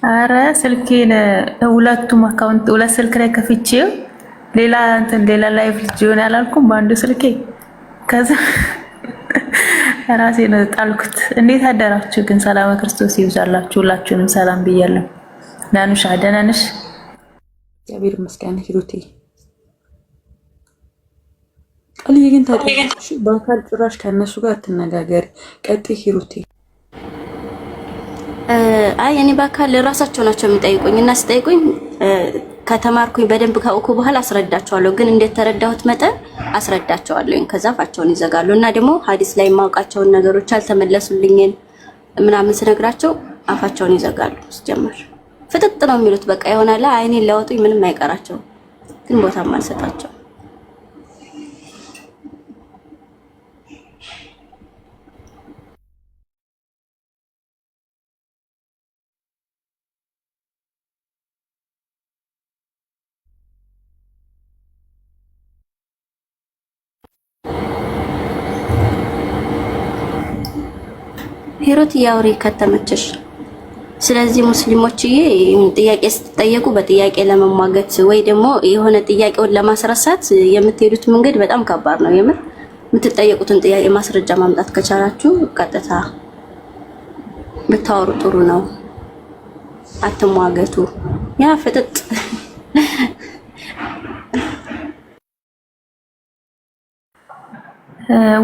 አረ ስልኬን ሁለቱም አካውንት ሁለት ስልክ ላይ ከፍቼው ሌላ ላይቭ ጆን ያላልኩም በአንዱ ስልኬ ከዛ ራሴን ጣልኩት። እንዴት አደራችሁ ግን? ሰላም ክርስቶስ ይብዛላችሁ። ሁላችሁንም ሰላም ብያለሁ። ናኑሻ ደህና ነሽ? እግዚአብሔር ይመስገን ሂሩቴ። ቃልዬ ግን ታውቂያለሽ በአካል ጭራሽ ከነሱ ጋር አትነጋገሪ። ቀጥይ ሂሩቴ። አይ እኔ በአካል ራሳቸው ናቸው የሚጠይቁኝ እና ሲጠይቁኝ ከተማርኩኝ በደንብ ካውኩ በኋላ አስረዳቸዋለሁ። ግን እንዴት ተረዳሁት መጠን አስረዳቸዋለሁ። ከዛ አፋቸውን ይዘጋሉ እና ደግሞ ሐዲስ ላይ የማውቃቸውን ነገሮች አልተመለሱልኝን ምናምን ስነግራቸው አፋቸውን ይዘጋሉ። ሲጀመር ፍጥጥ ነው የሚሉት በቃ ይሆናል። አይኔን ሊያወጡኝ ምንም አይቀራቸው፣ ግን ቦታም አልሰጣቸው። ሂሩት ያውሪ ከተመቸሽ። ስለዚህ ሙስሊሞችዬ ጥያቄ ስትጠየቁ በጥያቄ ለመሟገት ወይ ደግሞ የሆነ ጥያቄውን ለማስረሳት የምትሄዱት መንገድ በጣም ከባድ ነው። የምር የምትጠየቁትን ጥያቄ ማስረጃ ማምጣት ከቻላችሁ ቀጥታ ብታወሩ ጥሩ ነው። አትሟገቱ። ያ ፍጥጥ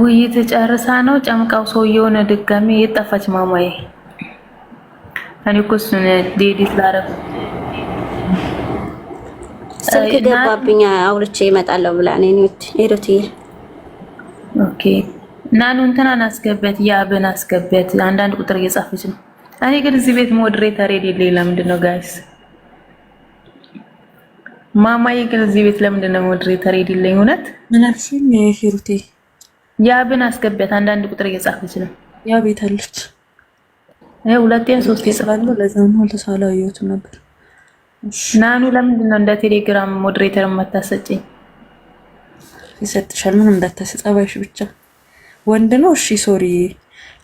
ውይይት ጨርሳ ነው ጨምቃው ሰውየውን ድጋሚ የጠፋች ማማዬ። እኔ እኮ እሱን ዴዲት ላረግ ስልክ ገባብኝ አውርቼ እመጣለሁ ብላ ነው ሄዶት። ኦኬ ናኑ እንትናን አስገበት፣ ያብን አስገበት። አንዳንድ ቁጥር እየጻፈች ነው። እኔ ግን እዚህ ቤት ሞዴሬተር የሌለኝ ለምንድን ነው ጋይስ? ማማዬ ግን እዚህ ቤት ለምንድን ነው ሞዴሬተር የሌለኝ? እውነት ምን አልሽኝ ሂሩቴ? ያብን አስገበት። አንዳንድ ቁጥር እየጻፈች ነው። ያ ቤት አለች። ሁለቴ ሶስቴ ጽፋለሁ። ለዛ ነው አልተሳላየሁትም ነበር። ናኑ ለምንድን ነው እንደ ቴሌግራም ሞዴሬተር የማታሰጪኝ? ይሰጥሻል። ምንም እንዳታስጸባይሽ ብቻ። ወንድ ነው እሺ ሶሪ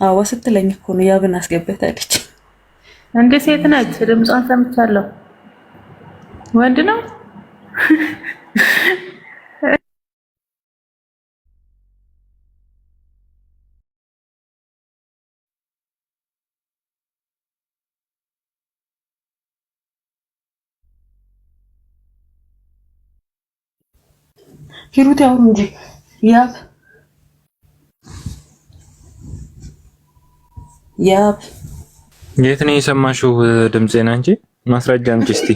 አዋ ስትለኝ እኮ ነው ያብን አስገበት አለች። እንደ ሴት ነች። ድምጿን ሰምቻለሁ። ወንድ ነው ሂሩት ያውሩ እንጂ ያብ የት ነው የሰማሽው ድምጼን? አንቺ ማስረጃ አምጪ እስቲ።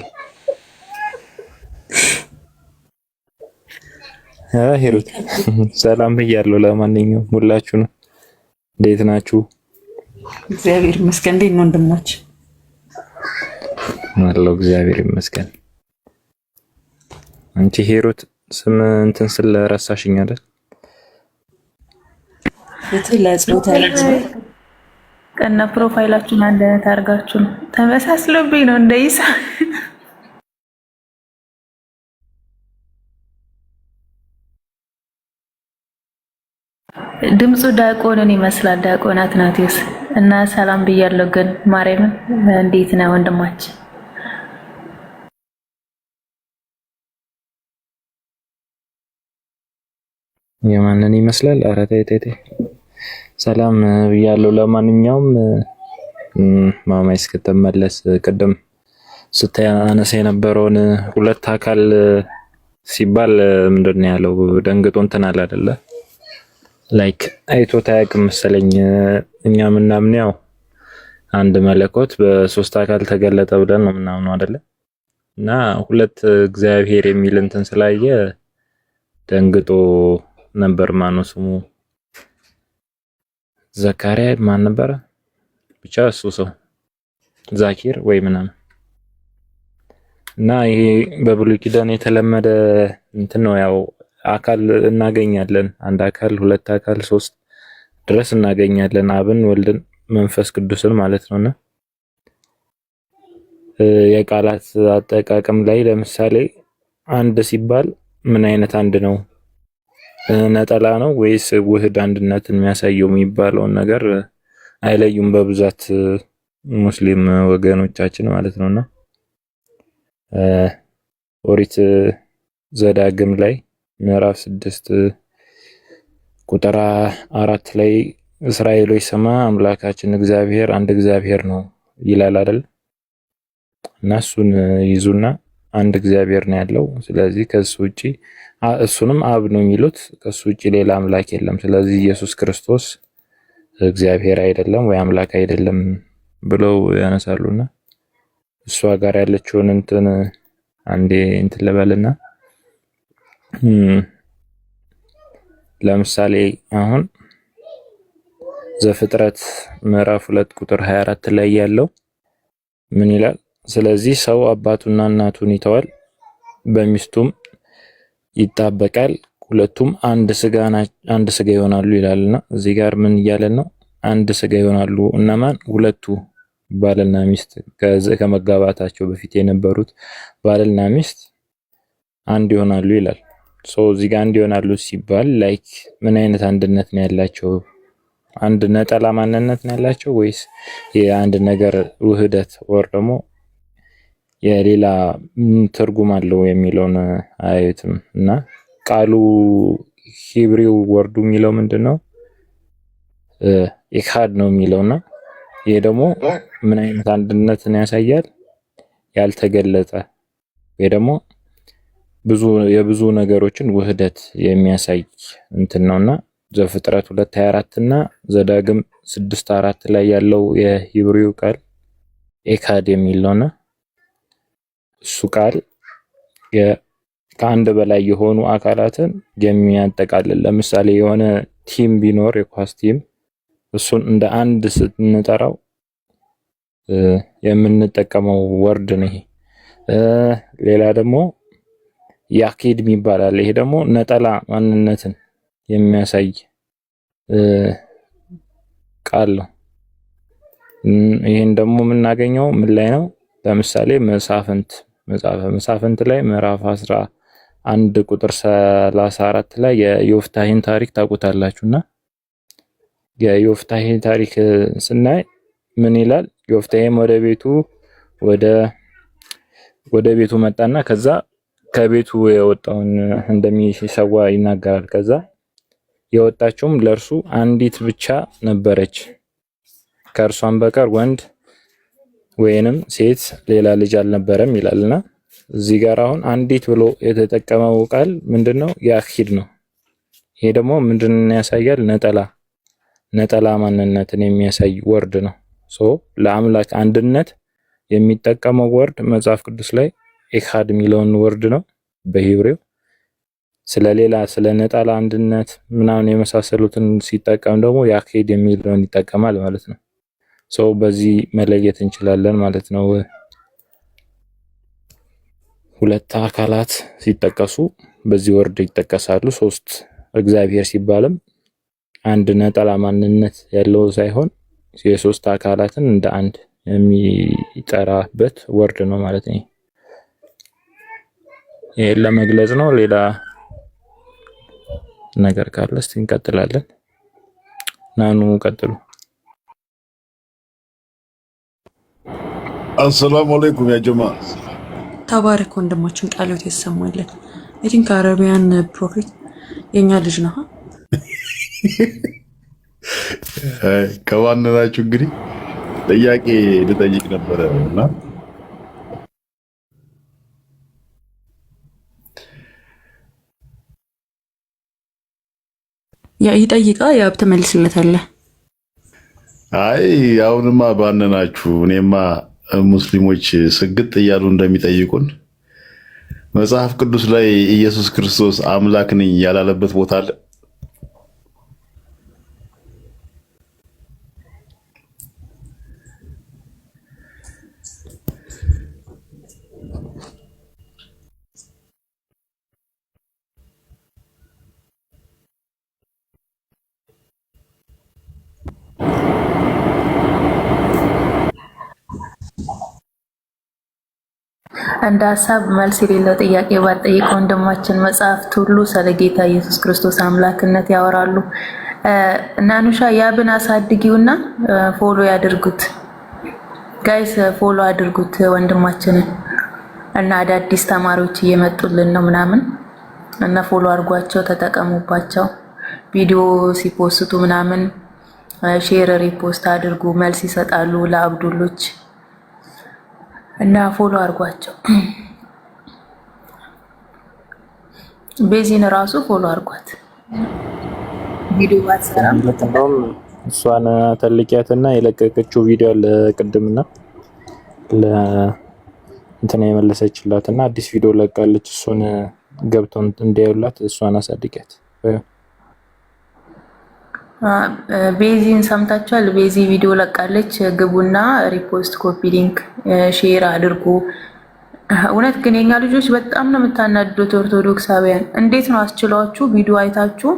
ሂሩት ሰላም ብያለሁ። ለማንኛውም ሁላችሁ ነው እንዴት ናችሁ? እግዚአብሔር ይመስገን። እንዴት ነው ወንድማችን? አለው እግዚአብሔር ይመስገን። አንቺ ሂሩት ስም እንትን ስለረሳሽኝ አይደል? ፍትህ ለጾታ ቀና ፕሮፋይላችሁን አንድ አይነት አድርጋችሁ ነው። ተመሳስሎብኝ ነው እንደ ኢሳ። ድምፁ ዲያቆንን ይመስላል። ዲያቆን አትናቴዎስ እና ሰላም ብያለሁ። ግን ማርያምን እንዴት ነው ወንድማችን? የማንን ይመስላል? ኧረ ተይ ተይ ተይ። ሰላም ብያለሁ። ለማንኛውም ማማይ እስክትመለስ ቅድም ስታነሳ የነበረውን ሁለት አካል ሲባል ምንድን ነው ያለው? ደንግጦ እንትን አለ አይደለ? ላይክ አይቶት አያውቅም መሰለኝ። እኛ ምናምን ያው አንድ መለኮት በሶስት አካል ተገለጠ ብለን ነው ምናምን አይደለ? እና ሁለት እግዚአብሔር የሚል እንትን ስላየ ደንግጦ ነበር። ማነው ስሙ? ዘካሪያ ማን ነበረ? ብቻ እሱ ሰው ዛኪር ወይ ምናምን። እና ይሄ በብሉይ ኪዳን የተለመደ እንትን ነው። ያው አካል እናገኛለን፣ አንድ አካል፣ ሁለት አካል፣ ሶስት ድረስ እናገኛለን። አብን፣ ወልድን፣ መንፈስ ቅዱስን ማለት ነውና የቃላት አጠቃቀም ላይ ለምሳሌ አንድ ሲባል ምን አይነት አንድ ነው? ነጠላ ነው ወይስ ውህድ አንድነትን የሚያሳየው የሚባለውን ነገር አይለዩም በብዛት ሙስሊም ወገኖቻችን ማለት ነውና ኦሪት ዘዳግም ላይ ምዕራፍ 6 ቁጥር 4 ላይ እስራኤሎች ስማ አምላካችን እግዚአብሔር አንድ እግዚአብሔር ነው ይላል አይደል? እና እሱን ይዙና አንድ እግዚአብሔር ነው ያለው። ስለዚህ ከሱ ውጪ እሱንም አብ ነው የሚሉት፣ ከሱ ውጪ ሌላ አምላክ የለም። ስለዚህ ኢየሱስ ክርስቶስ እግዚአብሔር አይደለም ወይ አምላክ አይደለም ብለው ያነሳሉና እሷ ጋር ያለችውን እንትን አንዴ እንትን ልበልና ለምሳሌ አሁን ዘፍጥረት ምዕራፍ 2 ቁጥር 24 ላይ ያለው ምን ይላል? ስለዚህ ሰው አባቱና እናቱን ይተዋል፣ በሚስቱም ይጣበቃል፣ ሁለቱም አንድ ስጋ ይሆናሉ ይላልና እዚህ ጋር ምን እያለን ነው? አንድ ስጋ ይሆናሉ። እነማን? ሁለቱ ባልና ሚስት ከመጋባታቸው በፊት የነበሩት ባልና ሚስት አንድ ይሆናሉ ይላል። እዚህ ጋር አንድ ይሆናሉ ሲባል ላይክ ምን አይነት አንድነት ነው ያላቸው? አንድ ነጠላ ማንነት ነው ያላቸው ወይስ የአንድ ነገር ውህደት ወር ደግሞ የሌላ ትርጉም አለው የሚለውን አያዩትም። እና ቃሉ ሂብሪው ወርዱ የሚለው ምንድነው? ኢካድ ነው የሚለውና ይሄ ደግሞ ምን አይነት አንድነትን ያሳያል? ያልተገለጠ ወይ ደግሞ የብዙ ነገሮችን ውህደት የሚያሳይ እንትን ነውና ዘፍጥረት 2:24 እና ዘዳግም 6:4 ላይ ያለው የሂብሪው ቃል ኤካድ የሚል ነውና እሱ ቃል ከአንድ በላይ የሆኑ አካላትን የሚያጠቃልል። ለምሳሌ የሆነ ቲም ቢኖር የኳስ ቲም እሱን እንደ አንድ ስንጠራው የምንጠቀመው ወርድ ነው ይሄ። ሌላ ደግሞ ያኪድ ይባላል። ይሄ ደግሞ ነጠላ ማንነትን የሚያሳይ ቃል ነው። ይሄን ደግሞ የምናገኘው ምን ላይ ነው? ለምሳሌ መጽሐፈ መሳፍንት ላይ ምዕራፍ 11 ቁጥር 34 ላይ የዮፍታሔን ታሪክ ታውቁታላችሁና የዮፍታሔን ታሪክ ስናይ ምን ይላል? ዮፍታሔም ወደ ቤቱ መጣና ከዛ ከቤቱ የወጣውን እንደሚሰዋ ይናገራል። ከዛ የወጣችውም ለእርሱ አንዲት ብቻ ነበረች፣ ከእርሷም በቀር ወንድ ወይንም ሴት ሌላ ልጅ አልነበረም ይላልና እዚህ ጋር አሁን አንዲት ብሎ የተጠቀመው ቃል ምንድነው? ያኪድ ነው። ይሄ ደግሞ ምንድነው ያሳያል? ነጠላ ማንነትን የሚያሳይ ወርድ ነው። ለአምላክ አንድነት የሚጠቀመው ወርድ መጽሐፍ ቅዱስ ላይ ኢካድ የሚለውን ወርድ ነው በሂብሪው። ስለ ነጠላ አንድነት ምናምን የመሳሰሉትን ሲጠቀም ደግሞ ያኪድ የሚለውን ይጠቀማል ማለት ነው። በዚህ መለየት እንችላለን ማለት ነው። ሁለት አካላት ሲጠቀሱ በዚህ ወርድ ይጠቀሳሉ። ሶስት እግዚአብሔር ሲባልም አንድ ነጠላ ማንነት ያለው ሳይሆን የሶስት አካላትን እንደ አንድ የሚጠራበት ወርድ ነው ማለት ነው። ይሄን ለመግለጽ ነው። ሌላ ነገር ካለ እስቲ እንቀጥላለን። ናኑ ቀጥሉ። አሰላሙ አለይኩም ያ ጀማ። ተባረክ ወንድማችን ቃሎት ያሰማልን። አይ ቲንክ አረቢያን ፕሮፊት የኛ ልጅ ነው። ከዋነናችሁ እንግዲህ ጥያቄ ልጠይቅ ነበረ እና ያ ይጠይቃ ያ ትመልስለታለህ። አይ አሁንማ ባነናችሁ። እኔማ ሙስሊሞች ስግጥ እያሉ እንደሚጠይቁን መጽሐፍ ቅዱስ ላይ ኢየሱስ ክርስቶስ አምላክ ነኝ ያላለበት ቦታ አለ? እንደ ሀሳብ መልስ የሌለው ጥያቄ ባጠይቅ ወንድማችን መጽሐፍት ሁሉ ስለ ጌታ ኢየሱስ ክርስቶስ አምላክነት ያወራሉ። ናኑሻ ያብን አሳድጊውና ፎሎ ያድርጉት ጋይስ፣ ፎሎ አድርጉት ወንድማችንን እና አዳዲስ ተማሪዎች እየመጡልን ነው ምናምን እና ፎሎ አድርጓቸው፣ ተጠቀሙባቸው። ቪዲዮ ሲፖስቱ ምናምን ሼር ሪፖስት አድርጉ፣ መልስ ይሰጣሉ ለአብዱሎች እና ፎሎ አድርጓቸው። ቤዚን ራሱ ፎሎ አድርጓት። ቪዲዮ ባትሰራም እሷን ተልቂያትና የለቀቀችው ቪዲዮ ለቅድምና ለእንትና የመለሰችላትና አዲስ ቪዲዮ ለቃለች። እሱን ገብተው እንዲያዩላት እሷን አሳድቂያት። ቤዚን ሰምታችኋል? ቤዚ ቪዲዮ ለቃለች። ግቡና ሪፖስት፣ ኮፒ ሊንክ፣ ሼር አድርጉ። እውነት ግን የኛ ልጆች በጣም ነው የምታናድዱት። ኦርቶዶክሳውያን እንዴት ነው አስችሏችሁ ቪዲዮ አይታችሁ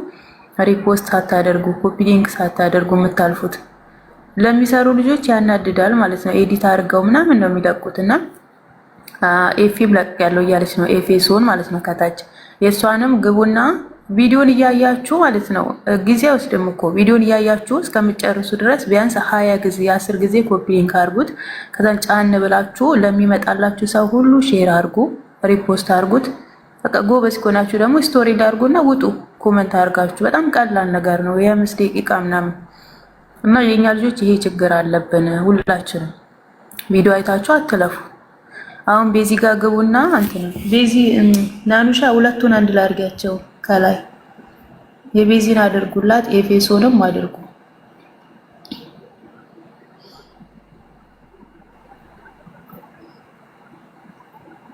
ሪፖስት ሳታደርጉ ኮፒ ሊንክ ሳታደርጉ የምታልፉት? ለሚሰሩ ልጆች ያናድዳል ማለት ነው። ኤዲት አድርገው ምናምን ነው የሚለቁትና ኤፊም ለቅ ያለው እያለች ነው ኤፌሶን ማለት ነው ከታች። የእሷንም ግቡና ቪዲዮን እያያችሁ ማለት ነው። ጊዜ ወስድም እኮ ቪዲዮን እያያችሁ እስከምጨርሱ ድረስ ቢያንስ 20 ጊዜ 10 ጊዜ ኮፒ ሊንክ አድርጉት። ከዛን ጫን ብላችሁ ለሚመጣላችሁ ሰው ሁሉ ሼር አድርጉ፣ ሪፖስት አድርጉት። በቃ ጎበዝ ከሆናችሁ ደግሞ ስቶሪ ላድርጉና ውጡ፣ ኮመንት አድርጋችሁ። በጣም ቀላል ነገር ነው፣ የ5 ደቂቃ ምናምን እና የኛ ልጆች ይሄ ችግር አለብን። ሁላችንም ቪዲዮ አይታችሁ አትለፉ። አሁን ቤዚ ጋር ግቡና እንትን ቤዚ ናኑሻ ሁለቱን አንድ ላይ አድርጋቸው። ከላይ የቤዚን አድርጉላት፣ ኤፌሶንም አድርጉ።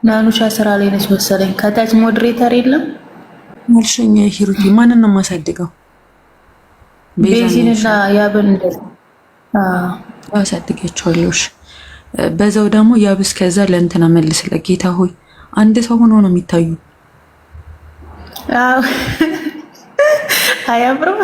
ናኑሻ ስራ ላይ ነች መሰለኝ። ከታች ሞዴሬተር የለም መልሸኛ ሂሩቲ ማንን ነው የማሳድገው? ቤዚንና ያብን እንደዛ አሳድጋቸዋለሁ። በዛው ደግሞ ያብስ ከዛ ለእንትና መልስለት። ጌታ ሆይ አንድ ሰው ሆኖ ነው የሚታዩ። አዎ አያምርም?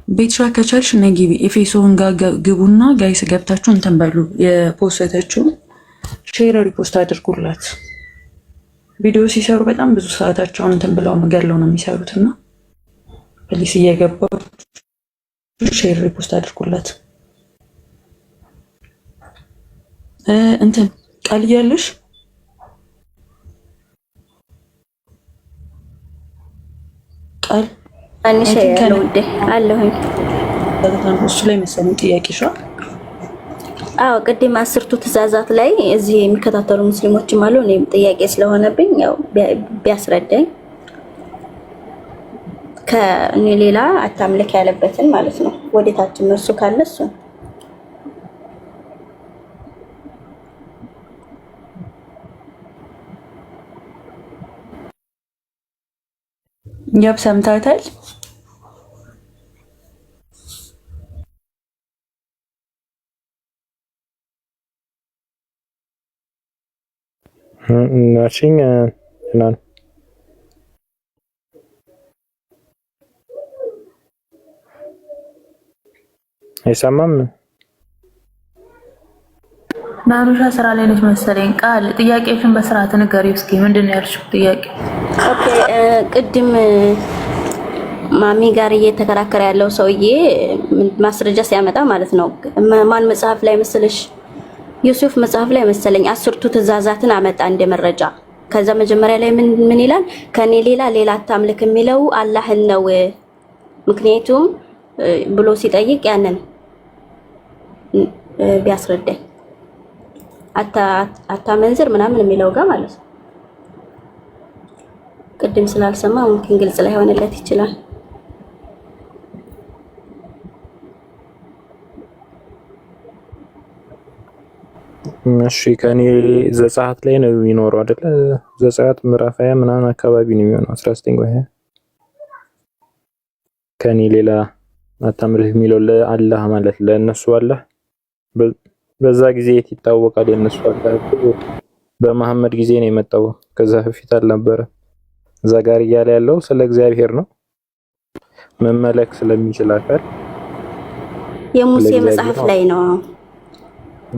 ቤትራ ከቻልሽ እና ግቢ ኤፌሶን ጋር ግቡና ጋይስ ገብታችሁ እንትን በሉ። የፖስተችው ሼር ሪፖስት አድርጉላት። ቪዲዮ ሲሰሩ በጣም ብዙ ሰዓታቸውን እንትን ብለው ነው ገለው ነው የሚሰሩትና ፖሊስ እየገባችሁ ሼር ሪፖስት አድርጉላት። እንትን ቃል እያለሽ ቃል አንሽ ያለው እንደ አለሁኝ እሱ ላይ መሰለኝ ጥያቄሽ። አዎ ቅድም 10ቱ ትእዛዛት ላይ እዚህ የሚከታተሉ ሙስሊሞችም አሉ። እኔም ጥያቄ ስለሆነብኝ ያው ቢያስረዳኝ ከእኔ ሌላ አታምልክ ያለበትን ማለት ነው። ወዴታችን እርሱ ካለ እሱ ያብ ሰምታታል። ናሽኝ እናን አይሰማም። ናሩሻ ስራ ላይ ነች መሰለኝ። ቃል ጥያቄሽን በስርዓት ንገሪው እስኪ። ምንድነው ያልሽው ጥያቄ? ኦኬ ቅድም ማሚ ጋር እየተከራከረ ያለው ሰውዬ ማስረጃ ሲያመጣ ማለት ነው ማን መጽሐፍ ላይ መስለሽ ዩሱፍ መጽሐፍ ላይ መሰለኝ 10ቱ ትእዛዛትን አመጣ እንደ መረጃ። ከዛ መጀመሪያ ላይ ምን ይላል? ከኔ ሌላ አታምልክ የሚለው አላህን ነው ምክንያቱም ብሎ ሲጠይቅ ያንን ቢያስረዳኝ አታመንዝር ምናምን የሚለው ጋር ማለት ነው። ቅድም ስላልሰማ ሙምኪን ግልጽ ላይ ሆነለት ይችላል። እሺ ከኔ ዘጸአት ላይ ነው የሚኖረው አይደለ? ዘጸአት ምዕራፍ 20 ምናምን አካባቢ ነው የሚሆነው 19 ወይ 20 ከኔ ሌላ አታምልክ የሚለው ለአላህ ማለት ለእነሱ አላህ በዛ ጊዜ ይታወቃል። የእነሱ አላህ በመሐመድ ጊዜ ነው የመጣው፣ ከዛ በፊት አልነበረ። እዛ ጋር እያለ ያለው ስለ እግዚአብሔር ነው መመለክ ስለሚችል አካል የሙሴ መጽሐፍ ላይ ነው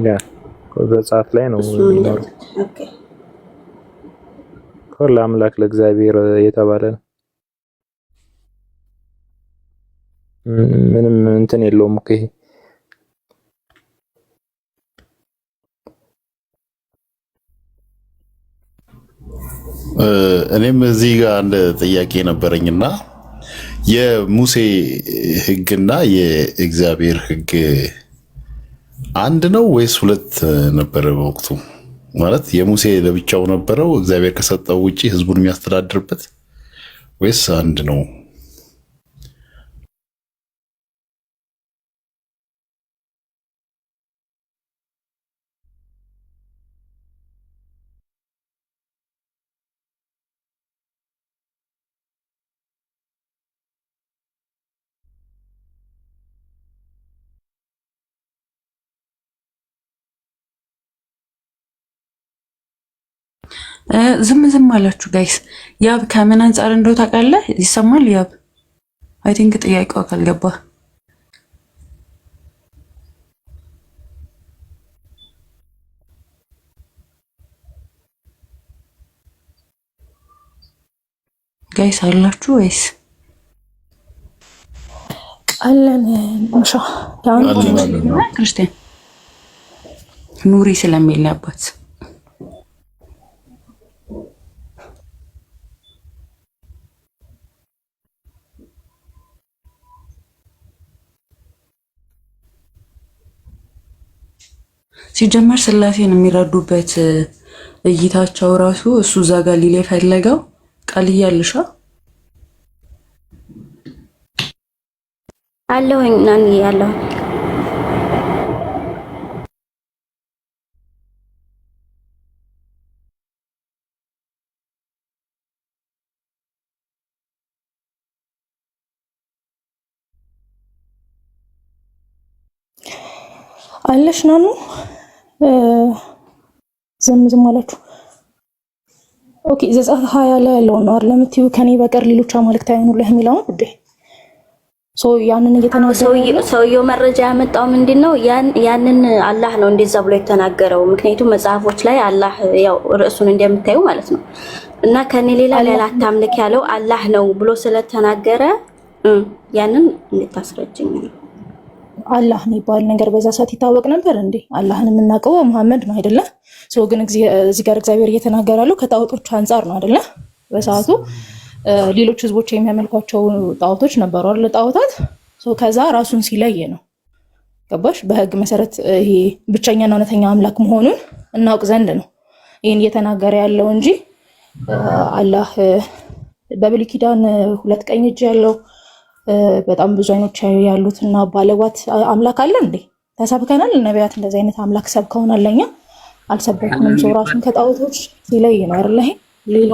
ያ ዘጸአት ላይ ነው የሚኖረው። ኦኬ ሁሉ አምላክ ለእግዚአብሔር የተባለ ነው። ምንም እንትን የለውም እኮ ይሄ እኔም እዚህ ጋር አንድ ጥያቄ ነበረኝና የሙሴ ሕግና የእግዚአብሔር ሕግ አንድ ነው ወይስ ሁለት ነበረ? በወቅቱ ማለት የሙሴ ለብቻው ነበረው እግዚአብሔር ከሰጠው ውጪ ህዝቡን የሚያስተዳድርበት ወይስ አንድ ነው? ዝም አላችሁ ጋይስ። ያብ ከምን አንጻር እንደው ታውቃለህ? ይሰማል ያብ? አይ ቲንክ ጥያቄው ካልገባ ጋይስ አላችሁ ወይስ አለን? ማሻ ክርስቲያን ኑሪ ስለሚል ነበር። ሲጀመር ስላሴን የሚረዱበት እይታቸው ራሱ እሱ እዛ ጋር ሊል የፈለገው ቃል እያልሻ አለሁኝ ናኒ ያለሁ አለሽ ናኑ ዝም አላችሁ። ኦኬ ዘጸአት 20 ላይ ያለው ነው አይደል? ለምትዩ ከኔ በቀር ሌሎች አማልክት አይሆኑልህ የሚለው ነው እንዴ? ያንን እየተናገረ ሰውየው መረጃ ያመጣው ምንድነው? ያንን አላህ ነው እንደዛ ብሎ የተናገረው። ምክንያቱም መጽሐፎች ላይ አላህ ያው ርዕሱን እንደምታዩ ማለት ነው እና ከኔ ሌላ አታምልክ ያለው አላህ ነው ብሎ ስለተናገረ ያንን እንድታስረጅኝ ነው። አላህ የሚባል ነገር በዛ ሰዓት ይታወቅ ነበር እንዴ? አላህን የምናውቀው መሐመድ ነው አይደለ? ግን እዚህ ጋር እግዚአብሔር እየተናገረ ያለው ከጣዖቶች አንጻር ነው አይደለ? በሰዓቱ ሌሎች ህዝቦች የሚያመልኳቸው ጣዖቶች ነበሩ አይደል? ጣዖታት ከዛ ራሱን ሲለይ ነው። ገባሽ? በህግ መሰረት ይሄ ብቸኛና እውነተኛ አምላክ መሆኑን እናውቅ ዘንድ ነው ይሄን እየተናገረ ያለው እንጂ አላህ በብሉይ ኪዳን ሁለት ቀኝ እጅ ያለው በጣም ብዙ አይኖች ያሉትና ባለዋት አምላክ አለ እንዴ? ተሰብከናል። ነቢያት እንደዚህ አይነት አምላክ ሰብከውናል፣ ለኛ አልሰበኩንም። ራሱን ከጣዖቶች ሲለይ ነው አይደል? ሌላ